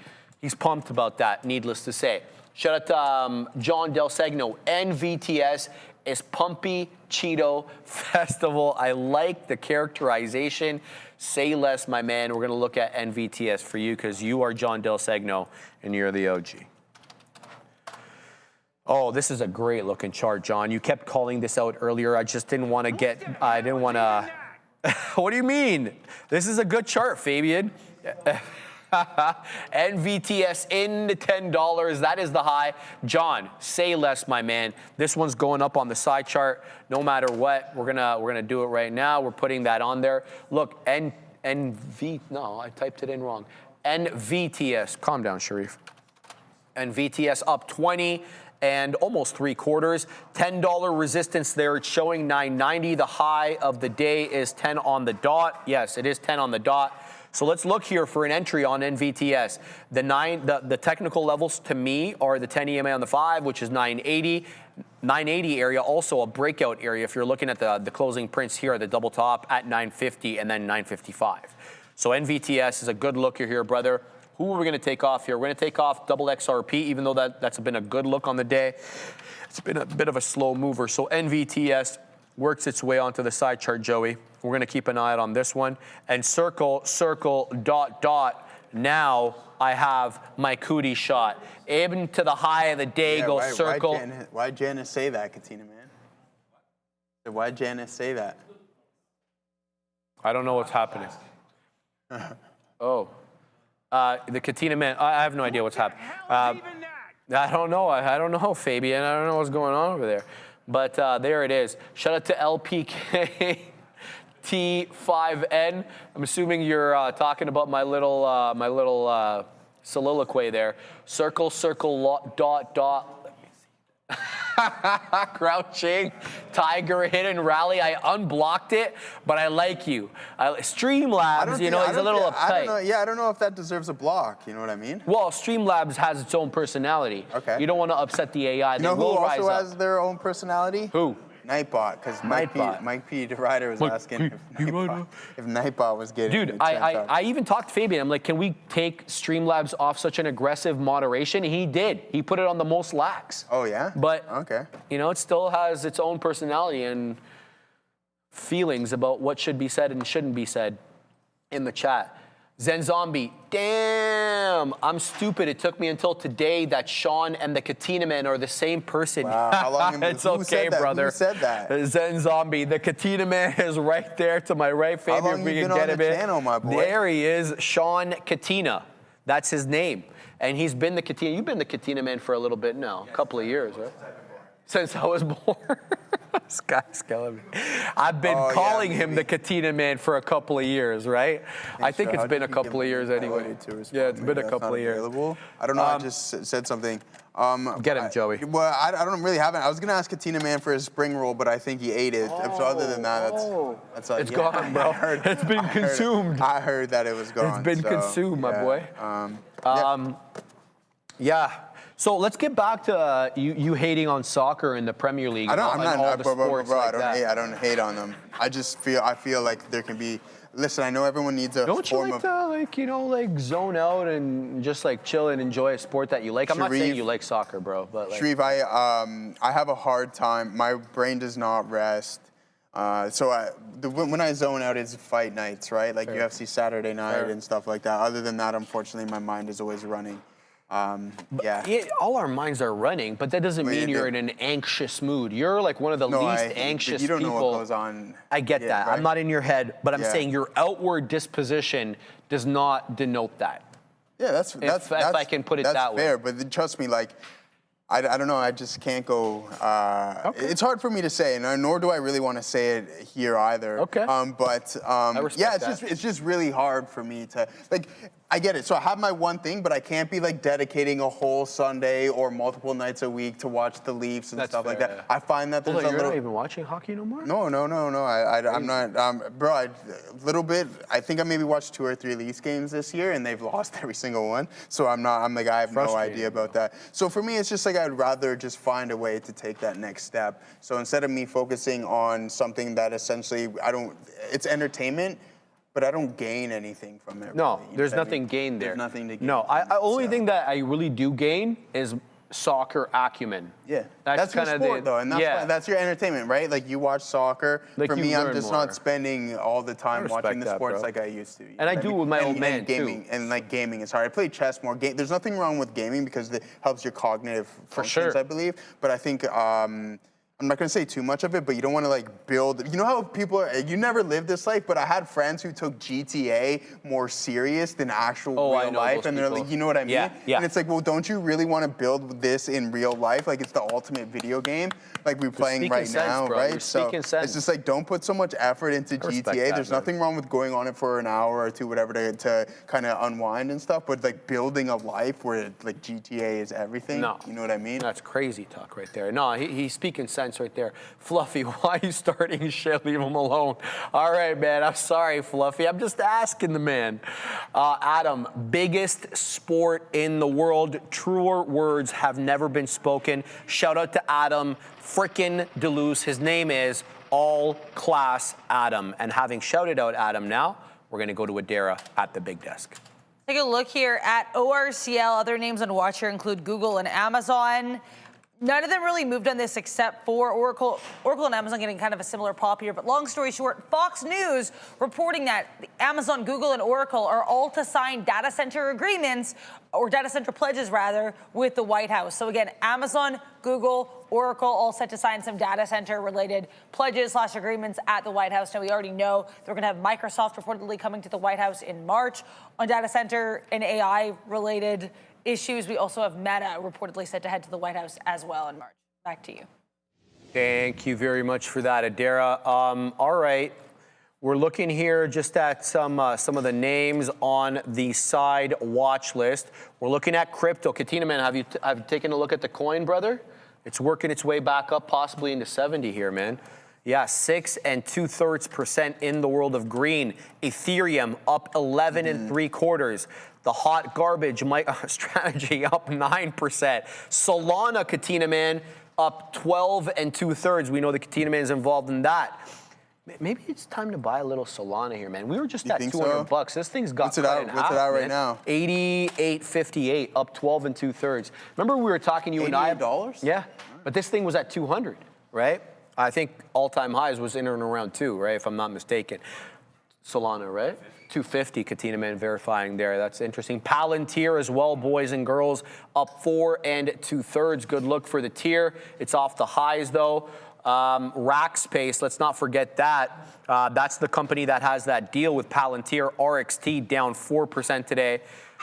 He's pumped about that, needless to say. Shout out to John Del Segno. NVTS is Pumpy Cheeto Festival. I like the characterization. Say less, my man. We're going to look at NVTS for you because you are John Del Segno and you're the OG. Oh, this is a great looking chart, John. You kept calling this out earlier. I just didn't want to What do you mean? This is a good chart, Fabian. NVTS into $10. That is the high. John, say less, my man. This one's going up on the side chart. No matter what, we're gonna do it right now. We're putting that on there. Look, no, I typed it in wrong. NVTS. Calm down, Sharif. NVTS up 20 and almost 3/4. $10 resistance there. It's showing 990. The high of the day is 10 on the dot. Yes, it is 10 on the dot. So let's look here for an entry on NVTS. The technical levels to me are the 10 EMA on the 5, which is 980. 980 area, also a breakout area. If you're looking at the closing prints here, the double top at 950 and then 955. So NVTS is a good looker here, brother. Who are we going to take off here? We're going to take off double XRP, even though that's been a good look on the day. It's been a bit of a slow mover. So NVTS works its way onto the side chart, Joey. We're going to keep an eye out on this one. And circle, dot, dot. Now I have my cootie shot. Even to the high of the day, go circle. Why'd Janice say that, Katina, man? Why'd Janice say that? I don't know what's happening. Oh. The Katina man, I have no idea what's happening. I don't know. I don't know, Fabian. I don't know what's going on over there. But there it is. Shout out to LPK T5N. I'm assuming you're talking about my little soliloquy there. Circle, dot, dot. Crouching, Tiger, hidden rally. I unblocked it, but I like you. Streamlabs, he's a little uptight. I don't know if that deserves a block. You know what I mean? Well, Streamlabs has its own personality. Okay. You don't want to upset the AI. You know who also has their own personality? Who? Nightbot, because Mike P. DeRider was asking if Nightbot was getting. Dude, I even talked to Fabian. I'm like, can we take Streamlabs off such an aggressive moderation? He did. He put it on the most lax. Oh yeah. But okay. It still has its own personality and feelings about what should be said and shouldn't be said in the chat. Zen Zombie, damn, I'm stupid. It took me until today that Sean and the Katina Man are the same person. Wow, how long it's okay, brother. Who said that? Zen Zombie, the Katina Man is right there to my right. How long have you been on the channel, my boy? There he is, Sean Katina. That's his name. And he's been the Katina. You've been the Katina Man for a little bit now, a couple of years, right? Since I was born. This guy's killing me. I've been calling him the Katina Man for a couple of years, right? I think it's been a couple of years anyway. Yeah, it's been a couple of years. I don't know. I just said something. Get him, Joey. Well, I don't really have it. I was gonna ask Katina Man for his spring roll, but I think he ate it. So other than that, that's it's gone, bro. It's been consumed. I heard that it was gone. It's been consumed, my boy. Yeah. So let's get back to you hating on soccer in the Premier League. I don't hate on them. I feel like there can be. Listen, I know everyone needs a form of. Don't you like to zone out and just like chill and enjoy a sport that you like? I'm not saying you like soccer, bro, but like. Sharif, I have a hard time. My brain does not rest. When I zone out, it's fight nights, right? Like UFC Saturday night and stuff like that. Other than that, unfortunately, my mind is always running. All our minds are running, but that doesn't mean you're in an anxious mood. You're like one of the least anxious people. You don't know what goes on. I get that. Right? I'm not in your head, but I'm saying your outward disposition does not denote that. Yeah, that's if I can put it that way. That's fair, but trust me, like, I don't know. I just can't go. It's hard for me to say, and nor do I really want to say it here either. Okay. It's just really hard for me to like. I get it. So I have my one thing, but I can't be like dedicating a whole Sunday or multiple nights a week to watch the Leafs and stuff like that. Yeah. I find that there's you're not even watching hockey no more? No. I'm not. Bro, a little bit. I think I maybe watched 2 or 3 Leafs games this year, and they've lost every single one. So I have no idea about that. So for me, it's just like I'd rather just find a way to take that next step. So instead of me focusing on something that essentially it's entertainment. But I don't gain anything from it. No, there's nothing gained there. There's nothing to gain. No, only thing that I really do gain is soccer acumen. Yeah, that's your sport, though, and that's your entertainment, right? Like, you watch soccer. Like, for me, I'm just not spending all the time watching the sports like I used to. And I do with my old man, gaming, too. And, like, gaming is hard. I play chess more. There's nothing wrong with gaming because it helps your cognitive functions, I believe. But I think I'm not gonna say too much of it, but you don't want to like build. You know how people are. You never lived this life, but I had friends who took GTA more serious than actual real life, and they're like, you know what I mean? Yeah. And it's like, well, don't you really want to build this in real life? Like it's the ultimate video game, like we're playing right now, bro. right? So it's just like, don't put so much effort into GTA. There's nothing wrong with going on it for an hour or two, whatever, to kind of unwind and stuff. But like building a life where like GTA is everything. No. You know what I mean? That's crazy talk right there. No, he's speaking sense right there. Fluffy, why are you starting shit? Leave him alone. All right, man. I'm sorry, Fluffy. I'm just asking the man. Adam, biggest sport in the world. Truer words have never been spoken. Shout out to Adam frickin' Deleuze. His name is All Class Adam. And having shouted out Adam now, we're going to go to Adara at the big desk. Take a look here at ORCL. Other names on watch here include Google and Amazon. None of them really moved on this except for Oracle. Oracle and Amazon getting kind of a similar pop here. But long story short, Fox News reporting that Amazon, Google, and Oracle are all to sign data center agreements, or data center pledges rather, with the White House. So again, Amazon, Google, Oracle all set to sign some data center related pledges / agreements at the White House. Now we already know they're going to have Microsoft reportedly coming to the White House in March on data center and AI related issues. We also have Meta reportedly set to head to the White House as well in March. Back to you. Thank you very much for that, Adara. All right, we're looking here just at some of the names on the side watch list. We're looking at crypto. Katina, man, have you taken a look at the coin, brother? It's working its way back up, possibly into 70 here, man. Yeah, 6 2/3% in the world of green. Ethereum up 11 3/4. The hot garbage strategy up 9%. Solana, Katina man, up 12 2/3. We know the Katina man is involved in that. Maybe it's time to buy a little Solana here, man. We were just at 200 bucks. This thing's got What's it out? What's it out right now? 88.58, up 12 2/3. Remember we were talking, you and I. $88? Yeah, but this thing was at 200, right? I think all-time highs was in and around 2, right, if I'm not mistaken. Solana, right? 250, Katina man verifying there. That's interesting. Palantir as well, boys and girls, up 4 2/3. Good look for the tier. It's off the highs, though. Rackspace, let's not forget that. That's the company that has that deal with Palantir. RXT down 4% today.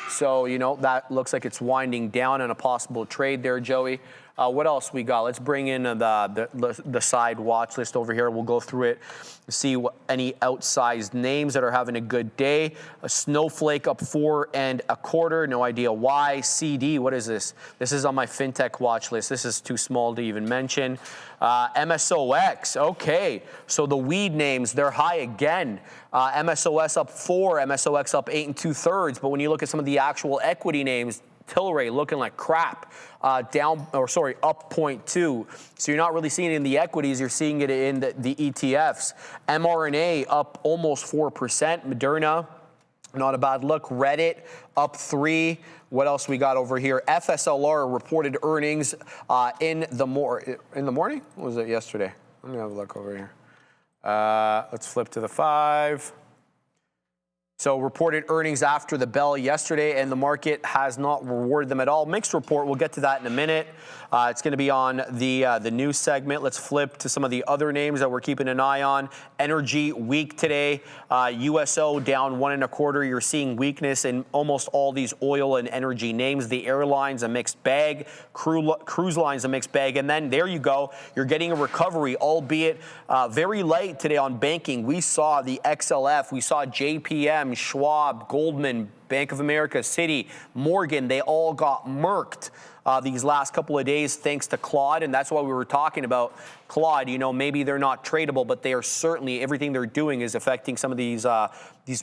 So, you know, that looks like it's winding down on a possible trade there, Joey. What else we got? Let's bring in the side watch list over here. We'll go through it, see any outsized names that are having a good day. A Snowflake up 4 1/4. No idea why. CD, what is this? This is on my fintech watch list. This is too small to even mention. MSOX, okay. So the weed names, they're high again. MSOS up 4, MSOX up 8 2/3. But when you look at some of the actual equity names, Tilray looking like crap, up 0.2. So you're not really seeing it in the equities, you're seeing it in the ETFs. mRNA up almost 4%. Moderna, not a bad look. Reddit up 3. What else we got over here? FSLR reported earnings in the morning? What was it yesterday? Let me have a look over here. Let's flip to the 5. So reported earnings after the bell yesterday, and the market has not rewarded them at all. Mixed report, we'll get to that in a minute. It's going to be on the news segment. Let's flip to some of the other names that we're keeping an eye on. Energy weak today. USO down 1 1/4. You're seeing weakness in almost all these oil and energy names. The airlines, a mixed bag. Cruise lines, a mixed bag. And then there you go. You're getting a recovery, albeit very light today on banking. We saw the XLF. We saw JPM, Schwab, Goldman, Bank of America, Citi, Morgan. They all got murked these last couple of days thanks to Claude, and that's why we were talking about Claude. You know, maybe they're not tradable, but they are certainly, everything they're doing is affecting some of these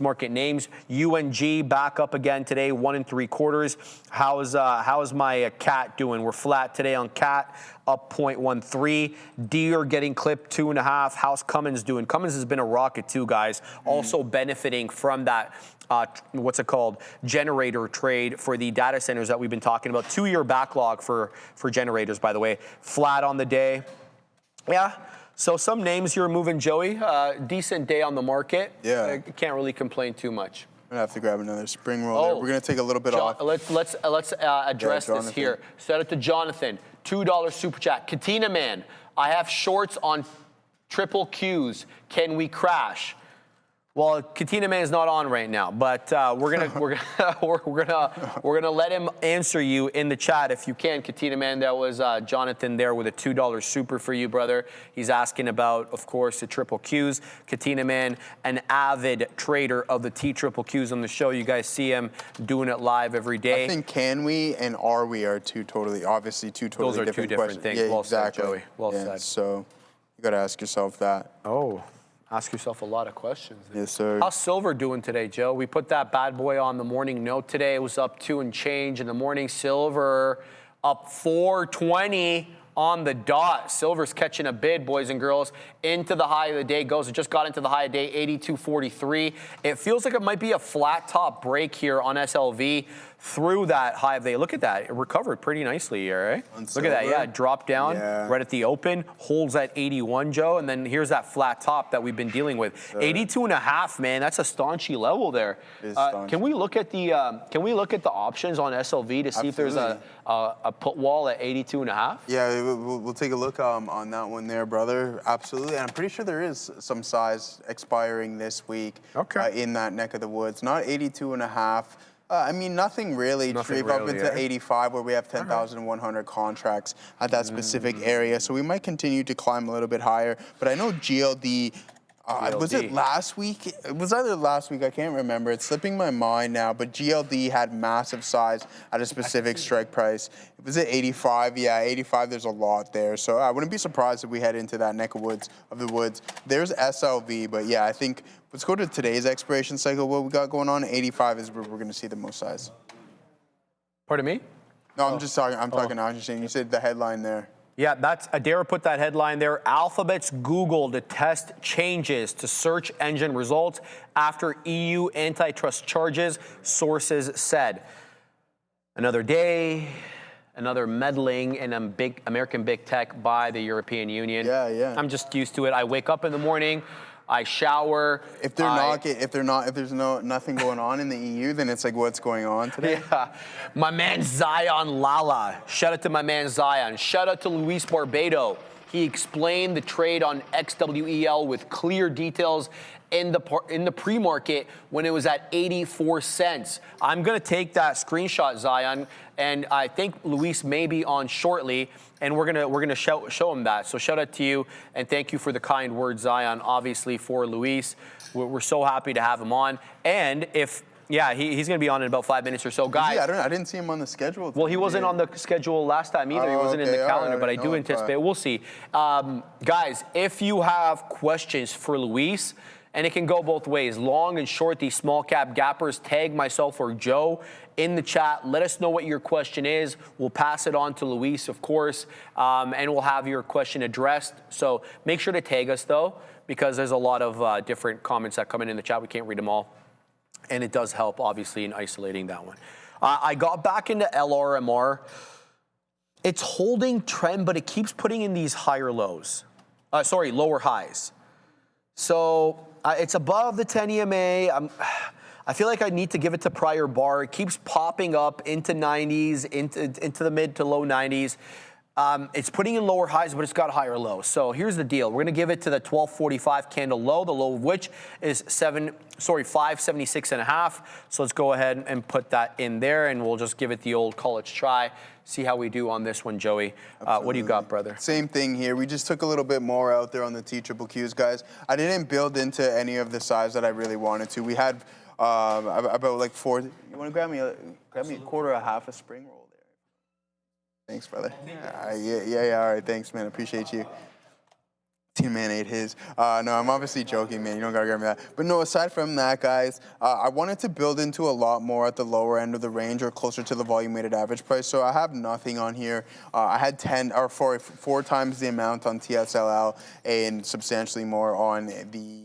market names. UNG back up again today, 1 3/4. How's my cat doing? We're flat today on cat, up 0.13. Deere getting clipped 2.5. How's Cummins doing? Cummins has been a rocket too, guys. Also benefiting from that what's it called, generator trade for the data centers that we've been talking about. 2-year backlog for generators, by the way. Flat on the day. Yeah, so some names you're moving, Joey. Decent day on the market. Yeah. I can't really complain too much. I'm gonna have to grab another spring roll there. We're gonna take a little bit off. Let's address this here. Shout out to Jonathan. $2 super chat. Katina man, I have shorts on triple Qs. Can we crash? Well, Katina Man's not on right now, but we're gonna let him answer you in the chat if you can. Katina Man, that was Jonathan there with a $2 super for you, brother. He's asking about, of course, the triple Qs. Katina Man, an avid trader of the T triple Qs on the show. You guys see him doing it live every day. I think can we and are we are obviously two totally Those are different two different questions. things. Yeah, Well exactly. said, Joey. Well said. So you got to ask yourself that. Oh. Ask yourself a lot of questions. Yes, sir. How's silver doing today, Joe? We put that bad boy on the morning note today. It was up 2 and change in the morning. Silver up 420 on the dot. Silver's catching a bid, boys and girls. Into the high of the day goes. It just got into the high of the day, 82.43. It feels like it might be a flat top break here on SLV through that high of the day. Look at that. It recovered pretty nicely here, right? Look at that. Yeah, it dropped down right at the open, holds at 81, Joe, and then here's that flat top that we've been dealing with. 82.5, man. That's a staunchy level there. Can we look at the options on SLV to see if there's a put wall at 82.5? Yeah, we'll take a look on that one there, brother. Absolutely. And I'm pretty sure there is some size expiring this week in that neck of the woods. Not 82.5. I mean, nothing really. Creep up into 85 where we have 10,100 contracts at that specific area. So we might continue to climb a little bit higher. But I know GLD, was it last week? It was either last week, I can't remember. It's slipping my mind now. But GLD had massive size at a specific strike price. Was it 85? Yeah, 85, there's a lot there. So I wouldn't be surprised if we head into that neck of the woods. There's SLV, but yeah, I think let's go to today's expiration cycle. What we got going on, 85 is where we're going to see the most size. Pardon me? No, I'm just talking. I'm talking now. You said the headline there. Yeah, that's Adair put that headline there. Alphabet's Google to test changes to search engine results after EU antitrust charges, sources said. Another day, another meddling in a big American big tech by the European Union. Yeah. I'm just used to it. I wake up in the morning, I shower. If there's nothing going on in the EU, then it's like, what's going on today? Yeah, my man Zion Lala. Shout out to my man Zion. Shout out to Luis Barbado. He explained the trade on XWEL with clear details in the pre-market when it was at 84 cents. I'm gonna take that screenshot, Zion, and I think Luis may be on shortly, and we're gonna show him that. So shout out to you, and thank you for the kind words, Zion, obviously for Luis. We're so happy to have him on, and if he's going to be on in about 5 minutes or so. Guys, I didn't see him on the schedule. Well, he wasn't on the schedule last time either. He wasn't in the calendar, but I do anticipate. We'll see. Guys, if you have questions for Luis, and it can go both ways, long and short, these small cap gappers, tag myself or Joe in the chat. Let us know what your question is. We'll pass it on to Luis, of course, and we'll have your question addressed. So make sure to tag us, though, because there's a lot of different comments that come in the chat. We can't read them all. And it does help, obviously, in isolating that one. I got back into LRMR. It's holding trend, but it keeps putting in these higher lows. Lower highs. So it's above the 10 EMA. I feel like I need to give it to prior bar. It keeps popping up into 90s, into the mid to low 90s. It's putting in lower highs, but it's got higher lows. So here's the deal. We're going to give it to the 1245 candle low, the low of which is 576.5. So let's go ahead and put that in there, and we'll just give it the old college try. See how we do on this one, Joey. What do you got, brother? Same thing here. We just took a little bit more out there on the T-triple-Qs, guys. I didn't build into any of the size that I really wanted to. We had about like 4. You want to grab me a quarter or half a spring roll? Thanks, brother. Yeah. All right, thanks, man. Appreciate you. Team man ate his. No, I'm obviously joking, man. You don't gotta grab me that. But no, aside from that, guys, I wanted to build into a lot more at the lower end of the range or closer to the volume-weighted average price. So I have nothing on here. I had 4 times the amount on TSLL and substantially more on the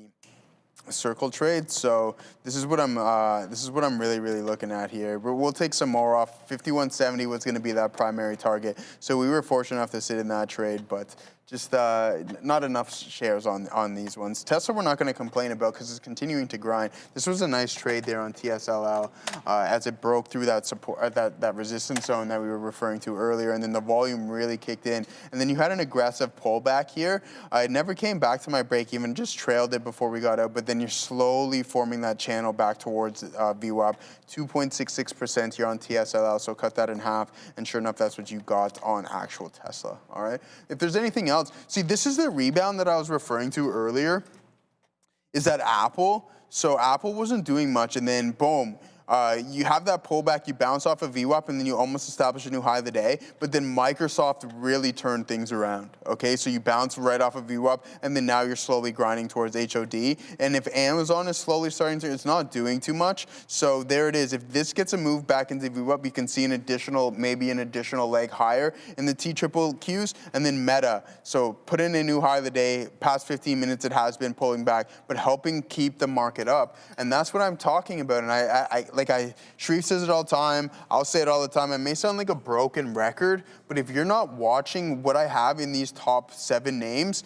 circle trade. So this is what I'm really looking at here. We'll take some more off. 5170 was going to be that primary target. So we were fortunate enough to sit in that trade, but just not enough shares on these ones. Tesla, we're not going to complain about because it's continuing to grind. This was a nice trade there on TSLL as it broke through that support, that resistance zone that we were referring to earlier, and then the volume really kicked in. And then you had an aggressive pullback here. It never came back to my break even, just trailed it before we got out, but then you're slowly forming that channel back towards VWAP. 2.66% here on TSLL, so cut that in half, and sure enough, that's what you got on actual Tesla, all right? If there's anything else, see, this is the rebound that I was referring to earlier, is that Apple. So Apple wasn't doing much, and then boom, you have that pullback, you bounce off of VWAP, and then you almost establish a new high of the day, but then Microsoft really turned things around, okay? So you bounce right off of VWAP, and then now you're slowly grinding towards HOD, and if Amazon is slowly starting to, it's not doing too much, so there it is. If this gets a move back into VWAP, you can see maybe an additional leg higher in the TQQs, and then Meta. So put in a new high of the day, past 15 minutes it has been pulling back, but helping keep the market up, and that's what I'm talking about, and Sharif says it all the time, I'll say it all the time, it may sound like a broken record, but if you're not watching what I have in these top 8 names,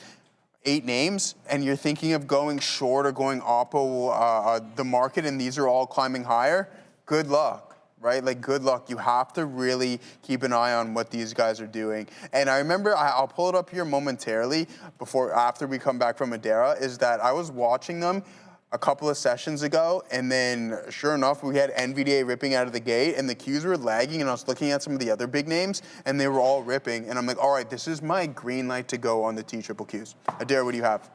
and you're thinking of going short or going oppo the market, and these are all climbing higher, good luck, right? Like, good luck. You have to really keep an eye on what these guys are doing. And I remember, I'll pull it up here momentarily, after we come back from Madeira, is that I was watching them a couple of sessions ago, and then sure enough, we had NVDA ripping out of the gate, and the Qs were lagging, and I was looking at some of the other big names, and they were all ripping, and I'm like, all right, this is my green light to go on the TQQs. Adair, what do you have?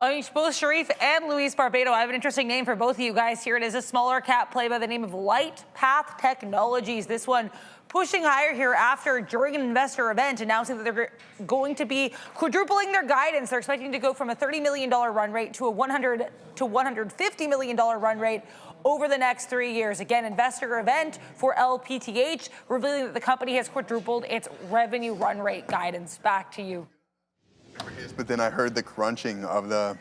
I mean, both Sharif and Luis Barbado, I have an interesting name for both of you guys here. It is a smaller cap play by the name of Light Path Technologies. This one pushing higher here after, during an investor event, announcing that they're going to be quadrupling their guidance. They're expecting to go from a $30 million run rate to a $100 to $150 million run rate over the next 3 years. Again, investor event for LPTH, revealing that the company has quadrupled its revenue run rate guidance. Back to you. But then I heard the crunching of the...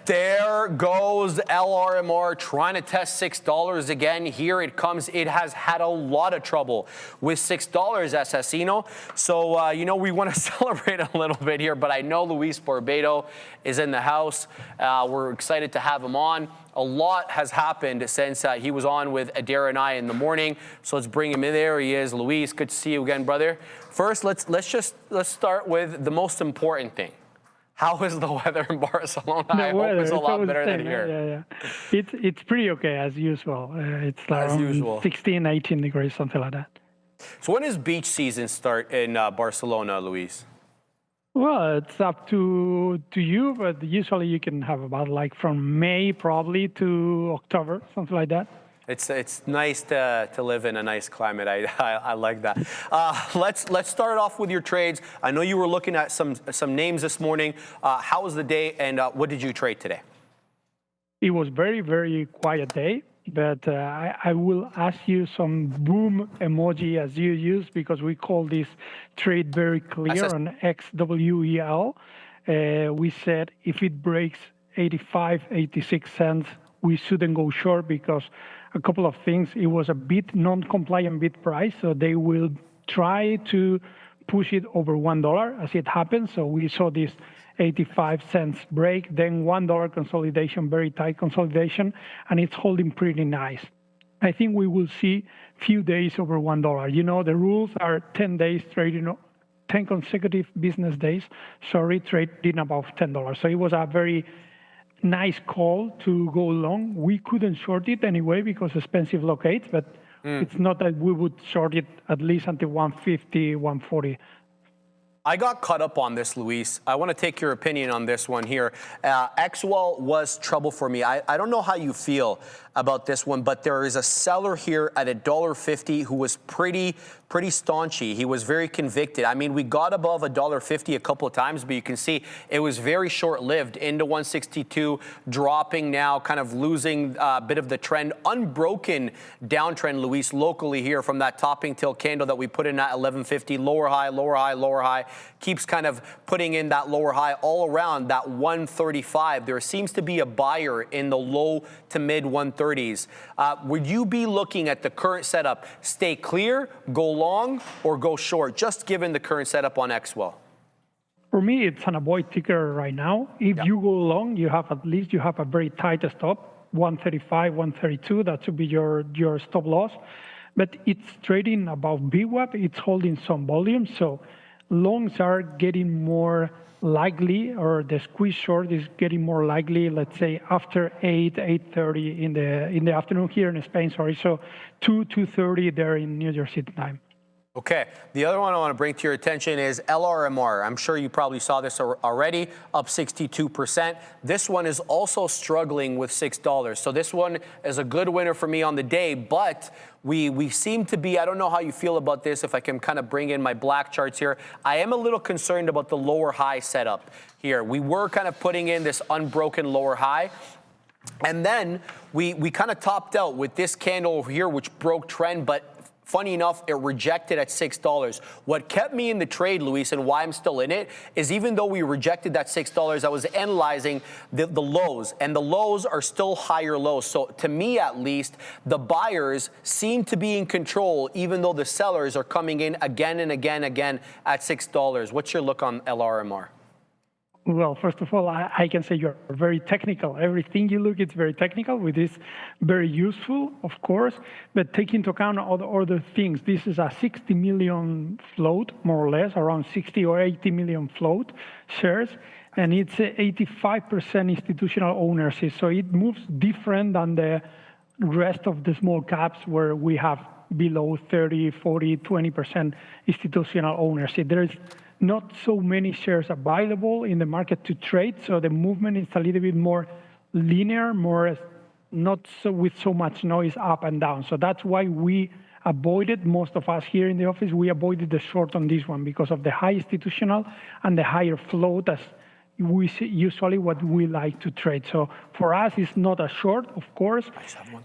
There goes LRMR trying to test $6 again. Here it comes. It has had a lot of trouble with $6, Assassino. So, we want to celebrate a little bit here, but I know Luis Barbado is in the house. We're excited to have him on. A lot has happened since he was on with Adair and I in the morning. So let's bring him in. There he is. Luis, good to see you again, brother. First, let's start with the most important thing. How is the weather in Barcelona? I hope it's a lot better than here. Yeah. It's pretty okay as usual. It's around 16, 18 degrees, something like that. So when does beach season start in Barcelona, Luis? Well, it's up to you, but usually you can have about like from May probably to October, something like that. It's nice to live in a nice climate. I like that. Let's start off with your trades. I know you were looking at some names this morning. How was the day, and what did you trade today? It was very, very quiet day, but I will ask you some boom emoji as you use, because we call this trade very clear on XWEL. We said if it breaks 85, 86 cents, we shouldn't go short, because a couple of things. It was a bit non-compliant bid price, so they will try to push it over $1 as it happens. So we saw this 85 cents break, then $1 consolidation, very tight consolidation, and it's holding pretty nice. I think we will see few days over $1. You know, the rules are 10 days trading, 10 consecutive business days, trading above $10. So it was a very nice call to go long. We couldn't short it anyway because expensive locates, but it's not that we would short it at least until 150, 140. I got caught up on this, Luis. I want to take your opinion on this one here. XWEL was trouble for me. I don't know how you feel about this one, but there is a seller here at $1.50 who was pretty staunchy. He was very convicted. I mean, we got above $1.50 a couple of times, but you can see it was very short-lived into 162, dropping now, kind of losing a bit of the trend. Unbroken downtrend, Luis, locally here from that topping tail candle that we put in at 1150, lower high, lower high, lower high, keeps kind of putting in that lower high all around that 135. There seems to be a buyer in the low to mid 130s. Would you be looking at the current setup, stay clear, go long, or go short, just given the current setup on XWEL? For me, it's an avoid ticker right now. If you go long, you have at least a very tight stop, 135, 132. That should be your stop loss. But it's trading above VWAP. It's holding some volume. So longs are getting more likely, or the squeeze short is getting more likely, let's say after 8:30 in the afternoon here in Spain, sorry. So 2:30 there in New Jersey time. Okay, the other one I want to bring to your attention is LRMR. I'm sure you probably saw this already, up 62%. This one is also struggling with $6. So this one is a good winner for me on the day, but we seem to be, I don't know how you feel about this, if I can kind of bring in my black charts here. I am a little concerned about the lower high setup here. We were kind of putting in this unbroken lower high. And then we kind of topped out with this candle over here, which broke trend, but funny enough, it rejected at $6. What kept me in the trade, Luis, and why I'm still in it, is even though we rejected that $6, I was analyzing the lows, and the lows are still higher lows. So to me, at least, the buyers seem to be in control, even though the sellers are coming in again and again at $6. What's your look on LRMR? Well, first of all, I can say you're very technical. Everything you look, it's very technical, which is very useful, of course, but take into account all the other things. This is a 60 million float, more or less, around 60 or 80 million float shares, and it's 85% institutional ownership. So it moves different than the rest of the small caps where we have below 30, 40, 20% institutional ownership. There's not so many shares available in the market to trade, so the movement is a little bit more linear, more not so with so much noise up and down. So that's why we avoided, most of us here in the office, we avoided the short on this one because of the high institutional and the higher float as we usually what we like to trade. So for us, it's not a short, of course.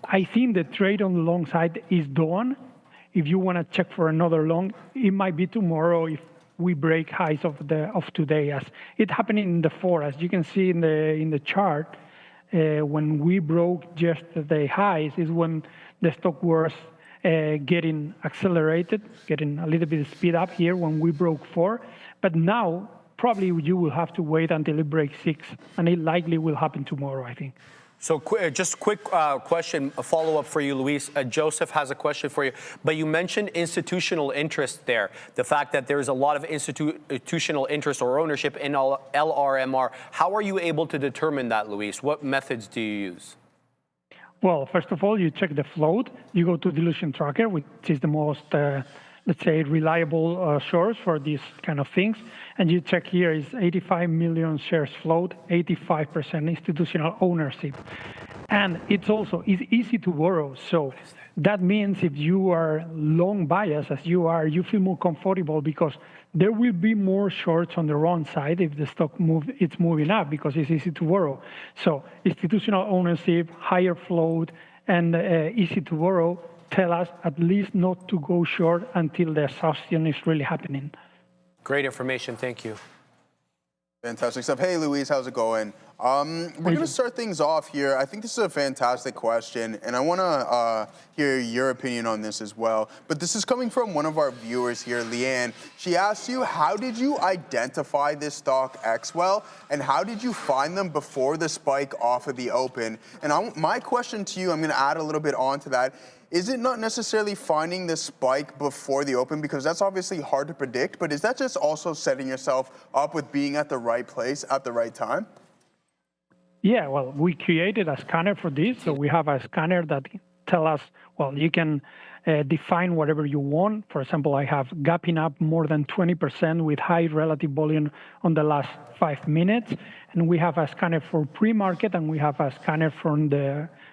I think the trade on the long side is done. If you want to check for another long, it might be tomorrow if we break highs of today, as it happened in the 4. As you can see in the chart, when we broke yesterday highs is when the stock was getting accelerated, getting a little bit of speed up here when we broke 4. But now probably you will have to wait until it breaks 6, and it likely will happen tomorrow, I think. So just quick question, a follow-up for you, Luis. Joseph has a question for you. But you mentioned institutional interest there, the fact that there's a lot of institutional interest or ownership in LRMR. How are you able to determine that, Luis? What methods do you use? Well, first of all, you check the float. You go to Dilution Tracker, which is the most, let's say, reliable source for these kind of things. And you check here is 85 million shares float, 85% institutional ownership. And it's also easy to borrow. So that means if you are long bias, as you are, you feel more comfortable because there will be more shorts on the wrong side if the stock it's moving up because it's easy to borrow. So institutional ownership, higher float, and easy to borrow tell us at least not to go short until the exhaustion is really happening. Great information. Thank you. Fantastic stuff. Hey, Luis, how's it going? We're going to start things off here. I think this is a fantastic question, and I want to hear your opinion on this as well. But this is coming from one of our viewers here, Leanne. She asked you, how did you identify this stock XWEL, and how did you find them before the spike off of the open? And my question to you, I'm going to add a little bit onto that. Is it not necessarily finding the spike before the open? Because that's obviously hard to predict, but is that just also setting yourself up with being at the right place at the right time? Yeah, well, we created a scanner for this. So we have a scanner that tell us, well, you can define whatever you want. For example, I have gapping up more than 20% with high relative volume on the last 5 minutes. And we have a scanner for pre-market, and we have a scanner from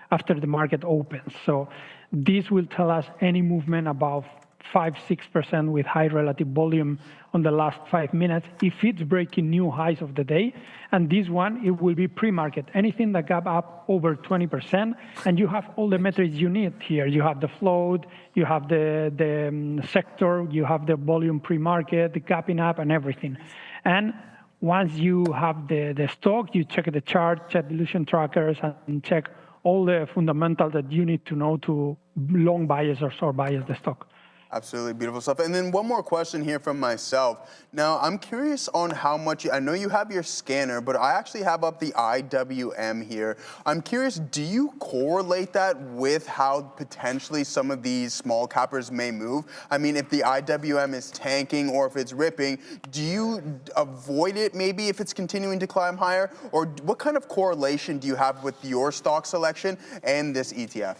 after the market opens. So this will tell us any movement above 5-6% with high relative volume on the last 5 minutes if it's breaking new highs of the day. And this one, it will be pre-market. Anything that gap up over 20%, and you have all the metrics you need here. You have the float, you have the sector, you have the volume pre-market, the gapping up, and everything. And once you have the stock, you check the chart, check dilution trackers, and check all the fundamentals that you need to know to long bias or short bias the stock. Absolutely beautiful stuff. And then one more question here from myself. Now, I'm curious on how much, I know you have your scanner, but I actually have up the IWM here. I'm curious, do you correlate that with how potentially some of these small cappers may move? I mean, if the IWM is tanking or if it's ripping, do you avoid it maybe if it's continuing to climb higher? Or what kind of correlation do you have with your stock selection and this ETF?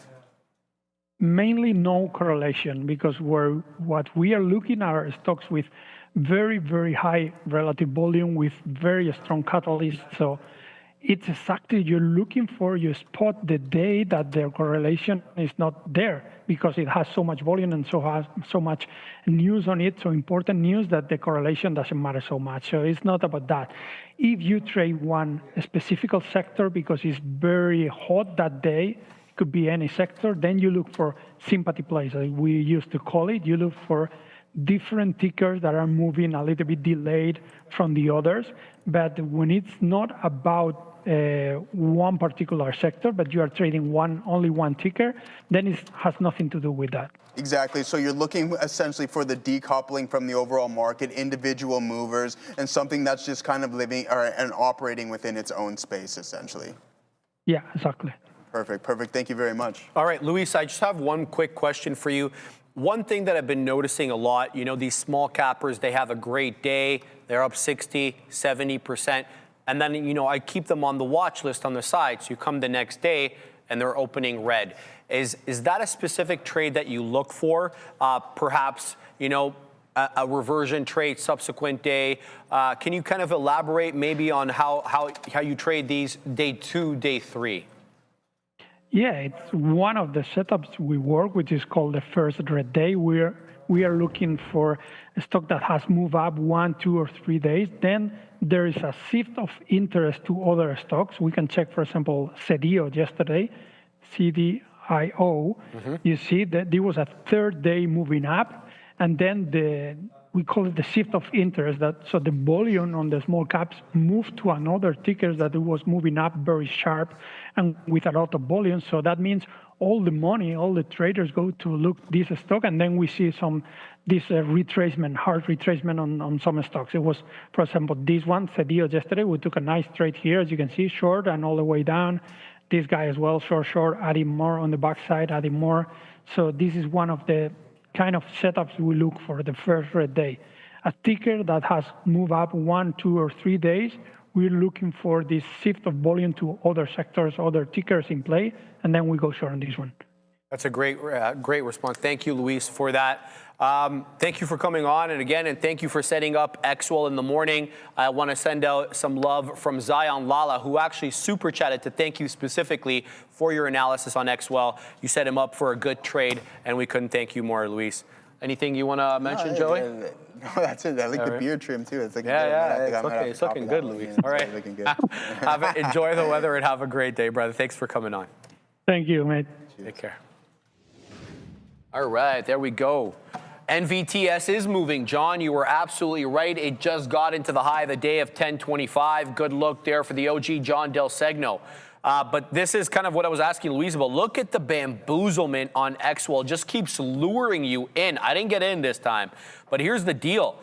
Mainly no correlation, because what we are looking at are stocks with very, very high relative volume with very strong catalysts. So it's exactly you're looking for, you spot the day that their correlation is not there because it has so much volume and so much news on it, so important news that the correlation doesn't matter so much. So it's not about that. If you trade one specific sector because it's very hot that day, could be any sector, then you look for sympathy plays, like we used to call it. You look for different tickers that are moving a little bit delayed from the others. But when it's not about one particular sector, but you are trading only one ticker, then it has nothing to do with that. Exactly. So you're looking essentially for the decoupling from the overall market, individual movers, and something that's just kind of living and operating within its own space, essentially. Yeah, exactly. Perfect, perfect. Thank you very much. All right, Luis, I just have one quick question for you. One thing that I've been noticing a lot, you know, these small cappers, they have a great day. They're up 60, 70%. And then, you know, I keep them on the watch list on the side. So you come the next day and they're opening red. Is that a specific trade that you look for? Perhaps, you know, a reversion trade subsequent day. Can you kind of elaborate maybe on how you trade these day 2, day 3? Yeah, it's one of the setups we work, which is called the first red day. We are looking for a stock that has moved up 1, 2, or 3 days. Then there is a shift of interest to other stocks. We can check, for example, CDIO yesterday, CDIO. You see that there was a third day moving up, and then we call it the shift of interest. So the volume on the small caps moved to another ticker that it was moving up very sharp and with a lot of volume. So that means all the money, all the traders go to look this stock, and then we see this retracement, hard retracement on some stocks. It was, for example, this one, CDIO yesterday. We took a nice trade here, as you can see, short and all the way down. This guy as well, short, adding more on the backside, adding more. So this is one of the kind of setups we look for the first red day. A ticker that has moved up 1, 2, or 3 days, we're looking for this shift of volume to other sectors, other tickers in play, and then we go short on this one. That's a great response. Thank you, Luis, for that. Thank you for coming on, and thank you for setting up XWEL in the morning. I want to send out some love from Zion Lala, who actually super chatted to thank you specifically for your analysis on XWEL. You set him up for a good trade, and we couldn't thank you more, Luis. Anything you want to mention, Joey? No, that's it. I like the beard trim too. It's like it's looking good, Luis. All right. Enjoy the weather and have a great day, brother. Thanks for coming on. Thank you, mate. Take care. All right, there we go. NVTS is moving. John, you were absolutely right. It just got into the high of the day of 1025. Good look there for the OG John Del Segno. But this is kind of what I was asking Luis about. Look at the bamboozlement on XWEL. Just keeps luring you in. I didn't get in this time. But here's the deal.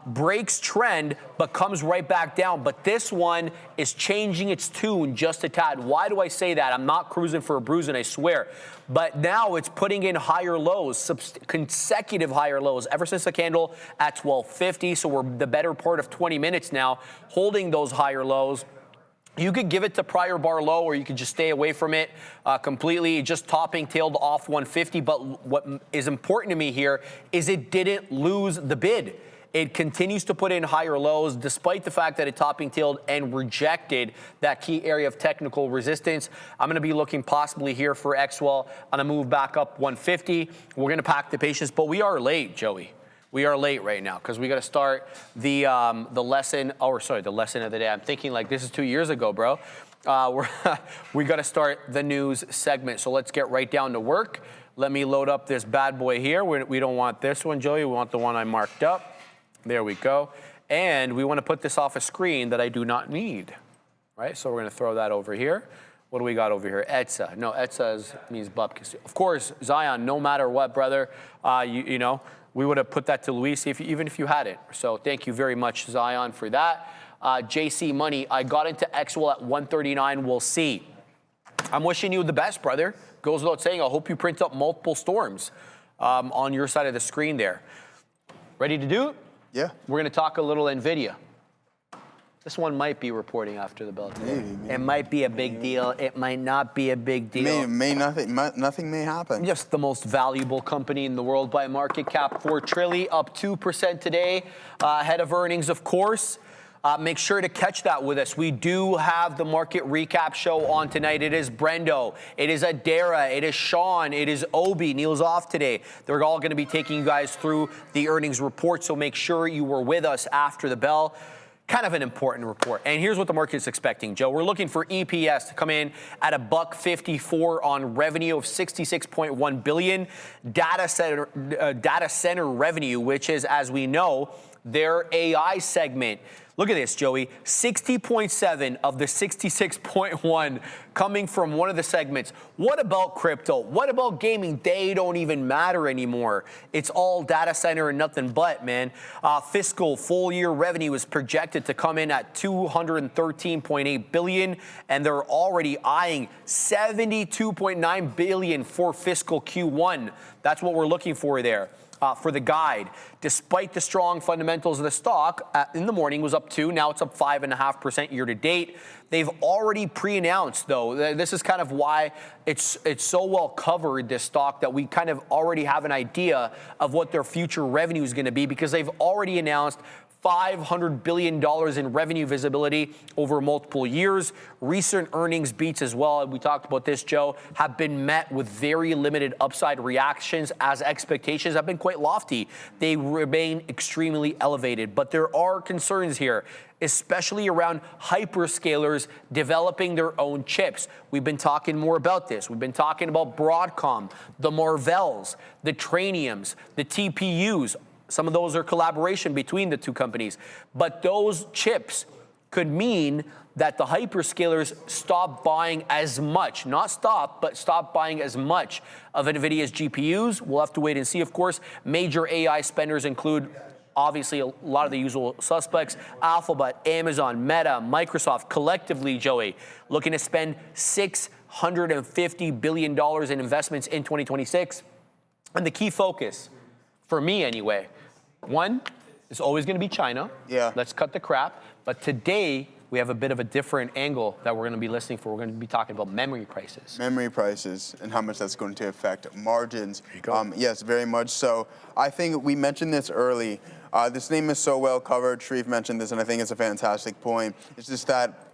Breaks trend, but comes right back down. But this one is changing its tune just a tad. Why do I say that? I'm not cruising for a bruise, and I swear. But now it's putting in higher lows, consecutive higher lows, ever since the candle at 1250. So we're the better part of 20 minutes now holding those higher lows. You could give it to prior bar low, or you could just stay away from it completely, just topping tailed off 150. But what is important to me here is it didn't lose the bid. It continues to put in higher lows despite the fact that it topping tailed and rejected that key area of technical resistance. I'm going to be looking possibly here for XWEL on a move back up 150. We're going to pack the patience, but we are late, Joey. We are late right now because we got to start the lesson. Oh, sorry, the lesson of the day. I'm thinking like this is 2 years ago, bro. We got to start the news segment. So let's get right down to work. Let me load up this bad boy here. We don't want this one, Joey. We want the one I marked up. There we go. And we want to put this off a screen that I do not need, right? So we're going to throw that over here. What do we got over here? ETSA. No, ETSA means bupkis. Of course, Zion, no matter what, brother, you know, we would have put that to Luis even if you had it. So thank you very much, Zion, for that. JC Money, I got into XWEL at 139. We'll see. I'm wishing you the best, brother. Goes without saying, I hope you print up multiple storms on your side of the screen there. Ready to do it? Yeah. We're going to talk a little NVIDIA. This one might be reporting after the bell today. Maybe. It might be a big deal. It might not be a big deal. Nothing may happen. Just the most valuable company in the world by market cap, $4 trillion, up 2% today, ahead of earnings, of course. Make sure to catch that with us. We do have the market recap show on tonight. It is Brendo, it is Adara, it is Sean, it is Obi. Neil's off today. They're all going to be taking you guys through the earnings report, so make sure you were with us after the bell. Kind of an important report. And here's what the market's expecting, Joe. We're looking for EPS to come in at $1.54 on revenue of $66.1 billion. Data center revenue, which is, as we know, their AI segment. Look at this, Joey. 60.7 of the 66.1 coming from one of the segments. What about crypto? What about gaming? They don't even matter anymore. It's all data center and nothing but, man. Fiscal full year revenue is projected to come in at $213.8 billion, and they're already eyeing $72.9 billion for fiscal Q1. That's what we're looking for there. For the guide, despite the strong fundamentals of the stock, in the morning was up 2, now it's up 5.5% year to date. They've already pre-announced, though. This is kind of why it's so well covered, this stock, that we kind of already have an idea of what their future revenue is going to be, because they've already announced $500 billion in revenue visibility over multiple years. Recent earnings beats as well, and we talked about this, Joe, have been met with very limited upside reactions, as expectations have been quite lofty. They remain extremely elevated, but there are concerns here, especially around hyperscalers developing their own chips. We've been talking more about this. We've been talking about Broadcom, the Marvells, the Trainiums, the TPUs. Some of those are collaboration between the two companies. But those chips could mean that the hyperscalers stop buying as much, not stop, but stop buying as much of NVIDIA's GPUs. We'll have to wait and see, of course. Major AI spenders include, obviously, a lot of the usual suspects: Alphabet, Amazon, Meta, Microsoft, collectively, Joey, looking to spend $650 billion in investments in 2026. And the key focus, for me anyway, one, is always going to be China. Yeah. Let's cut the crap. But today, we have a bit of a different angle that we're going to be listening for. We're going to be talking about memory prices. Memory prices and how much that's going to affect margins. There you go. Yes, very much so. I think we mentioned this early. This name is so well covered. Sharif mentioned this, and I think it's a fantastic point. It's just that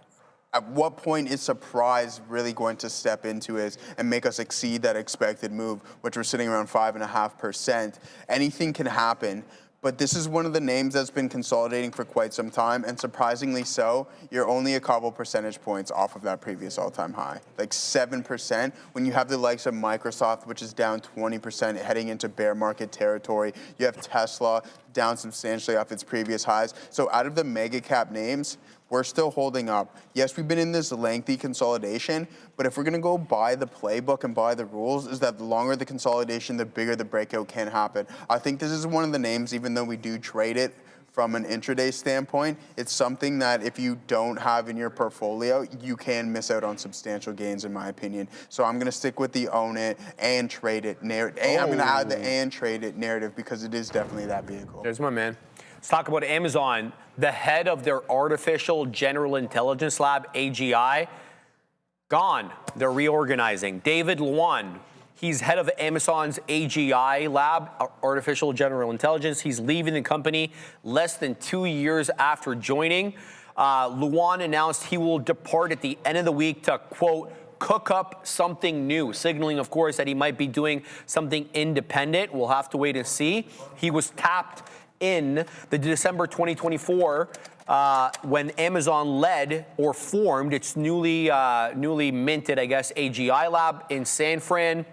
at what point is surprise really going to step into it and make us exceed that expected move, which we're sitting around 5.5%? Anything can happen. But this is one of the names that's been consolidating for quite some time, and surprisingly so, you're only a couple percentage points off of that previous all-time high, like 7%, when you have the likes of Microsoft, which is down 20%, heading into bear market territory. You have Tesla down substantially off its previous highs. So out of the mega cap names, we're still holding up. Yes, we've been in this lengthy consolidation, but if we're gonna go by the playbook and by the rules, is that the longer the consolidation, the bigger the breakout can happen. I think this is one of the names, even though we do trade it from an intraday standpoint, it's something that if you don't have in your portfolio, you can miss out on substantial gains, in my opinion. So I'm gonna stick with the own it and trade it narrative. And I'm gonna add the and trade it narrative, because it is definitely that vehicle. There's my man. Let's talk about Amazon. The head of their artificial general intelligence lab, AGI, gone. They're reorganizing. David Luan, he's head of Amazon's AGI lab, artificial general intelligence. He's leaving the company less than 2 years after joining. Luan announced he will depart at the end of the week to, quote, cook up something new, signaling, of course, that he might be doing something independent. We'll have to wait and see. He was tapped in the December 2024 when Amazon led or formed its newly minted, I guess, AGI lab in San Fran.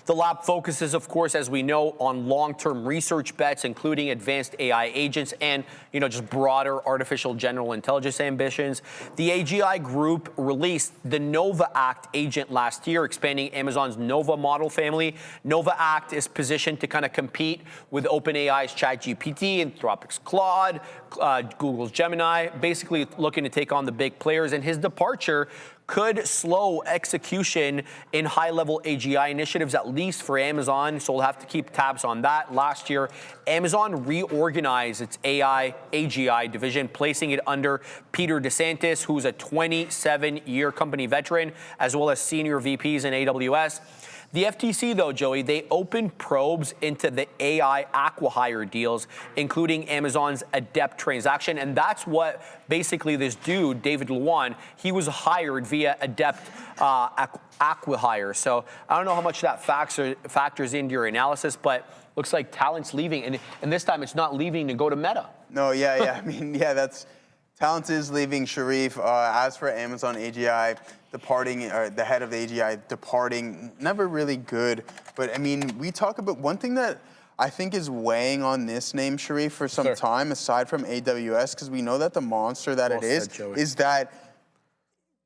The lab focuses, of course, as we know, on long-term research bets, including advanced AI agents and, just broader artificial general intelligence ambitions. The AGI group released the Nova Act agent last year, expanding Amazon's Nova model family. Nova Act is positioned to kind of compete with OpenAI's ChatGPT, Anthropic's Claude, Google's Gemini, basically looking to take on the big players. And his departure could slow execution in high-level AGI initiatives, at least for Amazon, so we'll have to keep tabs on that. Last year, Amazon reorganized its AGI division, placing it under Peter DeSantis, who's a 27-year company veteran, as well as senior VPs in AWS. The FTC, though, Joey, they opened probes into the AI acqui-hire deals, including Amazon's Adept transaction. And that's what basically this dude, David Luan, he was hired via Adept acqui-hire. So I don't know how much that factors into your analysis, but looks like talent's leaving. And this time it's not leaving to go to Meta. No, yeah. I mean, that's talent is leaving, Sharif. As for Amazon AGI, departing, or the head of the AGI departing, never really good. But I mean, we talk about one thing that I think is weighing on this name, Sharif, for some time, aside from AWS, because we know that the monster that it is that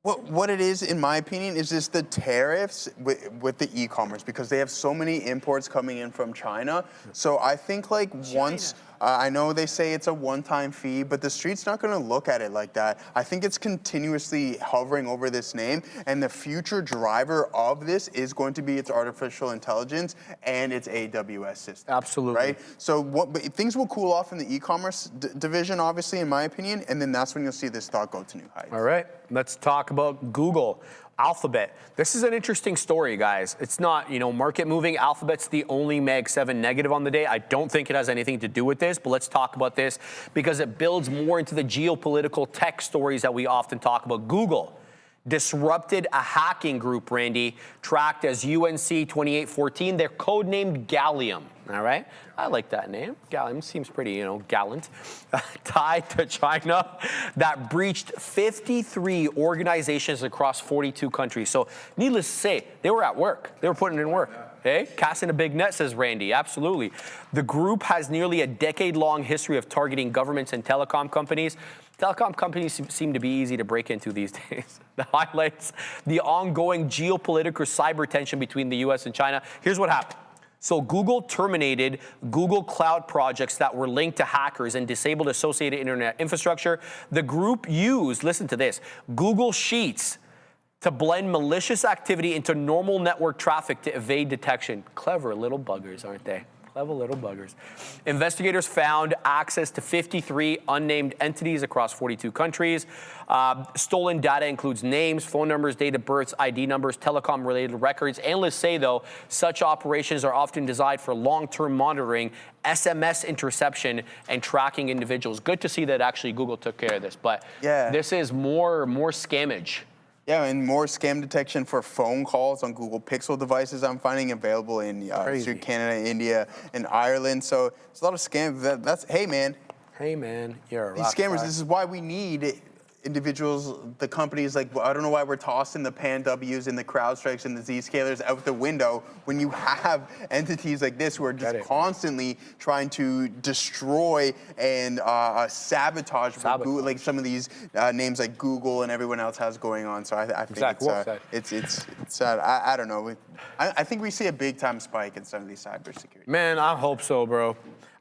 what it is, in my opinion, is just the tariffs with the e-commerce, because they have so many imports coming in from China. So I think once, I know they say it's a one-time fee, but the street's not going to look at it like that. I think it's continuously hovering over this name, and the future driver of this is going to be its artificial intelligence and its AWS system. Absolutely. Right? So things will cool off in the e-commerce division, obviously, in my opinion, and then that's when you'll see this stock go to new heights. All right, let's talk about Google. Alphabet. This is an interesting story, guys. It's not, market moving. Alphabet's the only Mag 7 negative on the day. I don't think it has anything to do with this, but let's talk about this because it builds more into the geopolitical tech stories that we often talk about. Google disrupted a hacking group, Randy, tracked as UNC 2814. They're codenamed Gallium. All right, I like that name. Gallium seems pretty, gallant. Tied to China, that breached 53 organizations across 42 countries. So, needless to say, they were at work. They were putting in work. Hey, casting a big net, says Randy. Absolutely. The group has nearly a decade-long history of targeting governments and telecom companies. Telecom companies seem to be easy to break into these days. That highlights the ongoing geopolitical cyber tension between the U.S. and China. Here's what happened. So Google terminated Google Cloud projects that were linked to hackers and disabled associated internet infrastructure. The group used, listen to this, Google Sheets to blend malicious activity into normal network traffic to evade detection. Clever little buggers, aren't they? Clever little buggers. Investigators found access to 53 unnamed entities across 42 countries. Stolen data includes names, phone numbers, date of births, ID numbers, telecom-related records. Analysts say, though, such operations are often designed for long-term monitoring, SMS interception, and tracking individuals. Good to see that actually Google took care of this, but this is more scammage. Yeah, and more scam detection for phone calls on Google Pixel devices I'm finding available in Canada, India, and Ireland. So it's a lot of scams. That's hey man, you're a these scammers. This is why we need individuals, the companies I don't know why we're tossing the PanWs and the CrowdStrikes and the Zscalers out the window when you have entities like this who are just constantly trying to destroy and sabotage Google, like some of these names like Google and everyone else has going on. So I think it's I don't know. I think we see a big time spike in some of these cybersecurity. Man, I hope so, bro.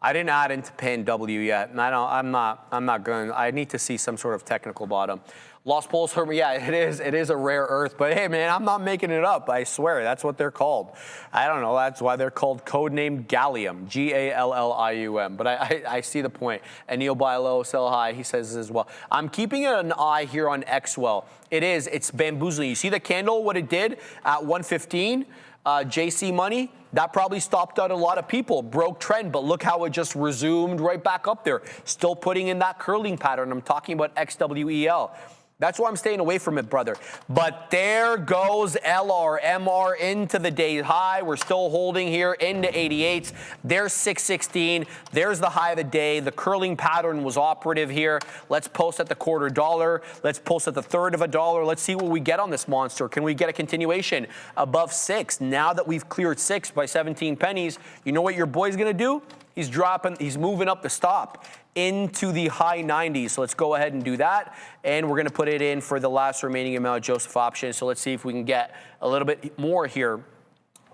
I didn't add into PanW yet, and I'm not going. I need to see some sort of technical bottom. Lost Pulse hurt me. Yeah, it is a rare earth, but hey, man, I'm not making it up. I swear, that's what they're called. I don't know. That's why they're called codenamed Gallium, Gallium. But I see the point. And Neil Buy Low, Sell High, he says as well. I'm keeping an eye here on XWEL. It's bamboozling. You see the candle, what it did at 115? JC Money, that probably stopped out a lot of people, broke trend, but look how it just resumed right back up there. Still putting in that curling pattern. I'm talking about XWEL. That's why I'm staying away from it, brother. But there goes LRMR into the day high. We're still holding here into 88s. There's 616. There's the high of the day. The curling pattern was operative here. Let's post at the $0.25. Let's post at the third of a dollar. Let's see what we get on this monster. Can we get a continuation above 6? Now that we've cleared 6 by 17 pennies, you know what your boy's going to do? He's moving up the stop into the high 90s. So let's go ahead and do that. And we're going to put it in for the last remaining amount of Joseph options. So let's see if we can get a little bit more here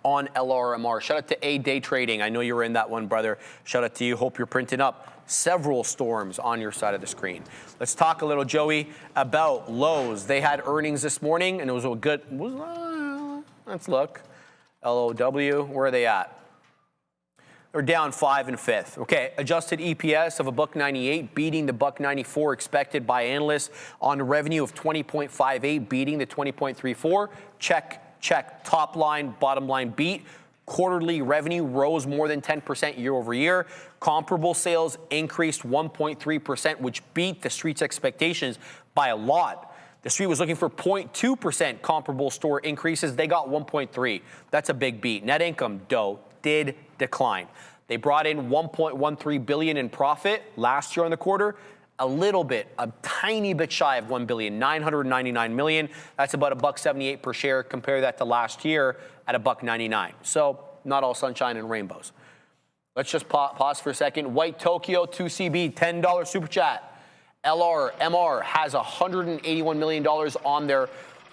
on LRMR. Shout out to A Day Trading. I know you were in that one, brother. Shout out to you. Hope you're printing up several storms on your side of the screen. Let's talk a little, Joey, about Lowe's. They had earnings this morning, and it was a good, let's look. LOW, where are they at? They're down 5 1/5. Okay, adjusted EPS of $1.98, beating the $1.94 expected by analysts on revenue of 20.58, beating the 20.34. Check. Top line, bottom line beat. Quarterly revenue rose more than 10% year over year. Comparable sales increased 1.3%, which beat the street's expectations by a lot. The street was looking for 0.2% comparable store increases. They got 1.3. That's a big beat. Net income, though, did decline. They brought in $1.13 billion in profit last year on the quarter. A tiny bit shy of $1 billion, $999 million. That's about $1.78 per share. Compare that to last year at $1.99. So not all sunshine and rainbows. Let's just pause for a second. White Tokyo 2CB, $10 super chat. LRMR has $181 million on their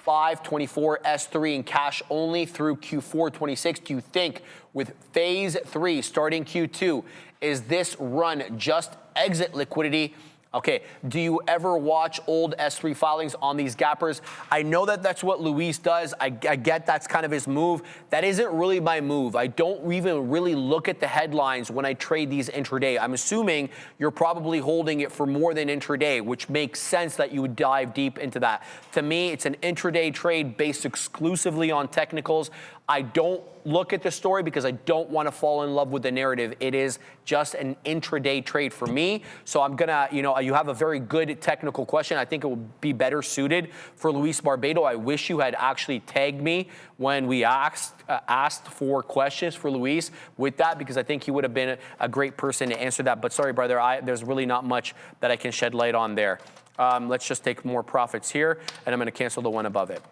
524 S3 in cash only through Q4 26. Do you think with phase 3 starting Q2, is this run just exit liquidity? Okay, do you ever watch old S3 filings on these gappers? I know that that's what Luis does. I get that's kind of his move. That isn't really my move. I don't even really look at the headlines when I trade these intraday. I'm assuming you're probably holding it for more than intraday, which makes sense that you would dive deep into that. To me, it's an intraday trade based exclusively on technicals. I don't look at the story because I don't want to fall in love with the narrative. It is just an intraday trade for me. So I'm going to, you have a very good technical question. I think it would be better suited for Luis Barbado. I wish you had actually tagged me when we asked for questions for Luis with that, because I think he would have been a great person to answer that. But sorry, brother, there's really not much that I can shed light on there. Let's just take more profits here, and I'm going to cancel the one above it.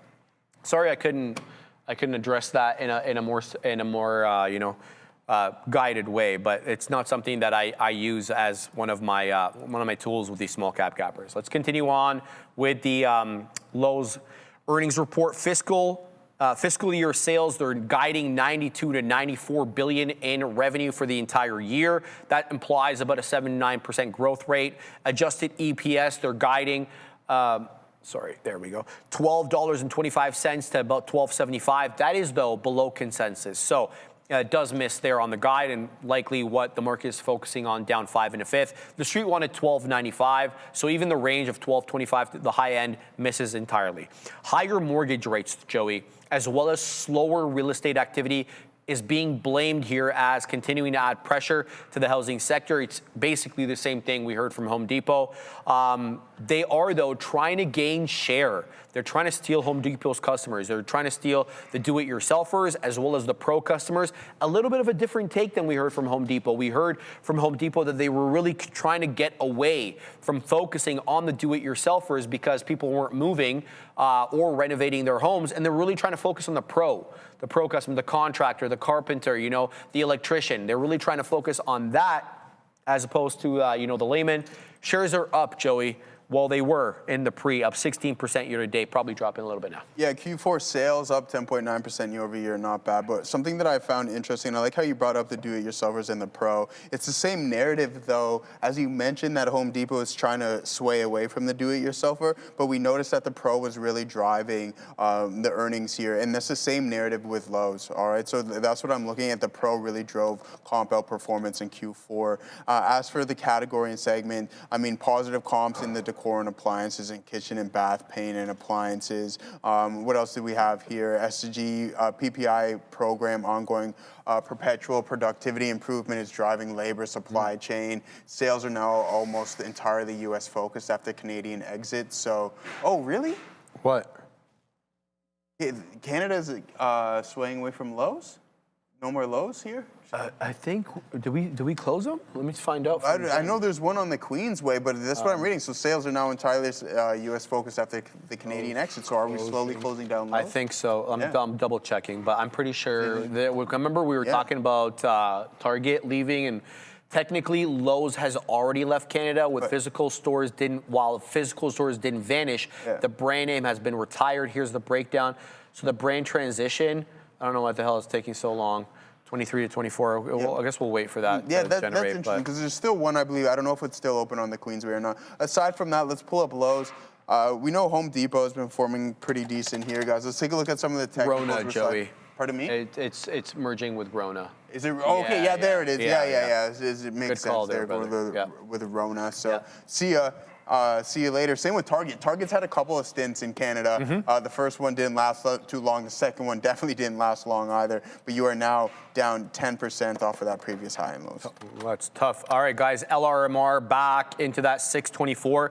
Sorry, I couldn't address that in a more guided way, but it's not something that I use as one of my tools with these small cap gappers. Let's continue on with the Lowe's earnings report. Fiscal year sales, they're guiding 92 to 94 billion in revenue for the entire year. That implies about a 7-9% growth rate. Adjusted EPS, they're guiding. There we go. $12.25 to about $12.75. That is, though, below consensus. So it does miss there on the guide, and likely what the market is focusing on, down 5 1/5. The street wanted $12.95, so even the range of $12.25 to the high end misses entirely. Higher mortgage rates, Joey, as well as slower real estate activity is being blamed here as continuing to add pressure to the housing sector. It's basically the same thing we heard from Home Depot. They are, though, trying to gain share. They're trying to steal Home Depot's customers. They're trying to steal the do-it-yourselfers as well as the pro customers. A little bit of a different take than we heard from Home Depot. We heard from Home Depot that they were really trying to get away from focusing on the do-it-yourselfers because people weren't moving or renovating their homes, and they're really trying to focus on the pro customer, the contractor, the carpenter, the electrician. They're really trying to focus on that as opposed to, the layman. Shares are up, Joey. Well, they were in the pre, up 16% year to date, probably dropping a little bit now. Yeah, Q4 sales up 10.9% year over year, not bad. But something that I found interesting, I like how you brought up the do-it-yourselfers and the pro. It's the same narrative, though, as you mentioned that Home Depot is trying to sway away from the do-it-yourselfer, but we noticed that the pro was really driving the earnings here, and that's the same narrative with Lowe's, all right? So that's what I'm looking at. The pro really drove comp outperformance in Q4. As for the category and segment, I mean, positive comps in the core and appliances and kitchen and bath paint and appliances. What else do we have here? SG PPI program, ongoing perpetual productivity improvement is driving labor supply chain. Sales are now almost entirely U.S. focused after Canadian exit. So, oh, really? What? Canada's swaying away from lows? No more lows here? I think, do we close them? Let me find out. I know there's one on the Queensway, but that's what I'm reading. So sales are now entirely U.S. focused after the Canadian exit. So are we slowly closing down lows? I think so. I'm double checking, but I'm pretty sure that, remember we were talking about Target leaving, and technically Lowe's has already left Canada with physical stores while physical stores didn't vanish, the brand name has been retired. Here's the breakdown. So the brand transition, I don't know what the hell is taking so long. 23 to 24. Well, I guess we'll wait for that. Yeah, to that's generate, interesting because there's still one, I believe. I don't know if it's still open on the Queensway or not. Aside from that, let's pull up Lowe's. We know Home Depot has been performing pretty decent here, guys. Let's take a look at some of the technicals. Rona, Joey. Pardon me? It's merging with Rona. Is it? Okay, yeah, there it is. Yeah. It makes Good sense call there brother. with Rona. So see ya. See you later. Same with Target. Target's had a couple of stints in Canada. The first one didn't last too long. The second one definitely didn't last long either. But you are now down 10% off of that previous high and lows. Well, that's tough. All right, guys. LRMR back into that 624.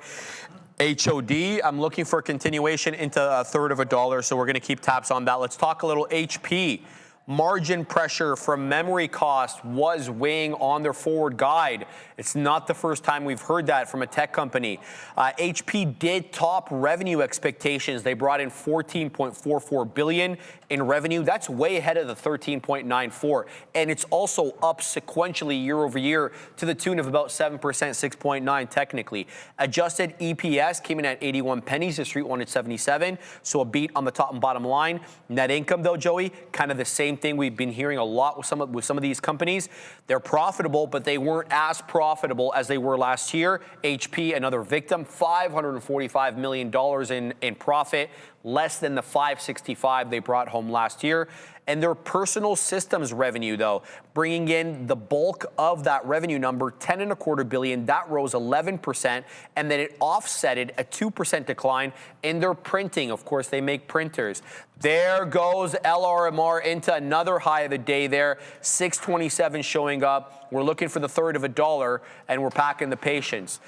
HOD, I'm looking for a continuation into a third of a dollar, so we're going to keep tabs on that. Let's talk a little HP. Margin pressure from memory cost was weighing on their forward guide. It's not the first time we've heard that from a tech company. HP did top revenue expectations. They brought in $14.44 billion in revenue. That's way ahead of the $13.94. And it's also up sequentially year over year to the tune of about 7%, 6.9 technically. Adjusted EPS came in at 81 pennies. The street wanted 77. So a beat on the top and bottom line. Net income though, Joey, kind of the same thing we've been hearing a lot with some of these companies. They're profitable, but they weren't as profitable as they were last year. HP, another victim, $545 million in profit, less than the $565 they brought home last year. And their personal systems revenue, though, bringing in the bulk of that revenue number, $10.25 billion, that rose 11%, and then it offsetted a 2% decline in their printing. Of course, they make printers. There goes LRMR into another high of the day there, 627 showing up. We're looking for the third of a dollar, and we're packing the patience.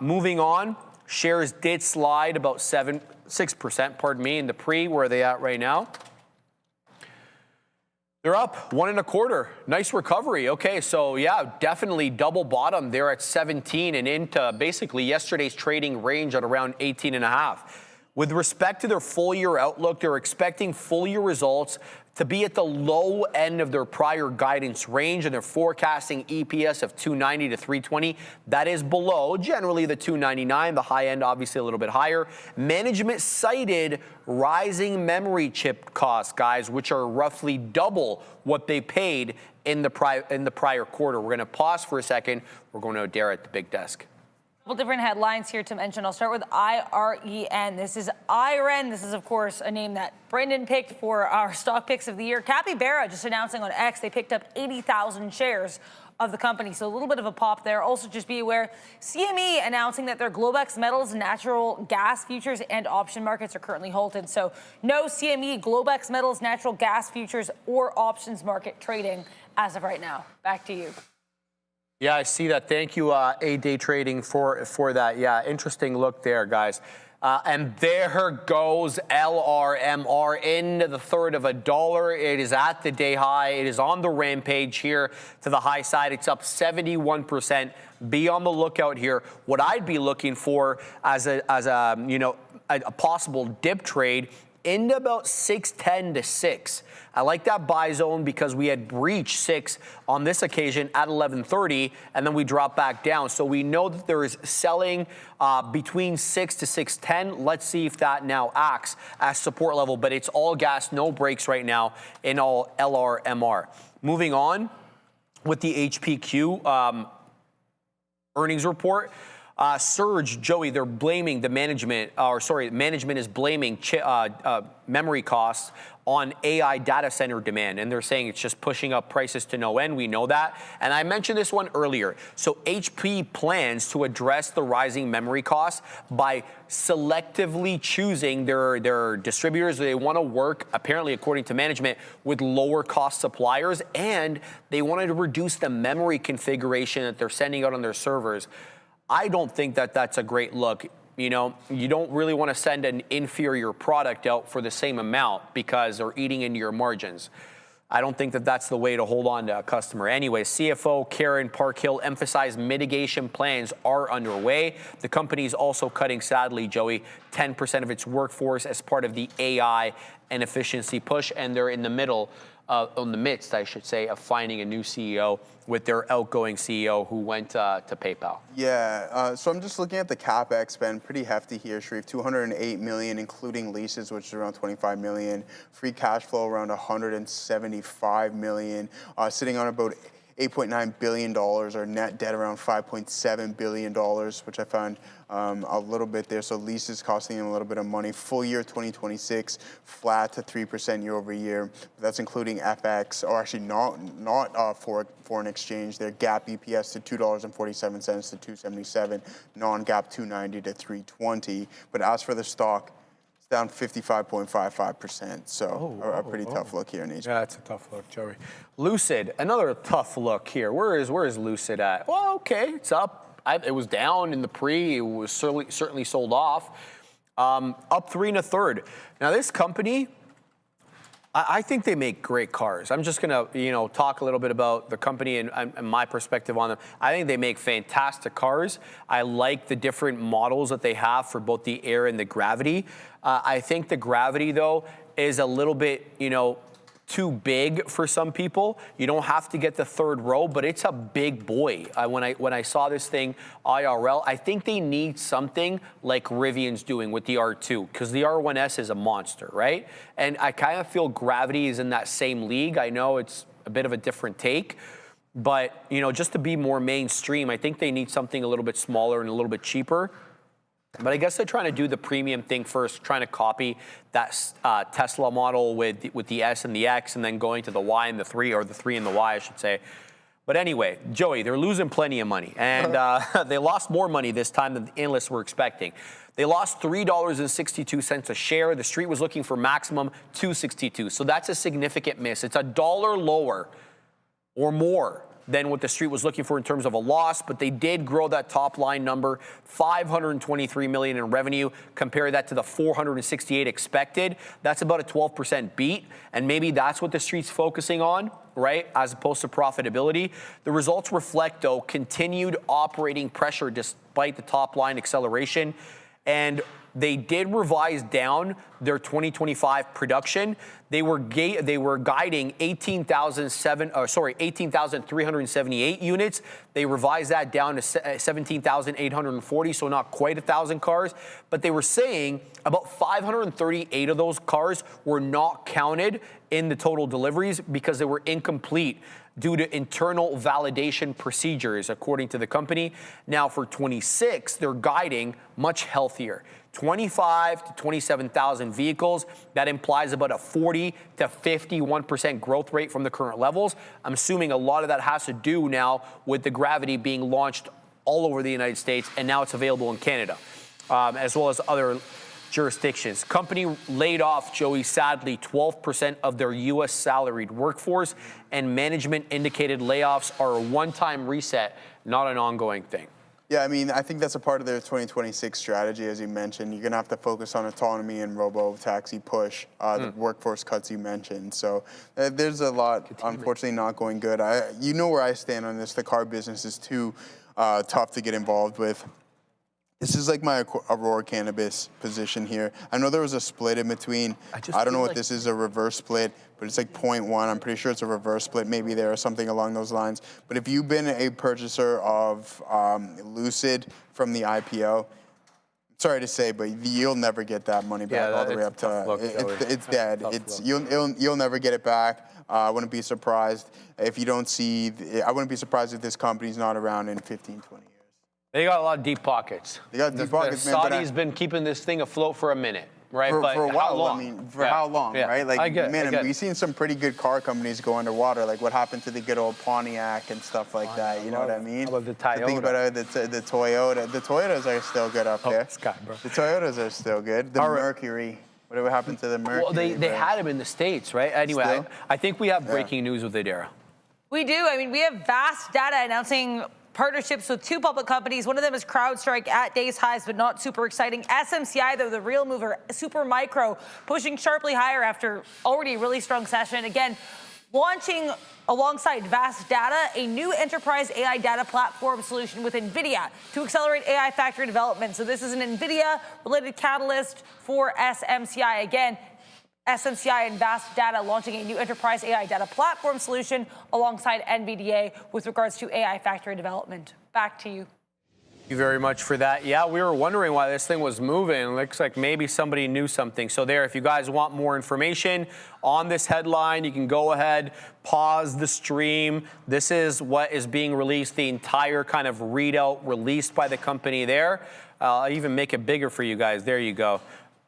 Moving on, shares did slide about 6%, pardon me, in the pre. Where are they at right now? They're up 1.25. Nice recovery. Okay, so yeah, definitely double bottom there at 17 and into basically yesterday's trading range at around 18.5. With respect to their full year outlook, they're expecting full year results to be at the low end of their prior guidance range, and they're forecasting EPS of 290 to 320. That is below generally the 299, the high end obviously a little bit higher. Management cited rising memory chip costs, guys, which are roughly double what they paid in the prior quarter. We're going to pause for a second. We're going to Adair at the big desk. Couple different headlines here to mention. I'll start with IREN. This is IREN. This is, of course, a name that Brendan picked for our stock picks of the year. Capybara just announcing on X they picked up 80,000 shares of the company. So a little bit of a pop there. Also, just be aware, CME announcing that their Globex Metals natural gas futures and option markets are currently halted. So no CME, Globex Metals, natural gas futures or options market trading as of right now. Back to you. Yeah, I see that. Thank you, A-Day Trading, for that. Yeah, interesting look there, guys. And there goes LRMR into the third of a dollar. It is at the day high. It is on the rampage here to the high side. It's up 71%. Be on the lookout here. What I'd be looking for as a possible dip trade into about 610 to 6. I like that buy zone because we had breached 6 on this occasion at 11:30, and then we dropped back down. So we know that there is selling between 6 to 610. Let's see if that now acts as support level, but it's all gas, no brakes right now in all LRMR. Moving on with the HPQ earnings report. Surge, Joey, they're blaming the management, management is blaming memory costs on AI data center demand, and they're saying it's just pushing up prices to no end. We know that. And I mentioned this one earlier. So HP plans to address the rising memory costs by selectively choosing their distributors. They want to work, apparently, according to management, with lower cost suppliers, and they wanted to reduce the memory configuration that they're sending out on their servers. I don't think that that's a great look. You know, you don't really want to send an inferior product out for the same amount because they're eating into your margins. I don't think that that's the way to hold on to a customer. Anyway, CFO Karen Parkhill emphasized mitigation plans are underway. The company is also cutting, sadly, Joey, 10% of its workforce as part of the AI and efficiency push, and they're in the midst, I should say, of finding a new CEO with their outgoing CEO who went to PayPal. Yeah, so I'm just looking at the CapEx spend, pretty hefty here, Sharif, 208 million, including leases, which is around 25 million. Free cash flow around 175 million, sitting on about $8.9 billion, or net debt around $5.7 billion, which I found a little bit there. So leases costing them a little bit of money. Full year 2026, flat to 3% year over year. That's including FX, or actually not foreign exchange. Their GAAP EPS to $2.47 to $2.77, non-GAAP $2.90 to $3.20. But as for the stock, down 55.55%, so a pretty tough look here in Asia. Yeah, it's a tough look, Joey. Lucid, another tough look here. Where is Lucid at? Well, okay, it's up. It was down in the pre. It was certainly sold off. Up 3 1/3. Now this company, I think they make great cars. I'm just gonna, talk a little bit about the company and my perspective on them. I think they make fantastic cars. I like the different models that they have for both the Air and the Gravity. I think the Gravity, though, is a little bit, too big for some people. You don't have to get the third row, but it's a big boy. When I saw this thing IRL, I think they need something like Rivian's doing with the R2, because the R1S is a monster, right? And I kind of feel Gravity is in that same league. I know it's a bit of a different take, but just to be more mainstream, I think they need something a little bit smaller and a little bit cheaper. But I guess they're trying to do the premium thing first, trying to copy that Tesla model with the S and the X, and then going to the Y and the 3, or the 3 and the Y, I should say. But anyway, Joey, they're losing plenty of money, and they lost more money this time than the analysts were expecting. They lost $3.62 a share. The street was looking for maximum $2.62, so that's a significant miss. It's $1 lower or more than what the street was looking for in terms of a loss, but they did grow that top line number, $523 million in revenue. Compare that to the $468 expected. That's about a 12% beat, and maybe that's what the street's focusing on, right, as opposed to profitability. The results reflect, though, continued operating pressure despite the top line acceleration, and they did revise down their 2025 production. They were guiding 18,378 units. They revised that down to 17,840, so not quite 1,000 cars. But they were saying about 538 of those cars were not counted in the total deliveries because they were incomplete due to internal validation procedures, according to the company. Now for 26, they're guiding much healthier. 25 to 27,000 vehicles. That implies about a 40 to 51% growth rate from the current levels. I'm assuming a lot of that has to do now with the Gravity being launched all over the United States, and now it's available in Canada, as well as other jurisdictions. Company laid off, Joey, sadly, 12% of their U.S. salaried workforce, and management indicated layoffs are a one-time reset, not an ongoing thing. Yeah, I mean, I think that's a part of their 2026 strategy, as you mentioned. You're going to have to focus on autonomy and robo-taxi push, the workforce cuts you mentioned. So there's a lot, unfortunately, not going good. You know where I stand on this. The car business is too tough to get involved with. This is like my Aurora Cannabis position here. I know there was a split in between. I don't know what this is, a reverse split, but it's like 0.1. I'm pretty sure it's a reverse split, maybe there or something along those lines. But if you've been a purchaser of Lucid from the IPO, sorry to say, but you'll never get that money back all the way up to, it's dead. You'll never get it back. I wouldn't be surprised if you don't see, I wouldn't be surprised if this company's not around in 15, 20 years. They got a lot of deep pockets. They got deep pockets, the man. Saudis been keeping this thing afloat for a minute, right? For a while, how long? I mean, for how long, right? Like, we've seen some pretty good car companies go underwater. Like what happened to the good old Pontiac and stuff like that. You know what I mean? How about the Toyota? Think about the Toyota. The Toyotas are still good up there. Sky, bro. The Toyotas are still good. The Mercury. Whatever happened to the Mercury? Well, they had them in the States, right? Anyway, I think we have breaking news with Idera. We do. I mean, we have vast data announcing partnerships with two public companies. One of them is CrowdStrike at day's highs, but not super exciting. SMCI, though, the real mover, Super Micro, pushing sharply higher after already a really strong session. Again, launching alongside Vast Data, a new enterprise AI data platform solution with Nvidia to accelerate AI factory development. So this is an Nvidia-related catalyst for SMCI. Again, SMCI and Vast Data launching a new enterprise AI data platform solution alongside NVDA with regards to AI factory development. Back to you. Thank you very much for that. Yeah, we were wondering why this thing was moving. It looks like maybe somebody knew something. So there, if you guys want more information on this headline, you can go ahead, pause the stream. This is what is being released, the entire kind of readout released by the company there. I'll even make it bigger for you guys. There you go.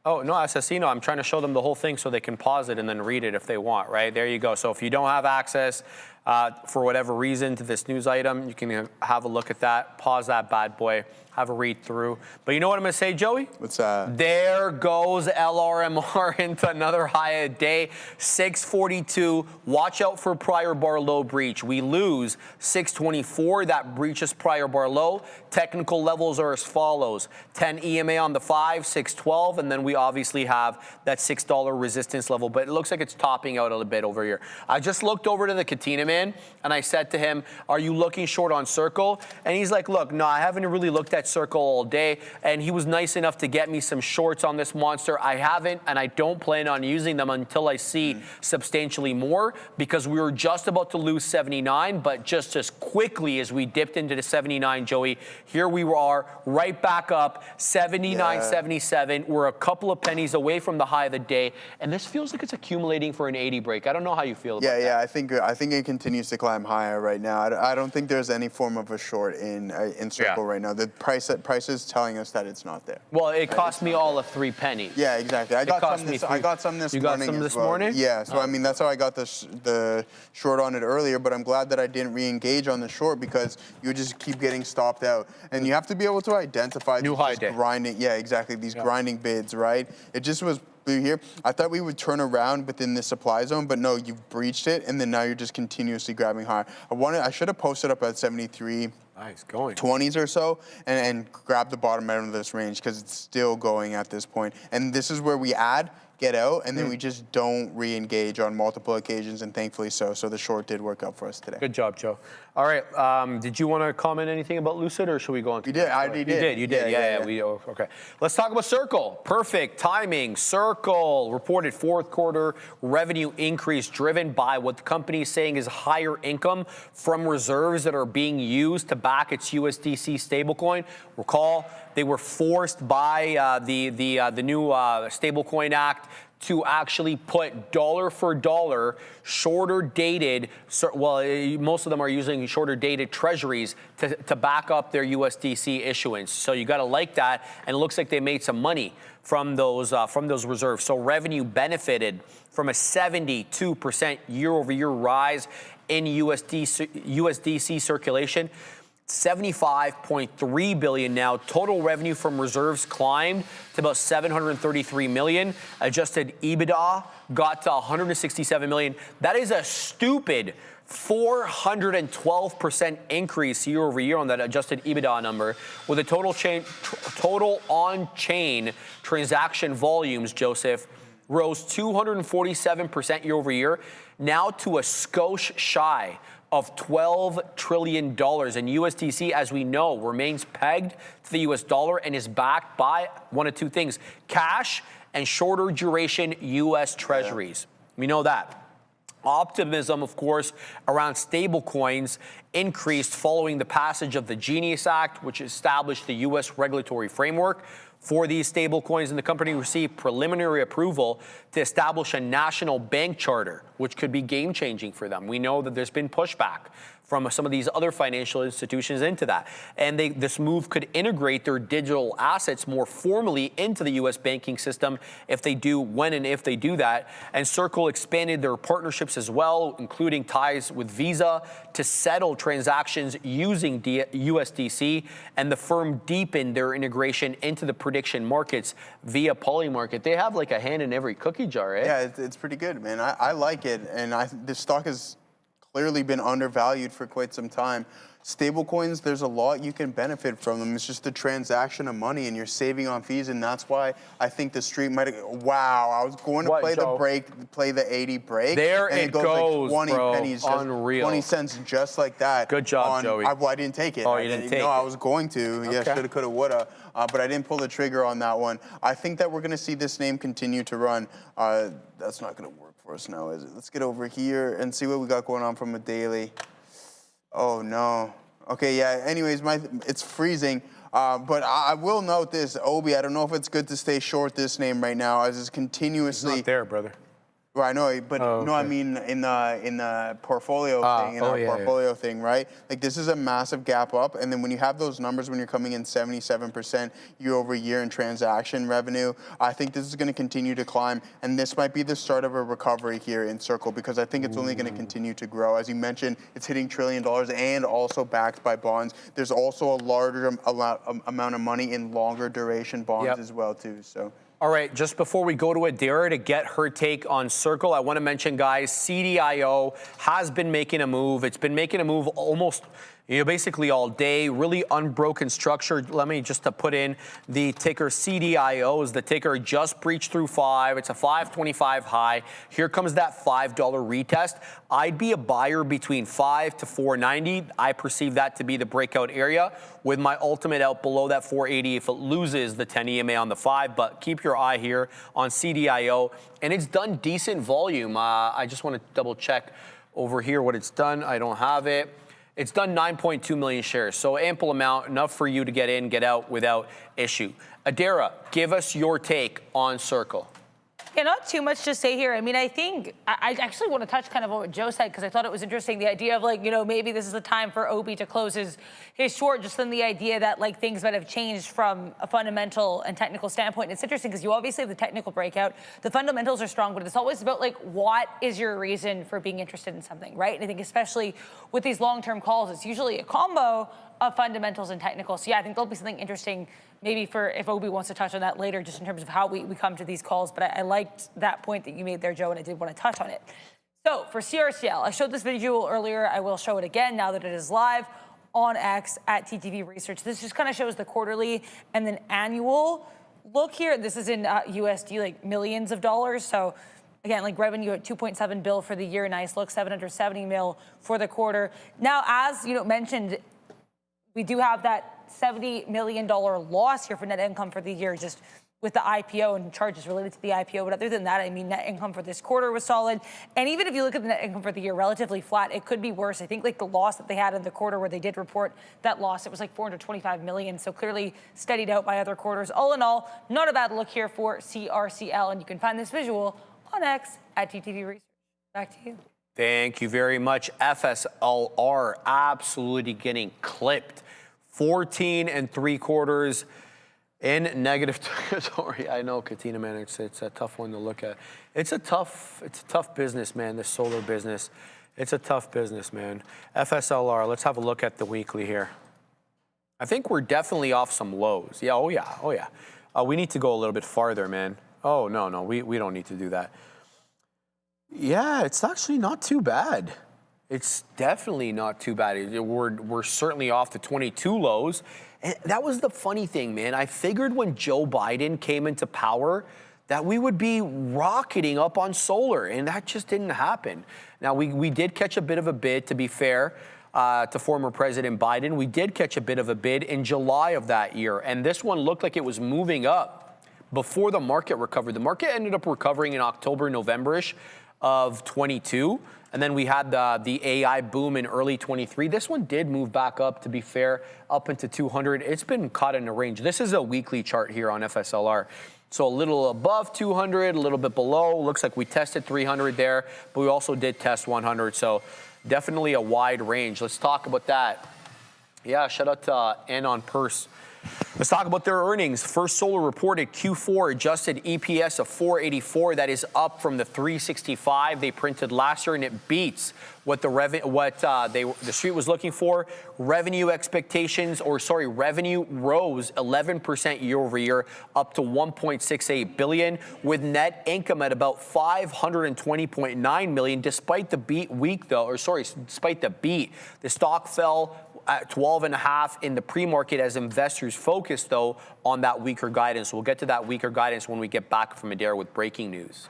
Oh, no, Assassino, I'm trying to show them the whole thing so they can pause it and then read it if they want, right? There you go. So if you don't have access for whatever reason to this news item, you can have a look at that, pause that bad boy, have a read through. But you know what I'm going to say, Joey? What's that? There goes LRMR into another high a day, 642. Watch out for prior bar low breach. We lose 624. That breaches prior bar low. Technical levels are as follows: 10 EMA on the 5, 612, and then we obviously have that $6 resistance level. But it looks like it's topping out a little bit over here. I just looked over to the Katina man and I said to him, "Are you looking short on Circle?" And he's like, "Look, no, I haven't really looked at Circle all day." And he was nice enough to get me some shorts on this monster. I haven't, and I don't plan on using them until I see substantially more, because we were just about to lose 79, but just as quickly as we dipped into the 79, Joey, here we are right back up, 79.77. We're a couple of pennies away from the high of the day, and this feels like it's accumulating for an 80 break. I don't know how you feel about that. Yeah, I think it continues to climb higher right now. I don't think there's any form of a short in Circle right now. The price is telling us that it's not there. Well, it cost me all of 3 pennies. Yeah, exactly. I got some this morning. You got some this morning? Yeah. So I mean, that's how I got the short on it earlier. But I'm glad that I didn't re-engage on the short, because you just keep getting stopped out, and you have to be able to identify new high day grinding. Yeah, exactly. These grinding bids, right? It just was here. I thought we would turn around within the supply zone, but no, you've breached it, and then now you're just continuously grabbing higher. I should have posted up at 73. Nice, going 20s or so, and grab the bottom end of this range, because it's still going at this point. And this is where we get out, and then we just don't re-engage on multiple occasions, and thankfully so. So the short did work out for us today. Good job, Joe. All right, did you want to comment anything about Lucid, or should we go on? You did. I already did. You did. Yeah. Okay. Let's talk about Circle. Perfect timing. Circle reported fourth quarter revenue increase driven by what the company is saying is higher income from reserves that are being used to back its USDC stablecoin. Recall, they were forced by the new Stablecoin Act to actually put dollar for dollar shorter dated, well, most of them are using shorter dated treasuries to back up their USDC issuance. So you got to like that, and it looks like they made some money from those reserves. So revenue benefited from a 72% year-over-year rise in USDC circulation. 75.3 billion now. Total revenue from reserves climbed to about 733 million. Adjusted EBITDA got to 167 million. That is a stupid 412% increase year over year on that adjusted EBITDA number, with a total on-chain transaction volumes, Joseph, rose 247% year over year, now to a skosh shy of $12 trillion. And USDC, as we know, remains pegged to the US dollar and is backed by one of two things: cash and shorter duration US treasuries. We know that. Optimism, of course, around stablecoins increased following the passage of the Genius Act, which established the U.S. regulatory framework for these stablecoins, and the company received preliminary approval to establish a national bank charter, which could be game-changing for them. We know that there's been pushback from some of these other financial institutions into that. And this move could integrate their digital assets more formally into the U.S. banking system when and if they do that. And Circle expanded their partnerships as well, including ties with Visa to settle transactions using USDC. And the firm deepened their integration into the prediction markets via Polymarket. They have like a hand in every cookie jar, eh? Yeah, it's pretty good, man. I like it. And this stock has clearly been undervalued for quite some time. Stablecoins, there's a lot you can benefit from them. It's just the transaction of money, and you're saving on fees, and that's why I think the street might. Wow, I was going to play the 80 break. There and it goes, like 20 bro. pennies, Unreal. 20 cents, just like that. Good job, Joey. I didn't take it. Oh, you didn't take it? No, I was going to. Yeah, shoulda, coulda, woulda. But I didn't pull the trigger on that one. I think that we're going to see this name continue to run. That's not going to work for us now, is it? Let's get over here and see what we got going on from a daily. Oh, no. Okay, yeah, anyways, it's freezing. But I will note this, Obi, I don't know if it's good to stay short this name right now, as it's continuously... It's not there, brother. Well, I know, but no, I mean in the portfolio thing, portfolio thing, right? Like this is a massive gap up, and then when you have those numbers, when you're coming in 77% year over year in transaction revenue, I think this is going to continue to climb, and this might be the start of a recovery here in Circle, because I think it's only going to continue to grow. As you mentioned, it's hitting $1 trillion and also backed by bonds. There's also a larger amount of money in longer duration bonds as well too. So. All right, just before we go to Adira to get her take on Circle, I want to mention, guys, CDIO has been making a move. It's been making a move almost, basically all day, really unbroken structure. Let me just put in the ticker CDIOs. The ticker just breached through 5. It's a 525 high. Here comes that $5 retest. I'd be a buyer between 5 to 490. I perceive that to be the breakout area, with my ultimate out below that 480 if it loses the 10 EMA on the 5. But keep your eye here on CDIO. And it's done decent volume. I just want to double check over here what it's done. I don't have it. It's done 9.2 million shares, so ample amount, enough for you to get in, get out without issue. Adira, give us your take on Circle. Yeah, not too much to say here. I mean, I think I actually want to touch kind of on what Joe said, because I thought it was interesting, the idea of like, maybe this is the time for Obi to close his short, just in the idea that like things might have changed from a fundamental and technical standpoint. And it's interesting because you obviously have the technical breakout. The fundamentals are strong, but it's always about like, what is your reason for being interested in something, right? And I think especially with these long-term calls, it's usually a combo of fundamentals and technical. So yeah, I think there'll be something interesting maybe for if Obi wants to touch on that later, just in terms of how we come to these calls. But I liked that point that you made there, Joe, and I did want to touch on it. So for CRCL, I showed this visual earlier. I will show it again now that it is live on X at TTV Research. This just kind of shows the quarterly and then annual look here. This is in USD, like millions of dollars. So again, like revenue at 2.7 bill for the year. Nice look, 770 mil for the quarter. Now, as mentioned, we do have that $70 million loss here for net income for the year, just with the IPO and charges related to the IPO. But other than that, I mean, net income for this quarter was solid. And even if you look at the net income for the year, relatively flat, it could be worse. I think like the loss that they had in the quarter where they did report that loss, it was like 425 million. So clearly steadied out by other quarters. All in all, not a bad look here for CRCL. And you can find this visual on X at TTV Research. Back to you. Thank you very much. FSLR absolutely getting clipped. 14 3/4 in negative territory. I know, Katina, man, it's a tough one to look at. It's a tough business, man, this solar business. It's a tough business, man. FSLR, let's have a look at the weekly here. I think we're definitely off some lows. Yeah, oh yeah. We need to go a little bit farther, man. Oh, no, we don't need to do that. Yeah, it's actually not too bad. It's definitely not too bad. We're certainly off the 22 lows. And that was the funny thing, man. I figured when Joe Biden came into power that we would be rocketing up on solar, and that just didn't happen. Now, we did catch a bit of a bid, to be fair, to former President Biden. We did catch a bit of a bid in July of that year, and this one looked like it was moving up before the market recovered. The market ended up recovering in October, November-ish of 22. And then we had the AI boom in early 23. This one did move back up, to be fair, up into 200. It's been caught in a range. This is a weekly chart here on FSLR. So a little above 200, a little bit below. Looks like we tested 300 there, but we also did test 100. So definitely a wide range. Let's talk about that. Yeah, shout out to Anon Purse. Let's talk about their earnings. First Solar reported Q4 adjusted EPS of 484. That is up from the 365 they printed last year, and it beats what the street was looking for. Revenue rose 11% year over year, up to 1.68 billion, with net income at about 520.9 million. Despite the beat, the stock fell at 12.5 in the pre-market as investors focused, though, on that weaker guidance. We'll get to that weaker guidance when we get back from Adair with breaking news.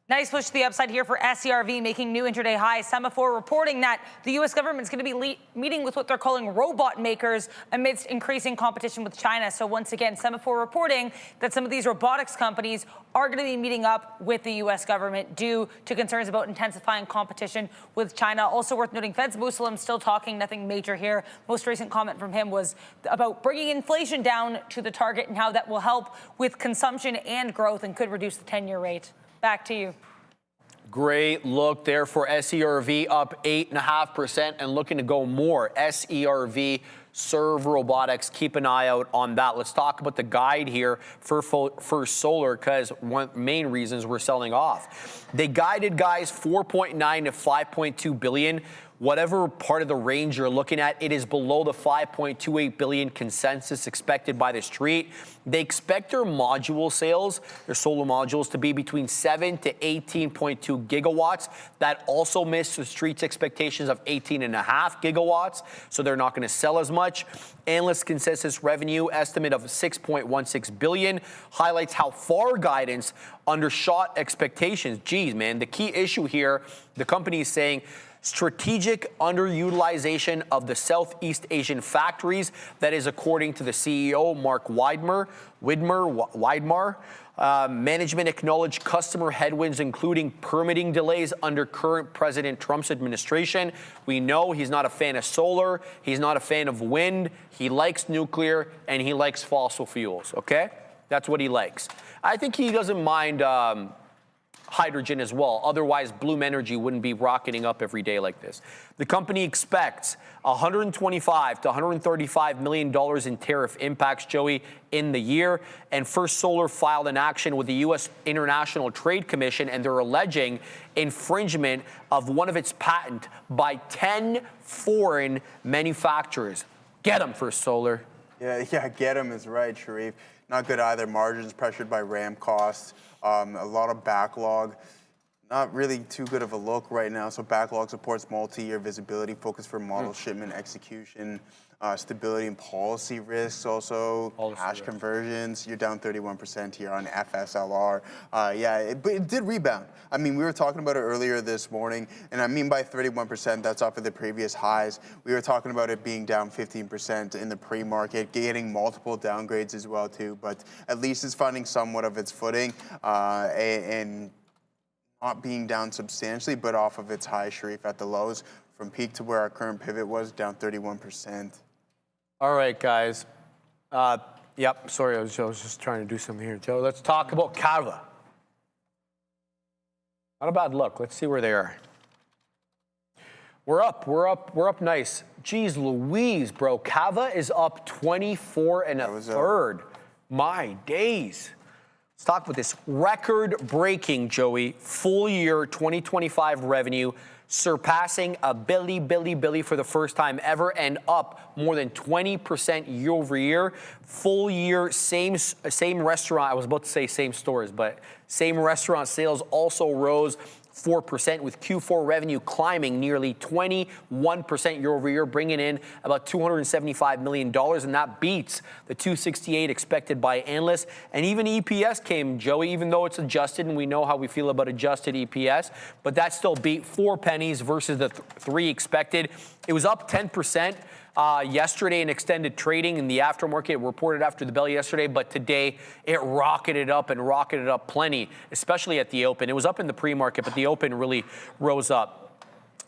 Nice push to the upside here for SCRV, making new intraday highs. Semaphore reporting that the U.S. government is going to be meeting with what they're calling robot makers amidst increasing competition with China. So once again, Semaphore reporting that some of these robotics companies are going to be meeting up with the U.S. government due to concerns about intensifying competition with China. Also worth noting, Fed's Muslim still talking, nothing major here. Most recent comment from him was about bringing inflation down to the target and how that will help with consumption and growth and could reduce the 10-year rate. Back to you. Great look there for SERV, up 8.5% and looking to go more. SERV, Serve Robotics, keep an eye out on that. Let's talk about the guide here for First Solar, because one main reasons we're selling off. They guided, guys, 4.9 to 5.2 billion. Whatever part of the range you're looking at, it is below the 5.28 billion consensus expected by the street. They expect their module sales, their solar modules, to be between 7 to 18.2 gigawatts. That also missed the street's expectations of 18.5 gigawatts, so they're not going to sell as much. Analyst consensus revenue estimate of 6.16 billion highlights how far guidance undershot expectations. Geez, man, the key issue here, the company is saying, strategic underutilization of the Southeast Asian factories. That is according to the CEO, Mark Widmar. Management acknowledged customer headwinds, including permitting delays under current President Trump's administration. We know he's not a fan of solar. He's not a fan of wind. He likes nuclear, and he likes fossil fuels, okay? That's what he likes. I think he doesn't mind hydrogen as well. Otherwise, Bloom Energy wouldn't be rocketing up every day like this. The company expects $125 to $135 million in tariff impacts, Joey, in the year. And First Solar filed an action with the U.S. International Trade Commission, and they're alleging infringement of one of its patents by 10 foreign manufacturers. Get them, First Solar. Yeah, get them is right, Sharif. Not good either. Margins pressured by RAM costs. A lot of backlog. Not really too good of a look right now. So backlog supports multi-year visibility, focus for model shipment execution, stability and policy risks, also cash conversions. You're down 31% here on FSLR. But it did rebound. I mean, we were talking about it earlier this morning, and I mean by 31%, that's off of the previous highs. We were talking about it being down 15% in the pre-market, getting multiple downgrades as well too, but at least it's finding somewhat of its footing and not being down substantially, but off of its high, Sharif, at the lows. From peak to where our current pivot was, down 31%. All right, guys. Sorry, I was just trying to do something here, Joe. Let's talk about Kava. Not a bad look. Let's see where they are. We're up nice. Jeez Louise, bro. Kava is up 24 1/3. My days. Let's talk about this. Record-breaking, Joey, full year 2025 revenue surpassing $1 billion for the first time ever and up more than 20% year over year. Full year, same restaurant, I was about to say same stores, but same restaurant sales also rose 4%, with Q4 revenue climbing nearly 21% year over year, bringing in about $275 million, and that beats the $268 expected by analysts. And even EPS came, Joey, even though it's adjusted, and we know how we feel about adjusted EPS, but that still beat 4 pennies versus the 3 expected. It was up 10%. Yesterday in extended trading in the aftermarket, reported after the bell yesterday, but today it rocketed up plenty, especially at the open. It was up in the pre-market, but the open really rose up.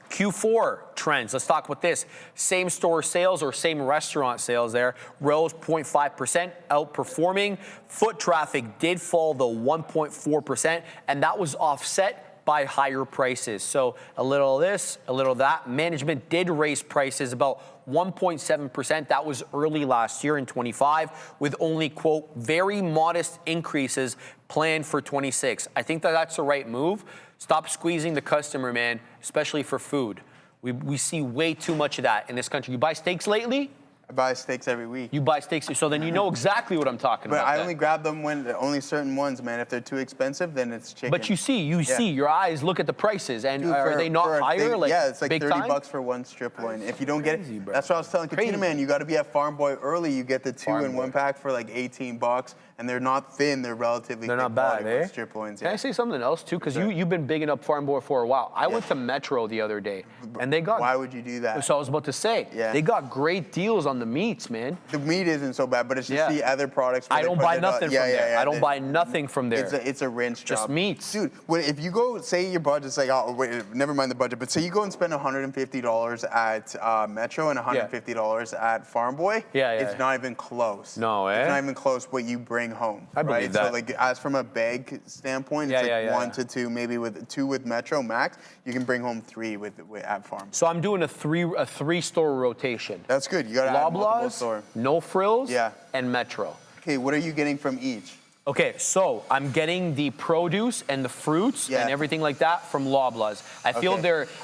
Q4 trends, let's talk about this. Same store sales or same restaurant sales there rose 0.5%, outperforming. Foot traffic did fall though 1.4%, and that was offset by higher prices. So a little of this, a little of that. Management did raise prices about 1.7%. That was early last year in 25, with only, quote, very modest increases planned for 26. I think that that's the right move. Stop squeezing the customer, man, especially for food. We see way too much of that in this country. You buy steaks lately? I buy steaks every week. You buy steaks, so then you know exactly what I'm talking about. But I only grab them when only certain ones, man. If they're too expensive, then it's chicken. But you see, your eyes look at the prices, and Dude, are they not higher? Yeah, it's like big 30 time? bucks for one strip loin. If you don't get it, Bro. that's what I was telling Katina, man. You got to be at Farm Boy early. You get the Farm two-in-one pack for like 18 bucks, and they're not thin. They're relatively They're not thick bad, quality eh? strip loins. Can I say something else too? Because you've been bigging up Farm Boy for a while. I went to Metro the other day, and they got. Why would you do that? So I was about to say, they got great deals on the meats, man. The meat isn't so bad, but it's just the other products. I don't buy nothing from there. I don't buy nothing from there. It's a rinse job. Just meats. Dude, if you go, say your budget's like, oh, wait, never mind the budget, but say you go and spend $150 at Metro and $150 at Farm Boy, it's not even close. No, eh? It's not even close what you bring home. I believe that. So like, as from a bag standpoint, it's like 1 to 2, maybe with 2 with Metro max, you can bring home 3 with at Farm Boy. So I'm doing a three-store rotation. That's good. You got to add multiple store. No Frills, Yeah. and Metro. Okay, what are you getting from each? Okay, so I'm getting the produce and the fruits and everything like that from Loblaws. I feel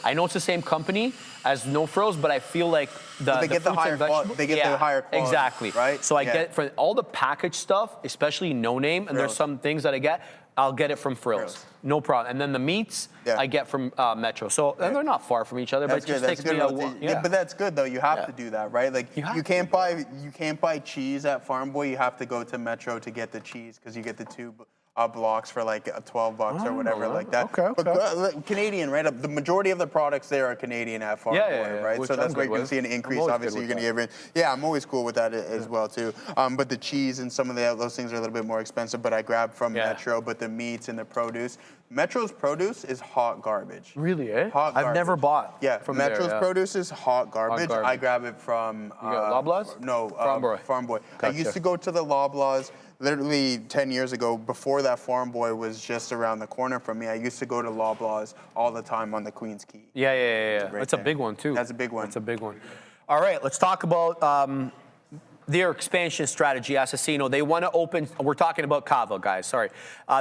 I know it's the same company as No Frills, but I feel like they get the higher quality. They get the higher quality. Exactly. Right? So I get for all the packaged stuff, especially no name, and there's some things that I get, I'll get it from Frills. No problem. And then the meats I get from Metro. So and they're not far from each other, That's but it just good. takes me But that's good though. You have to do that, right? Like you can't buy cheese at Farm Boy. You have to go to Metro to get the cheese because you get the 2 blocks for like $12 or whatever like that. Okay. But Canadian, right? The majority of the products there are Canadian at Farm Boy, right? So that's where you're going to see an increase. Obviously, you're going to get. Yeah, I'm always cool with that as well too. But the cheese and some of those things are a little bit more expensive. But I grab from Metro. But the meats and the produce. Metro's produce is hot garbage. Really, eh? Hot garbage. I've never bought. From Metro's produce is hot garbage. I grab it from. Loblaws? No, Farm Boy. Gotcha. I used to go to the Loblaws. Literally 10 years ago, before that Farm Boy was just around the corner from me, I used to go to Loblaws all the time on the Queen's Quay. Yeah. That's a big one, too. That's a big one. That's a big one. All right, let's talk about their expansion strategy, Assassino. They want to open, we're talking about Cava, guys, sorry.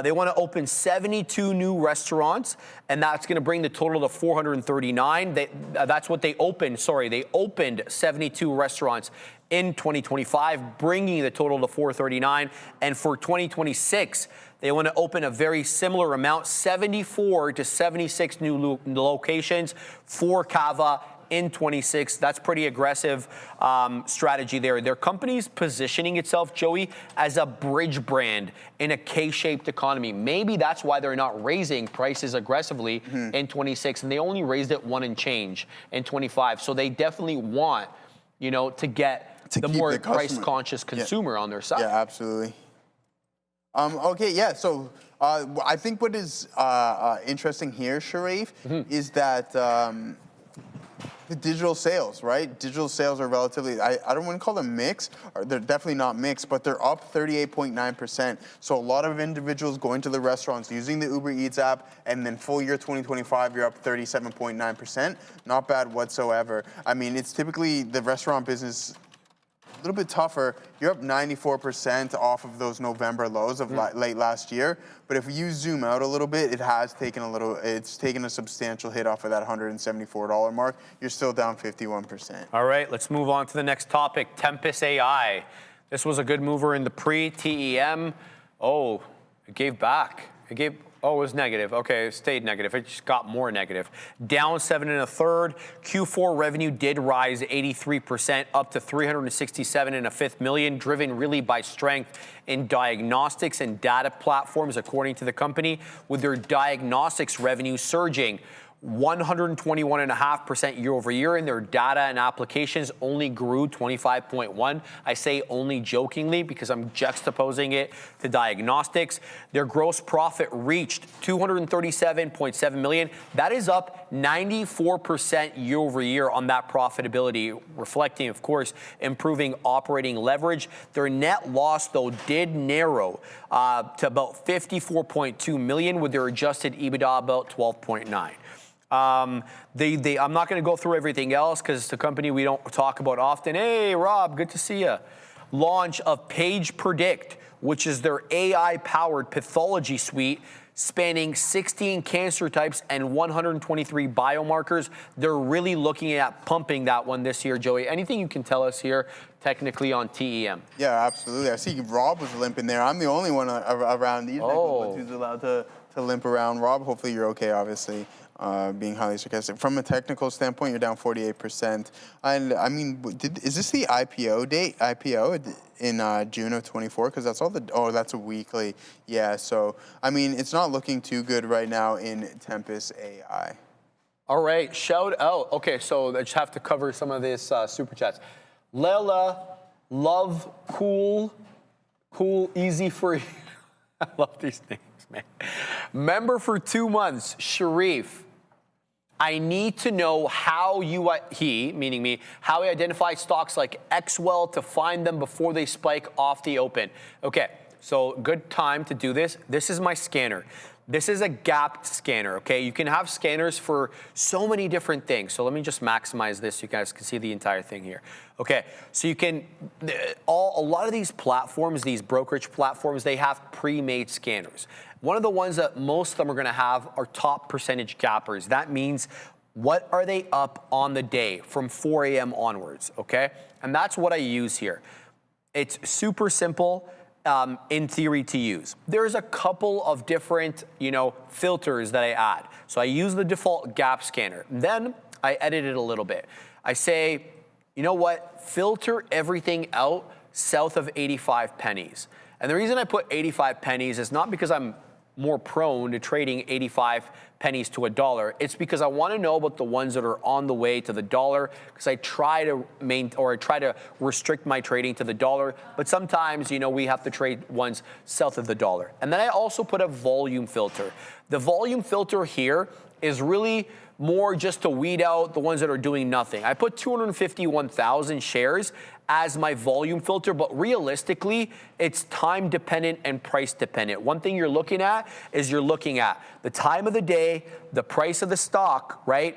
They want to open 72 new restaurants, and that's going to bring the total to 439. That's what they opened, They opened 72 restaurants in 2025, bringing the total to 439. And for 2026, they want to open a very similar amount, 74 to 76 new locations for Cava in 26. That's pretty aggressive strategy there. Their company's positioning itself, Joey, as a bridge brand in a K-shaped economy. Maybe that's why they're not raising prices aggressively in 26, and they only raised it 1 and change in 25. So they definitely want, to get the more price-conscious consumer on their side. Yeah, absolutely. So I think what is interesting here, Sharif, is that the digital sales, right? Digital sales are relatively, I don't want to call them mixed, or they're definitely not mixed, but they're up 38.9%. So a lot of individuals going to the restaurants using the Uber Eats app, and then full year 2025, you're up 37.9%. Not bad whatsoever. I mean, it's typically the restaurant business a little bit tougher. You're up 94% off of those November lows of late last year. But if you zoom out a little bit, it's taken a substantial hit off of that $174 mark. You're still down 51%. All right, let's move on to the next topic, Tempest AI. This was a good mover in the pre-TEM. Oh, it gave back. It was negative. Okay, it stayed negative. It just got more negative. Down 7 1/3. Q4 revenue did rise 83%, up to $367.5 million, driven really by strength in diagnostics and data platforms, according to the company, with their diagnostics revenue surging 121.5% year over year, and their data and applications only grew 25.1. I say only jokingly because I'm juxtaposing it to diagnostics. Their gross profit reached $237.7 million. That is up 94% year over year on that profitability, reflecting, of course, improving operating leverage. Their net loss, though, did narrow to about $54.2 million, with their adjusted EBITDA about 12.9. I'm not going to go through everything else because it's a company we don't talk about often. Hey, Rob, good to see you. Launch of Page Predict, which is their AI-powered pathology suite spanning 16 cancer types and 123 biomarkers. They're really looking at pumping that one this year, Joey. Anything you can tell us here technically on TEM? Yeah, absolutely. I see Rob was limping there. I'm the only one around these who's allowed to limp around. Rob, hopefully you're okay, obviously. Being highly sarcastic. From a technical standpoint, you're down 48%. And I mean, is this the IPO date? IPO in June of 24? Because that's all that's a weekly. Yeah, so, I mean, it's not looking too good right now in Tempest AI. All right, shout out. Okay, so I just have to cover some of this super chats. Lela, love, cool, easy, free. I love these names, man. Member for 2 months, Sharif. I need to know how he, meaning me, how he identifies stocks like XWEL to find them before they spike off the open. Okay, so good time to do this. This is my scanner. This is a gapped scanner, okay? You can have scanners for so many different things. So let me just maximize this so you guys can see the entire thing here. Okay, so you can, a lot of these platforms, these brokerage platforms, they have pre-made scanners. One of the ones that most of them are gonna have are top percentage gappers. That means what are they up on the day from 4 a.m. onwards, okay? And that's what I use here. It's super simple. In theory to use. There's a couple of different, filters that I add. So I use the default gap scanner. Then I edit it a little bit. I say, you know what? Filter everything out south of 85 pennies. And the reason I put 85 pennies is not because I'm more prone to trading 85 pennies to $1. It's because I want to know about the ones that are on the way to the dollar, because I try to restrict my trading to the dollar. But sometimes, we have to trade ones south of the dollar. And then I also put a volume filter. The volume filter here is really more just to weed out the ones that are doing nothing. I put 251,000 shares as my volume filter, but realistically, it's time dependent and price dependent. One thing you're looking at is you're looking at the time of the day, the price of the stock, right?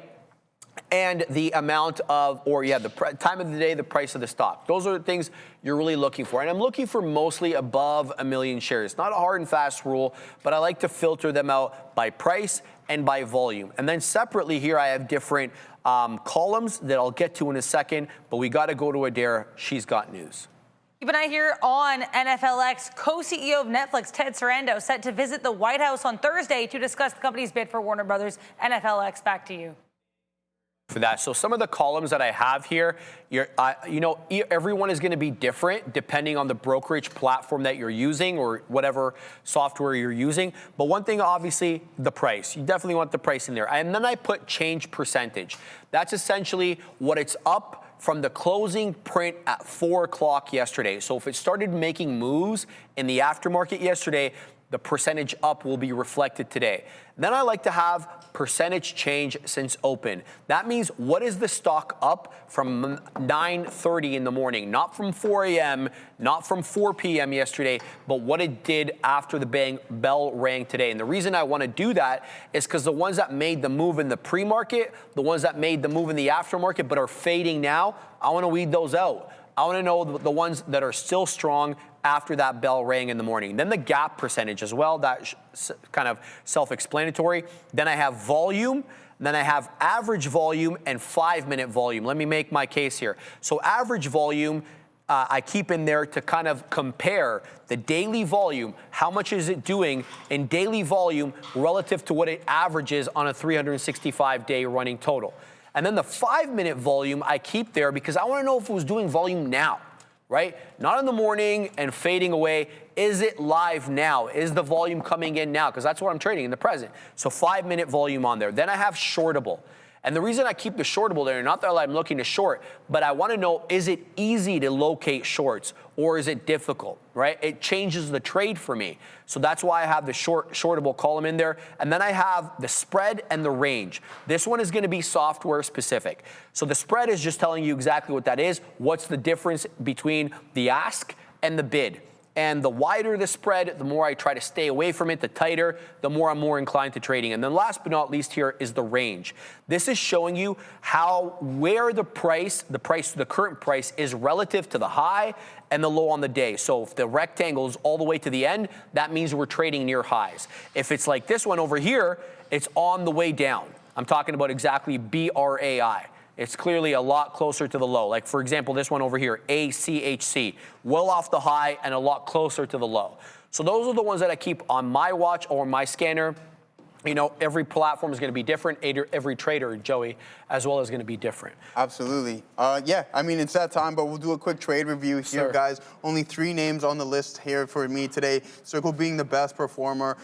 And the amount of, the time of the day, the price of the stock. Those are the things you're really looking for. And I'm looking for mostly above 1 million shares. Not a hard and fast rule, but I like to filter them out by price and by volume. And then separately here, I have different columns that I'll get to in a second, but we got to go to Adair. She's got news. Keep an eye here on NFLX. Co-CEO of Netflix, Ted Sarandos, set to visit the White House on Thursday to discuss the company's bid for Warner Brothers. NFLX, back to you. For that. So some of the columns that I have here, everyone is going to be different depending on the brokerage platform that you're using or whatever software you're using. But one thing, obviously, the price. You definitely want the price in there. And then I put change percentage. That's essentially what it's up from the closing print at 4 o'clock yesterday. So if it started making moves in the aftermarket yesterday, the percentage up will be reflected today. Then I like to have percentage change since open. That means what is the stock up from 9:30 in the morning, not from 4 a.m., not from 4 p.m. yesterday, but what it did after the bell rang today. And the reason I want to do that is because the ones that made the move in the pre-market, the ones that made the move in the aftermarket but are fading now, I want to weed those out. I want to know the ones that are still strong after that bell rang in the morning. Then the gap percentage as well, that's kind of self-explanatory. Then I have volume, then I have average volume and 5-minute volume. Let me make my case here. So average volume, I keep in there to kind of compare the daily volume, how much is it doing in daily volume relative to what it averages on a 365-day running total. And then the 5-minute volume I keep there because I want to know if it was doing volume now. right? Not in the morning and fading away. Is it live now? Is the volume coming in now? Because that's what I'm trading in the present. So 5-minute volume on there. Then I have shortable. And the reason I keep the shortable there, not that I'm looking to short, but I want to know, is it easy to locate shorts or is it difficult, right? It changes the trade for me. So that's why I have the shortable column in there. And then I have the spread and the range. This one is going to be software specific. So the spread is just telling you exactly what that is. What's the difference between the ask and the bid? And the wider the spread, the more I try to stay away from it. The tighter, the more I'm more inclined to trading. And then last but not least here is the range. This is showing you where the current price is relative to the high and the low on the day. So if the rectangle is all the way to the end, that means we're trading near highs. If it's like this one over here, it's on the way down. I'm talking about exactly BRAI. It's clearly a lot closer to the low. Like, for example, this one over here, ACHC, well off the high and a lot closer to the low. So those are the ones that I keep on my watch or my scanner. You know, every platform is going to be different. Every trader, Joey, as well, is going to be different. Absolutely. Yeah, I mean, it's that time, but we'll do a quick trade review here, guys. Only 3 names on the list here for me today. Circle being the best performer.